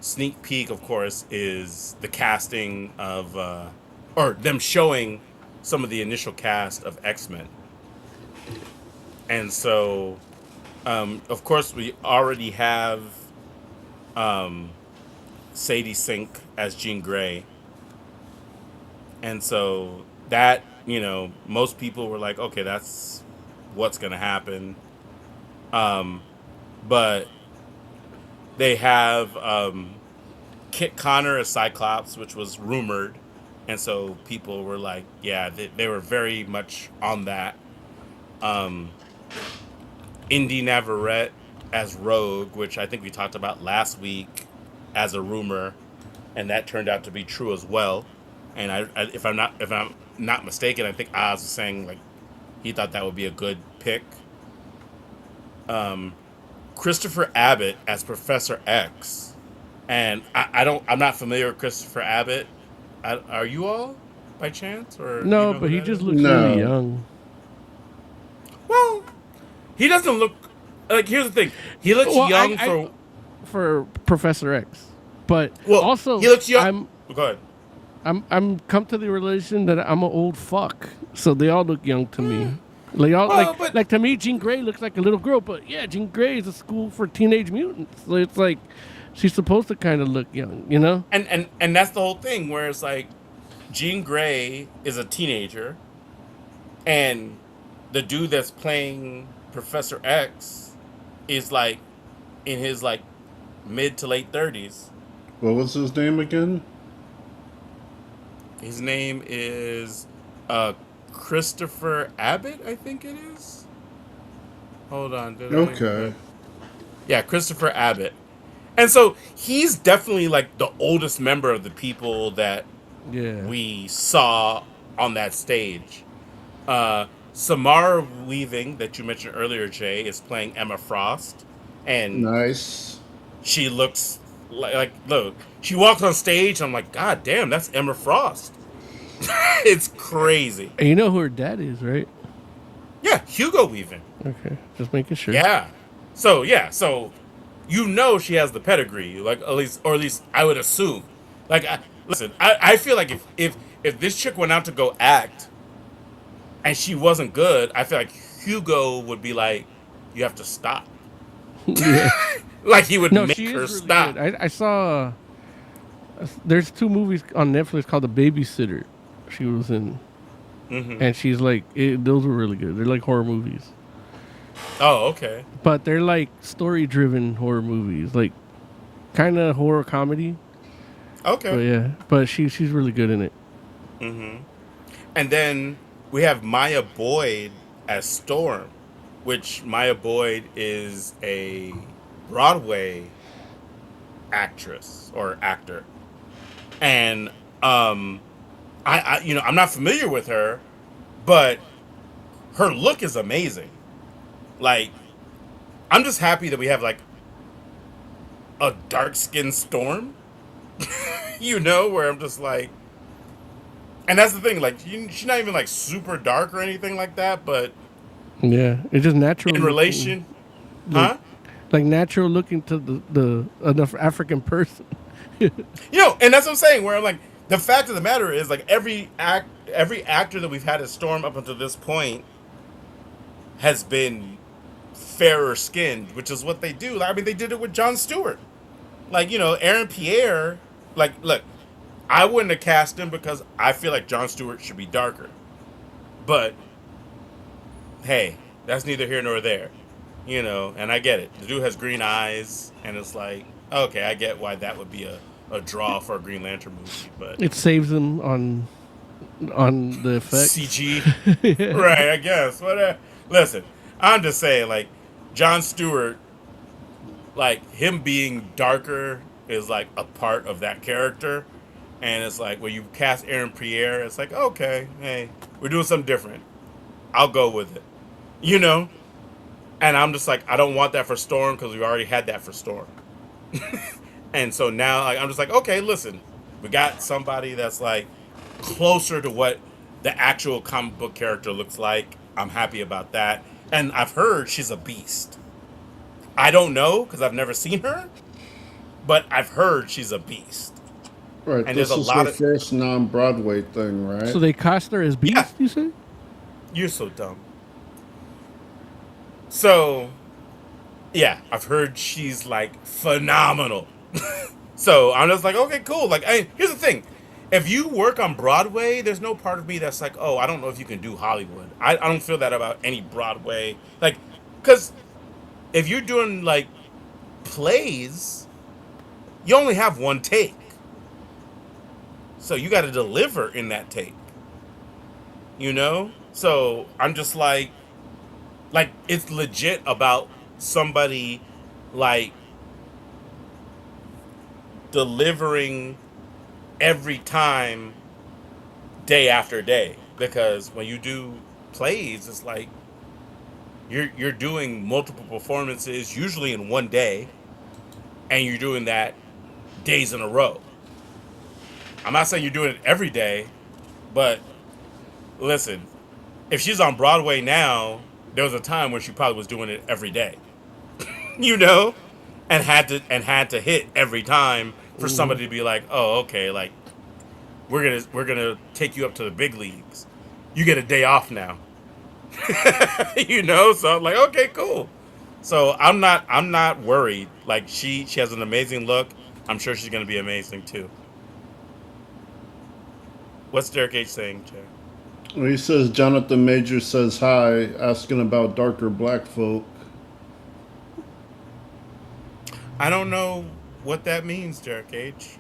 sneak peek, of course, is the casting of, or them showing some of the initial cast of X-Men. And so, of course, we already have Sadie Sink as Jean Grey. And so that, most people were like, okay, that's what's going to happen. But they have Kit Connor as Cyclops, which was rumored. And so people were like, yeah, they were very much on that. Indy Navarrete as Rogue, which I think we talked about last week as a rumor. And that turned out to be true as well. And if I'm not mistaken, I think Oz was saying like he thought that would be a good pick. Christopher Abbott as Professor X, and I'm not familiar with Christopher Abbott. Are you all, by chance, or No, you know but who he that just is? looks No. really young. Well, he doesn't look like. Here's the thing: he looks Well, young for Professor X, but Well, also he looks young. Go ahead. I'm come to the realization that I'm an old fuck, so they all look young to me. Like to me, Jean Grey looks like a little girl, but yeah, Jean Grey is a school for teenage mutants. So it's like, She's supposed to kind of look young, you know? And that's the whole thing where it's like Jean Grey is a teenager, and the dude that's playing Professor X is like in his like mid to late 30s. What was his name again? His name is Christopher Abbott, I think it is. Hold on. Okay. Yeah, Christopher Abbott. And so he's definitely like the oldest member of the people that Yeah. we saw on that stage. Samara Weaving, that you mentioned earlier, Jay, is playing Emma Frost. And Nice. she looks like look, she walks on stage, I'm like, God damn, that's Emma Frost. It's crazy. And you know who her dad is, right? Yeah, Hugo Weaving. Okay, just making sure. Yeah. So you know she has the pedigree, like at least I would assume. Like, I feel like if this chick went out to go act, and she wasn't good, I feel like Hugo would be like, you have to stop. Yeah. Like he would No, make she her is really stop. good. I saw. There's 2 movies on Netflix called The Babysitter. She was in, and she's like, those were really good. They're like horror movies, Oh, okay. but they're like story-driven horror movies, like kind of horror comedy. Okay. But yeah, but she's really good in it. And then we have Maya Boyd as Storm, which Maya Boyd is a Broadway actress or actor. And I I'm not familiar with her, but her look is amazing. Like, I'm just happy that we have like a dark-skinned Storm. Where I'm just like, and that's the thing, like she's not even like super dark or anything like that, but Yeah, it's just natural. in relation, like, like natural looking to the African person. and that's what I'm saying. Where I'm like, the fact of the matter is, like every actor that we've had as Storm up until this point has been fairer skinned, which is what they do. I mean, they did it with John Stewart. Like, Aaron Pierre. Like, look, I wouldn't have cast him because I feel like John Stewart should be darker. But hey, that's neither here nor there. And I get it. The dude has green eyes, and it's like, okay, I get why that would be a draw for a Green Lantern movie, but It saves them on the effects. CG, Yeah. right? I guess. But listen, I'm just saying, like John Stewart, like him being darker is like a part of that character, and it's like when you cast Aaron Pierre, it's like, okay, hey, we're doing something different. I'll go with it, And I'm just like, I don't want that for Storm because we already had that for Storm. And so now I'm just like, okay, listen, we got somebody that's like closer to what the actual comic book character looks like. I'm happy about that. And I've heard she's a beast. I don't know because I've never seen her, but I've heard she's a beast. Right. And This there's a is lot her of- first non-Broadway thing, right? So they cast her as Beast, Yeah. you say? You're so dumb. So, yeah, I've heard she's like phenomenal. So I'm just like, okay, cool. Like, here's the thing. If you work on Broadway, there's no part of me that's like, oh, I don't know if you can do Hollywood. I don't feel that about any Broadway. Like, because if you're doing like plays, you only have one take. So you got to deliver in that take. So I'm just like it's legit about somebody like delivering every time, day after day. Because when you do plays, it's like you're doing multiple performances, usually in one day, and you're doing that days in a row. I'm not saying you're doing it every day, but listen, if she's on Broadway now, there was a time where she probably was doing it every day, and had to hit every time for somebody to be like, oh, okay, like we're gonna take you up to the big leagues. You get a day off now, So I'm like, okay, cool. So I'm not worried. Like she has an amazing look. I'm sure she's gonna be amazing too. What's Derek H saying, Jay? Well, he says Jonathan Major says hi, asking about darker black folk. I don't know what that means, Derek H.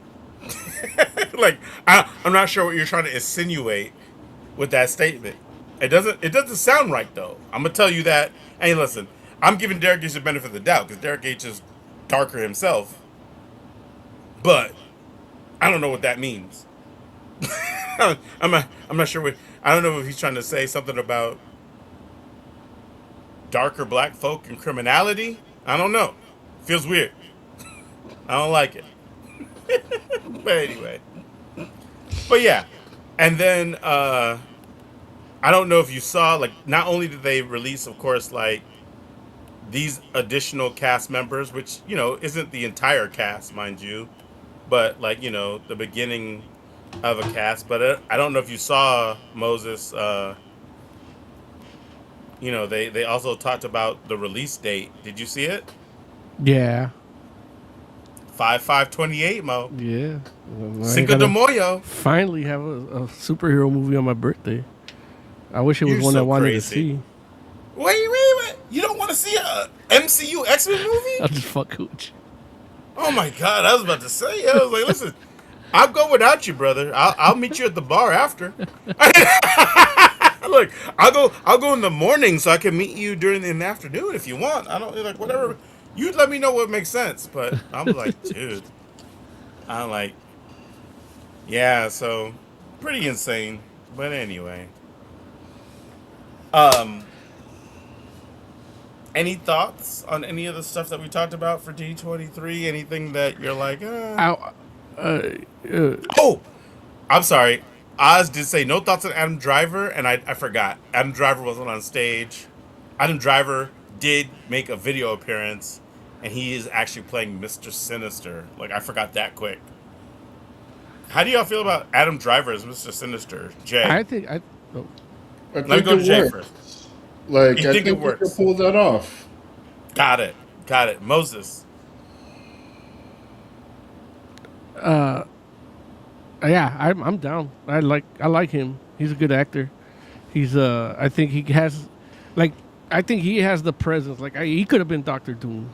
Like I'm not sure what you're trying to insinuate with that statement. It doesn't sound right though. I'm gonna tell you that. Hey, listen, I'm giving Derek H the benefit of the doubt because Derek H is darker himself, but I don't know what that means. I'm not sure what. I don't know if he's trying to say something about darker black folk and criminality. I don't know. Feels weird. I don't like it. But anyway. But yeah. And then I don't know if you saw, like, not only did they release, of course, like these additional cast members, which, isn't the entire cast, mind you, but like, the beginning of a cast. But I don't know if you saw Moses. They also talked about the release date. Did you see it? Yeah. 5/5/28, Mo. Yeah. Cinco de Mayo. Finally have a superhero movie on my birthday. I wish it was one I wanted to see. Wait. You don't want to see a MCU X-Men movie? I'll just fuck Cooch. Oh my God, I was about to say. I was like, listen, I'll go without you, brother. I'll meet you at the bar after. Look, I'll go in the morning so I can meet you in the afternoon if you want. I don't like whatever. You let me know what makes sense. But I'm like, dude. I'm like, yeah. So pretty insane. But anyway, any thoughts on any of the stuff that we talked about for D23? Anything that you're like, Oh, I'm sorry. Oz did say no thoughts on Adam Driver, and I forgot. Adam Driver wasn't on stage. Adam Driver did make a video appearance, and he is actually playing Mr. Sinister. Like, I forgot that quick. How do y'all feel about Adam Driver as Mr. Sinister, Jay? I think Let me go to Jay first. Like, I think we can pull that off. Got it. Moses. Yeah, I'm down. I like him. He's a good actor. He's I think he has the presence. Like he could have been Doctor Doom.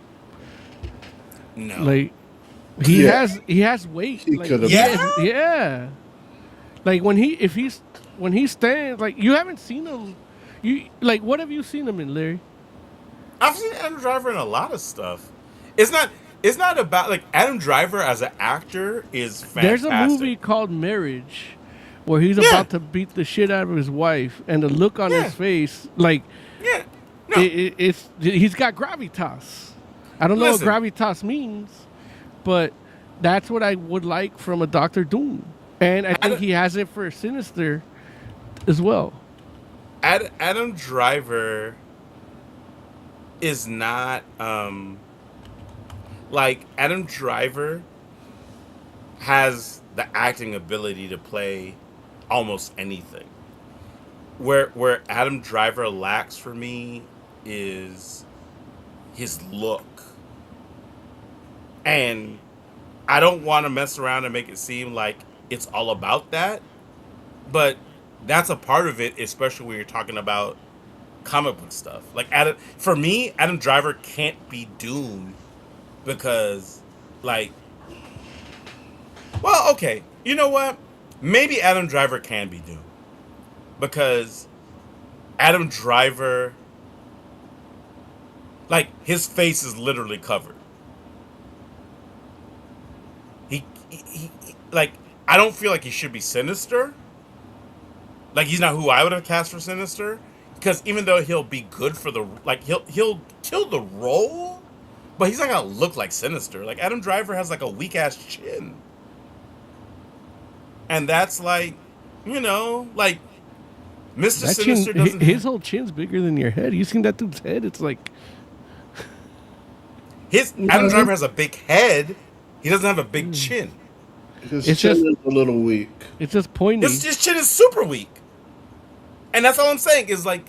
No. Like he has weight. He like, could have. Yeah. Like when he stands, like you haven't seen him. What have you seen him in, Larry? I've seen Adam Driver in a lot of stuff. It's not about like Adam Driver as an actor is fantastic. There's a movie called Marriage where he's about to beat the shit out of his wife, and the look on his face, like, he's got gravitas. I don't know what gravitas means, but that's what I would like from a Doctor Doom, and I think he has it for Sinister as well. Adam Driver is not like Adam Driver has the acting ability to play almost anything. Where Adam Driver lacks for me is his look. And I don't want to mess around and make it seem like it's all about that, but that's a part of it, especially when you're talking about comic book stuff. Like for me, Adam Driver can't be Doom because, like, well, okay, you know what? Maybe Adam Driver can be Doom because Adam Driver, like, his face is literally covered. He like, I don't feel like he should be Sinister. Like, he's not who I would have cast for Sinister. Because even though he'll be good for the, like, he'll kill the role, but he's not gonna look like Sinister. Like, Adam Driver has like a weak ass chin, and that's like, like Mr. That Sinister chin, doesn't. His whole chin's bigger than your head. You seen that dude's head? It's like Adam Driver has a big head. He doesn't have a big chin. His chin is a little weak. It's just pointy. His chin is super weak. And that's all I'm saying is like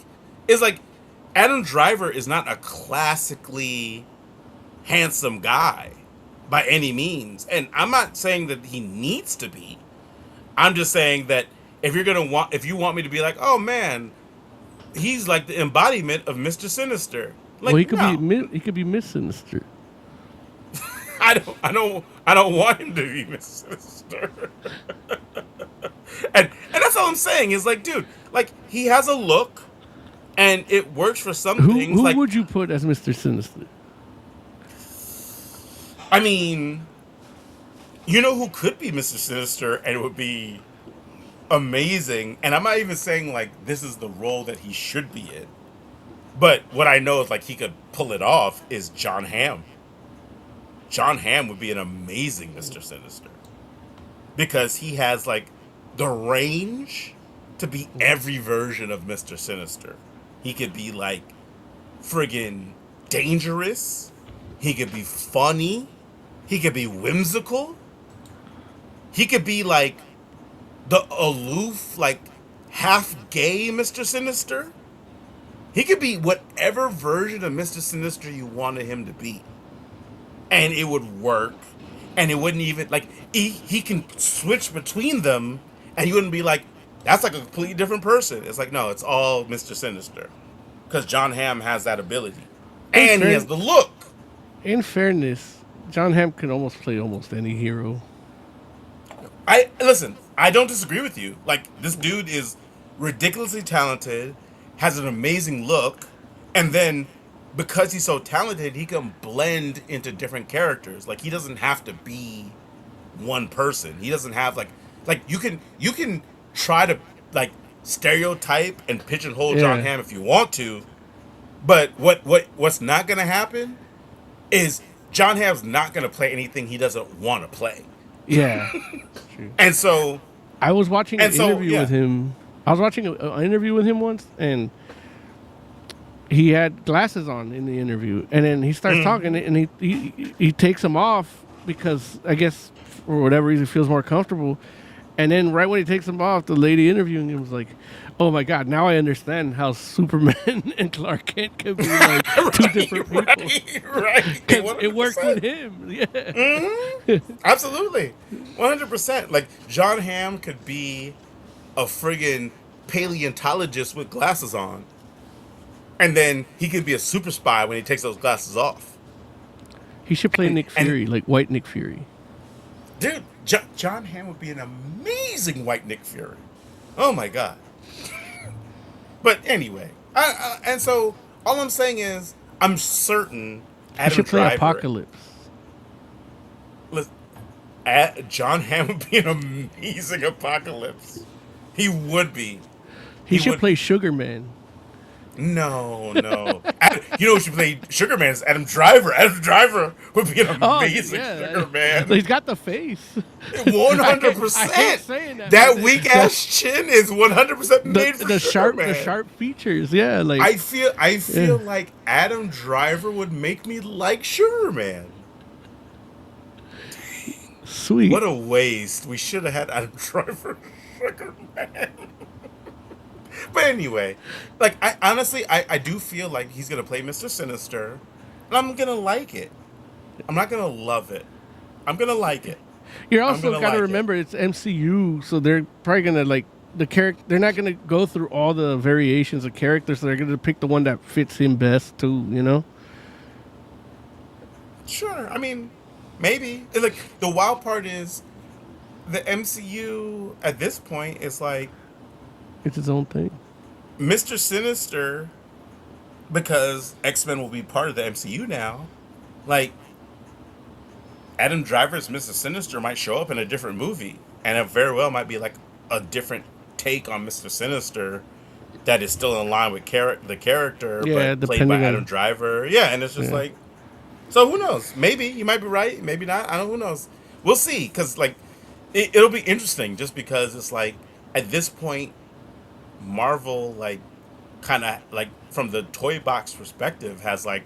Adam Driver is not a classically handsome guy by any means. And I'm not saying that he needs to be. I'm just saying that if you want me to be like, oh man, he's like the embodiment of Mr. Sinister. Like, well, he could no. he could be Miss Sinister. I don't want him to be Mr. Sinister. and that's all I'm saying is like, dude, like he has a look and it works for some things. Who like, would you put as Mr. Sinister? I mean, you know who could be Mr. Sinister and it would be amazing. And I'm not even saying like this is the role that he should be in. But what I know is like he could pull it off is John Hamm. John Hamm would be an amazing Mr. Sinister. Because he has like the range to be every version of Mr. Sinister. He could be like friggin' dangerous. He could be funny. He could be whimsical. He could be like the aloof, like half gay Mr. Sinister. He could be whatever version of Mr. Sinister you wanted him to be. And it would work. And it wouldn't even, like, he can switch between them, and you wouldn't be like, that's like a completely different person. It's like, no, it's all Mr. Sinister. Because John Hamm has that ability. And he has the look. In fairness, John Hamm can almost play almost any hero. Listen, I don't disagree with you. Like, this dude is ridiculously talented, has an amazing look, and then because he's so talented, he can blend into different characters. Like, he doesn't have to be one person. He doesn't have like you can try to like stereotype and pigeonhole John Hamm if you want to, but what's not going to happen is John Hamm's not going to play anything he doesn't want to play. Yeah. And so I was watching an interview with him. I was watching an interview with him once, and he had glasses on in the interview, and then he starts talking, and he takes them off because I guess for whatever reason he feels more comfortable. And then right when he takes them off, the lady interviewing him was like, "Oh my God, now I understand how Superman and Clark Kent can be like two different people." Right. It worked with him. Yeah. Mm-hmm. Absolutely. 100%. Like, John Hamm could be a friggin' paleontologist with glasses on. And then he could be a super spy when he takes those glasses off. He should play Nick Fury, like white Nick Fury. Dude, John Hamm would be an amazing white Nick Fury. Oh my God. But anyway, and so all I'm saying is, I'm certain Adam He should play Driver, Apocalypse. Listen, John Hamm would be an amazing Apocalypse. He would be. He should play Sugar Man. No. You know who should play Sugar Man is Adam Driver. Adam Driver would be an amazing Sugar Man. He's got the face. 100%. I can't say that weak ass chin is 100% made for Sugar Man. The sharp features, yeah. Like I feel like Adam Driver would make me like Sugar Man. Sweet. What a waste. We should have had Adam Driver Sugar Man. But anyway, like, I honestly do feel like he's going to play Mr. Sinister, and I'm going to like it. I'm not going to love it. I'm going to like it. You're also got to remember it's MCU, so they're probably going to, like, the character. They're not going to go through all the variations of characters, so they're going to pick the one that fits him best, too, you know? Sure. I mean, maybe. Like, the wild part is the MCU at this point is like, it's its own thing. Mr. Sinister, because X-Men will be part of the MCU now, like, Adam Driver's Mr. Sinister might show up in a different movie, and it very well might be like a different take on Mr. Sinister that is still in line with the character, but played by Adam Driver. Yeah, and it's just like, so who knows? Maybe you might be right, maybe not. I don't know. Who knows? We'll see, because like it'll be interesting, just because it's like at this point, Marvel, like, kind of like from the toy box perspective, has like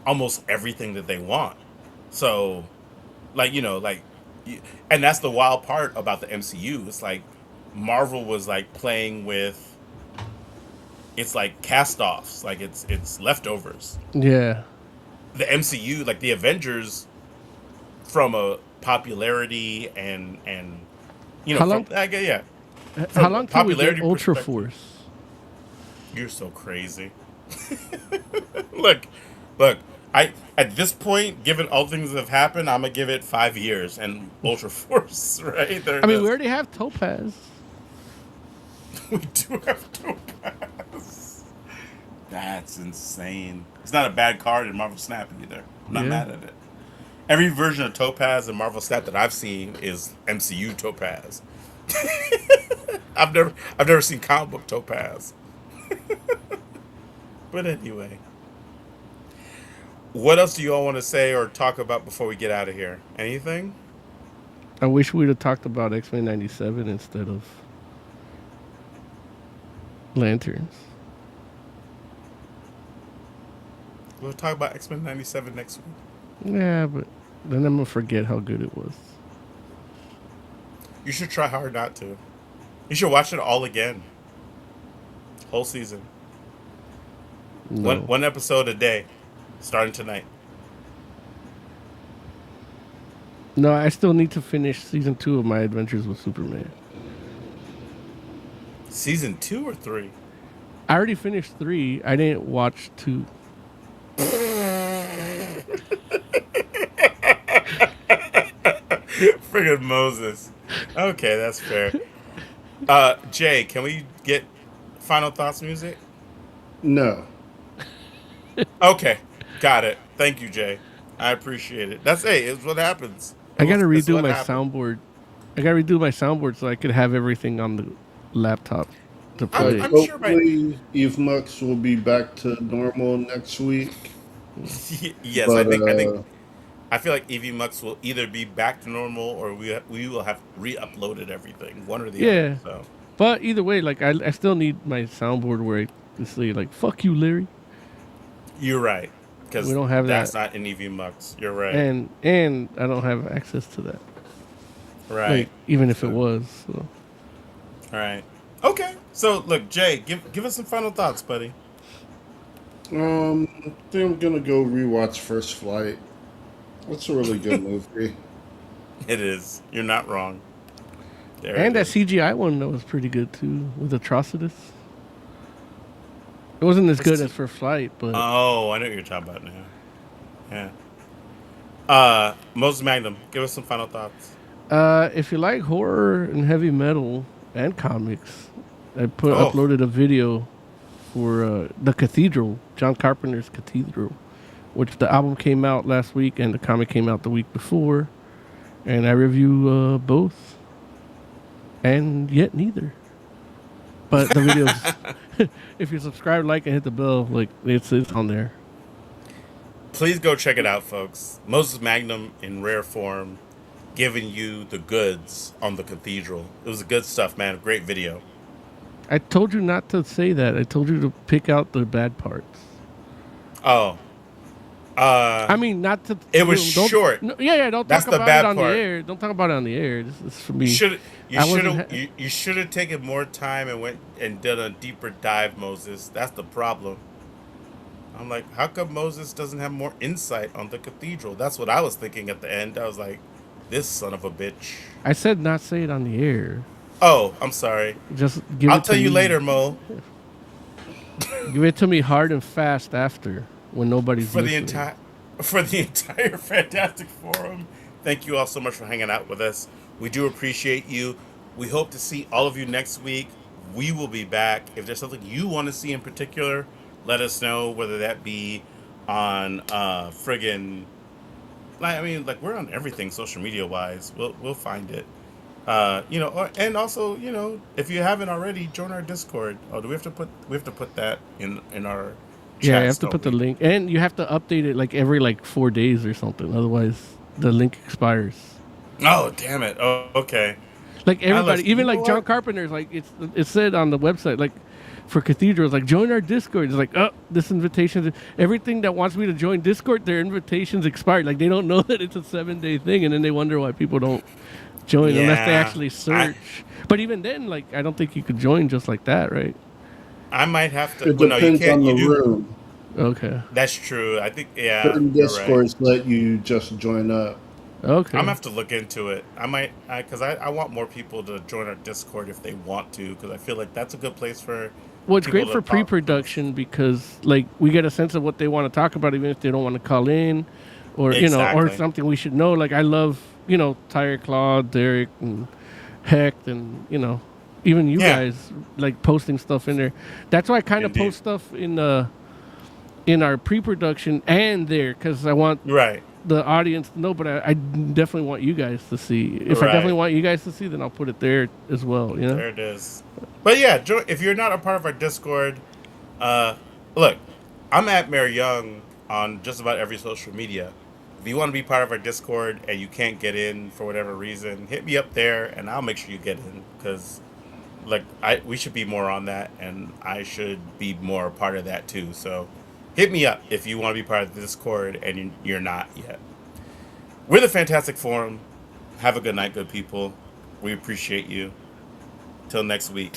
almost everything that they want. So, like, you know, like, and that's the wild part about the MCU. It's like Marvel was like playing with it's like cast-offs, like it's leftovers. Yeah. The MCU, like the Avengers, from a popularity and How long? yeah. How long till we Popularity get Ultra perspective. Force? You're so crazy. look, look. At this point, given all things that have happened, I'm gonna give it 5 years and Ultra Force. Right? I mean, we already have Topaz. we do have Topaz. That's insane. It's not a bad card in Marvel Snap either. I'm not mad at it. Every version of Topaz in Marvel Snap that I've seen is MCU Topaz. I've never seen comic book Topaz. But anyway, what else do you all want to say or talk about before we get out of here? Anything? I wish we'd have talked about X-Men 97 instead of Lanterns. We'll talk about X-Men 97 next week. Yeah, but then I'm gonna forget how good it was. You should try hard not to. You should watch it all again. Whole season. No. One episode a day, starting tonight. No, I still need to finish season 2 of My Adventures with Superman. Season 2 or 3? I already finished 3. I didn't watch 2. Friggin' Moses. Okay, that's fair. Jay, can we get final thoughts music? No. Okay, got it. Thank you, Jay. I appreciate it. It's what happens. I gotta It's redo what my happens. soundboard. I gotta redo my soundboard so I could have everything on the laptop to play. I'm sure Hopefully, Eve Mux will be back to normal next week. Yes, But, I feel like EV Mux will either be back to normal or we will have re-uploaded everything, one or the other. So. But either way, like I still need my soundboard where I can say like "fuck you, Larry." You're right, because We don't have that's that. not in EV Mux. You're right. And I don't have access to that. Right. Like, even if it was. So. All right. Okay. So look, Jay, give us some final thoughts, buddy. I think I'm gonna go rewatch First Flight. That's a really good movie. It is. You're not wrong. There And it that is. CGI one that was pretty good too with Atrocitus. It wasn't as good as for Flight, but Oh, I know what you're talking about now. Yeah. Moses Magnum, give us some final thoughts. if you like horror and heavy metal and comics, I Oh. uploaded a video for The Cathedral, John Carpenter's Cathedral, which the album came out last week and the comic came out the week before, and I review both, and yet neither. But the videos, if you subscribe, like, and hit the bell, like it's on there. Please go check it out, folks. Moses Magnum in rare form, giving you the goods on the Cathedral. It was good stuff, man. Great video. I told you not to say that. I told you to pick out the bad parts. Oh. I mean, not to. It was don't- short. No, yeah. Don't That's talk the about bad it on part. the air. Don't talk about it on the air. This is for me. You should have taken more time and went and did a deeper dive, Moses. That's the problem. I'm like, how come Moses doesn't have more insight on the Cathedral? That's what I was thinking at the end. I was like, this son of a bitch. I said not say it on the air. Oh, I'm sorry. Just give I'll it to tell you me. later, Mo. Give it to me hard and fast after when nobody's For the listening. entire Fantastic Forum. Thank you all so much for hanging out with us. We do appreciate you. We hope to see all of you next week. We will be back. If there's something you want to see in particular, let us know, whether that be on friggin' like we're on everything social media wise. We'll find it. And also, if you haven't already, join our Discord. Oh, do we have to put that in our chats, Yeah, you have to don't put the we? link, and you have to update it like every 4 days or something. Otherwise, the link expires. Oh, damn it. Oh, okay. Like everybody, listen, even you know like John what? Carpenter's, like it said on the website, like for Cathedrals, like join our Discord. It's like, oh, this invitation, everything that wants me to join Discord, their invitations expired. Like they don't know that it's a 7-day thing, and then they wonder why people don't join unless they Yeah. actually search. But even then, like I don't think you could join just like that, right? I might have to. It Well, no, you depends can't. on You the do. room. Okay. That's true. I think. Yeah, Certain you're right. Discords let you just join up. Okay. I'm gonna have to look into it. I might, because I want more people to join our Discord if they want to, because I feel like that's a good place for. Well, it's people great to for talk. pre-production because, like, we get a sense of what they want to talk about, even if they don't want to call in, or or Exactly. something we should know. Like, I love Tyre, Claude, Derek, and Hecht, and even you Yeah. guys like posting stuff in there. That's why I kind of Indeed. post stuff in our pre-production and there because I want Right. the audience to know, but I definitely want you guys to see. If I Right. definitely want you guys to see, then I'll put it there as well. There it is. But yeah, if you're not a part of our Discord, look, I'm at Mayor Young on just about every social media. If you want to be part of our Discord and you can't get in for whatever reason, hit me up there and I'll make sure you get in because, we should be more on that and I should be more a part of that too. So, hit me up if you want to be part of the Discord and you're not yet. We're the Fantastic Forum. Have a good night, good people. We appreciate you. Till next week.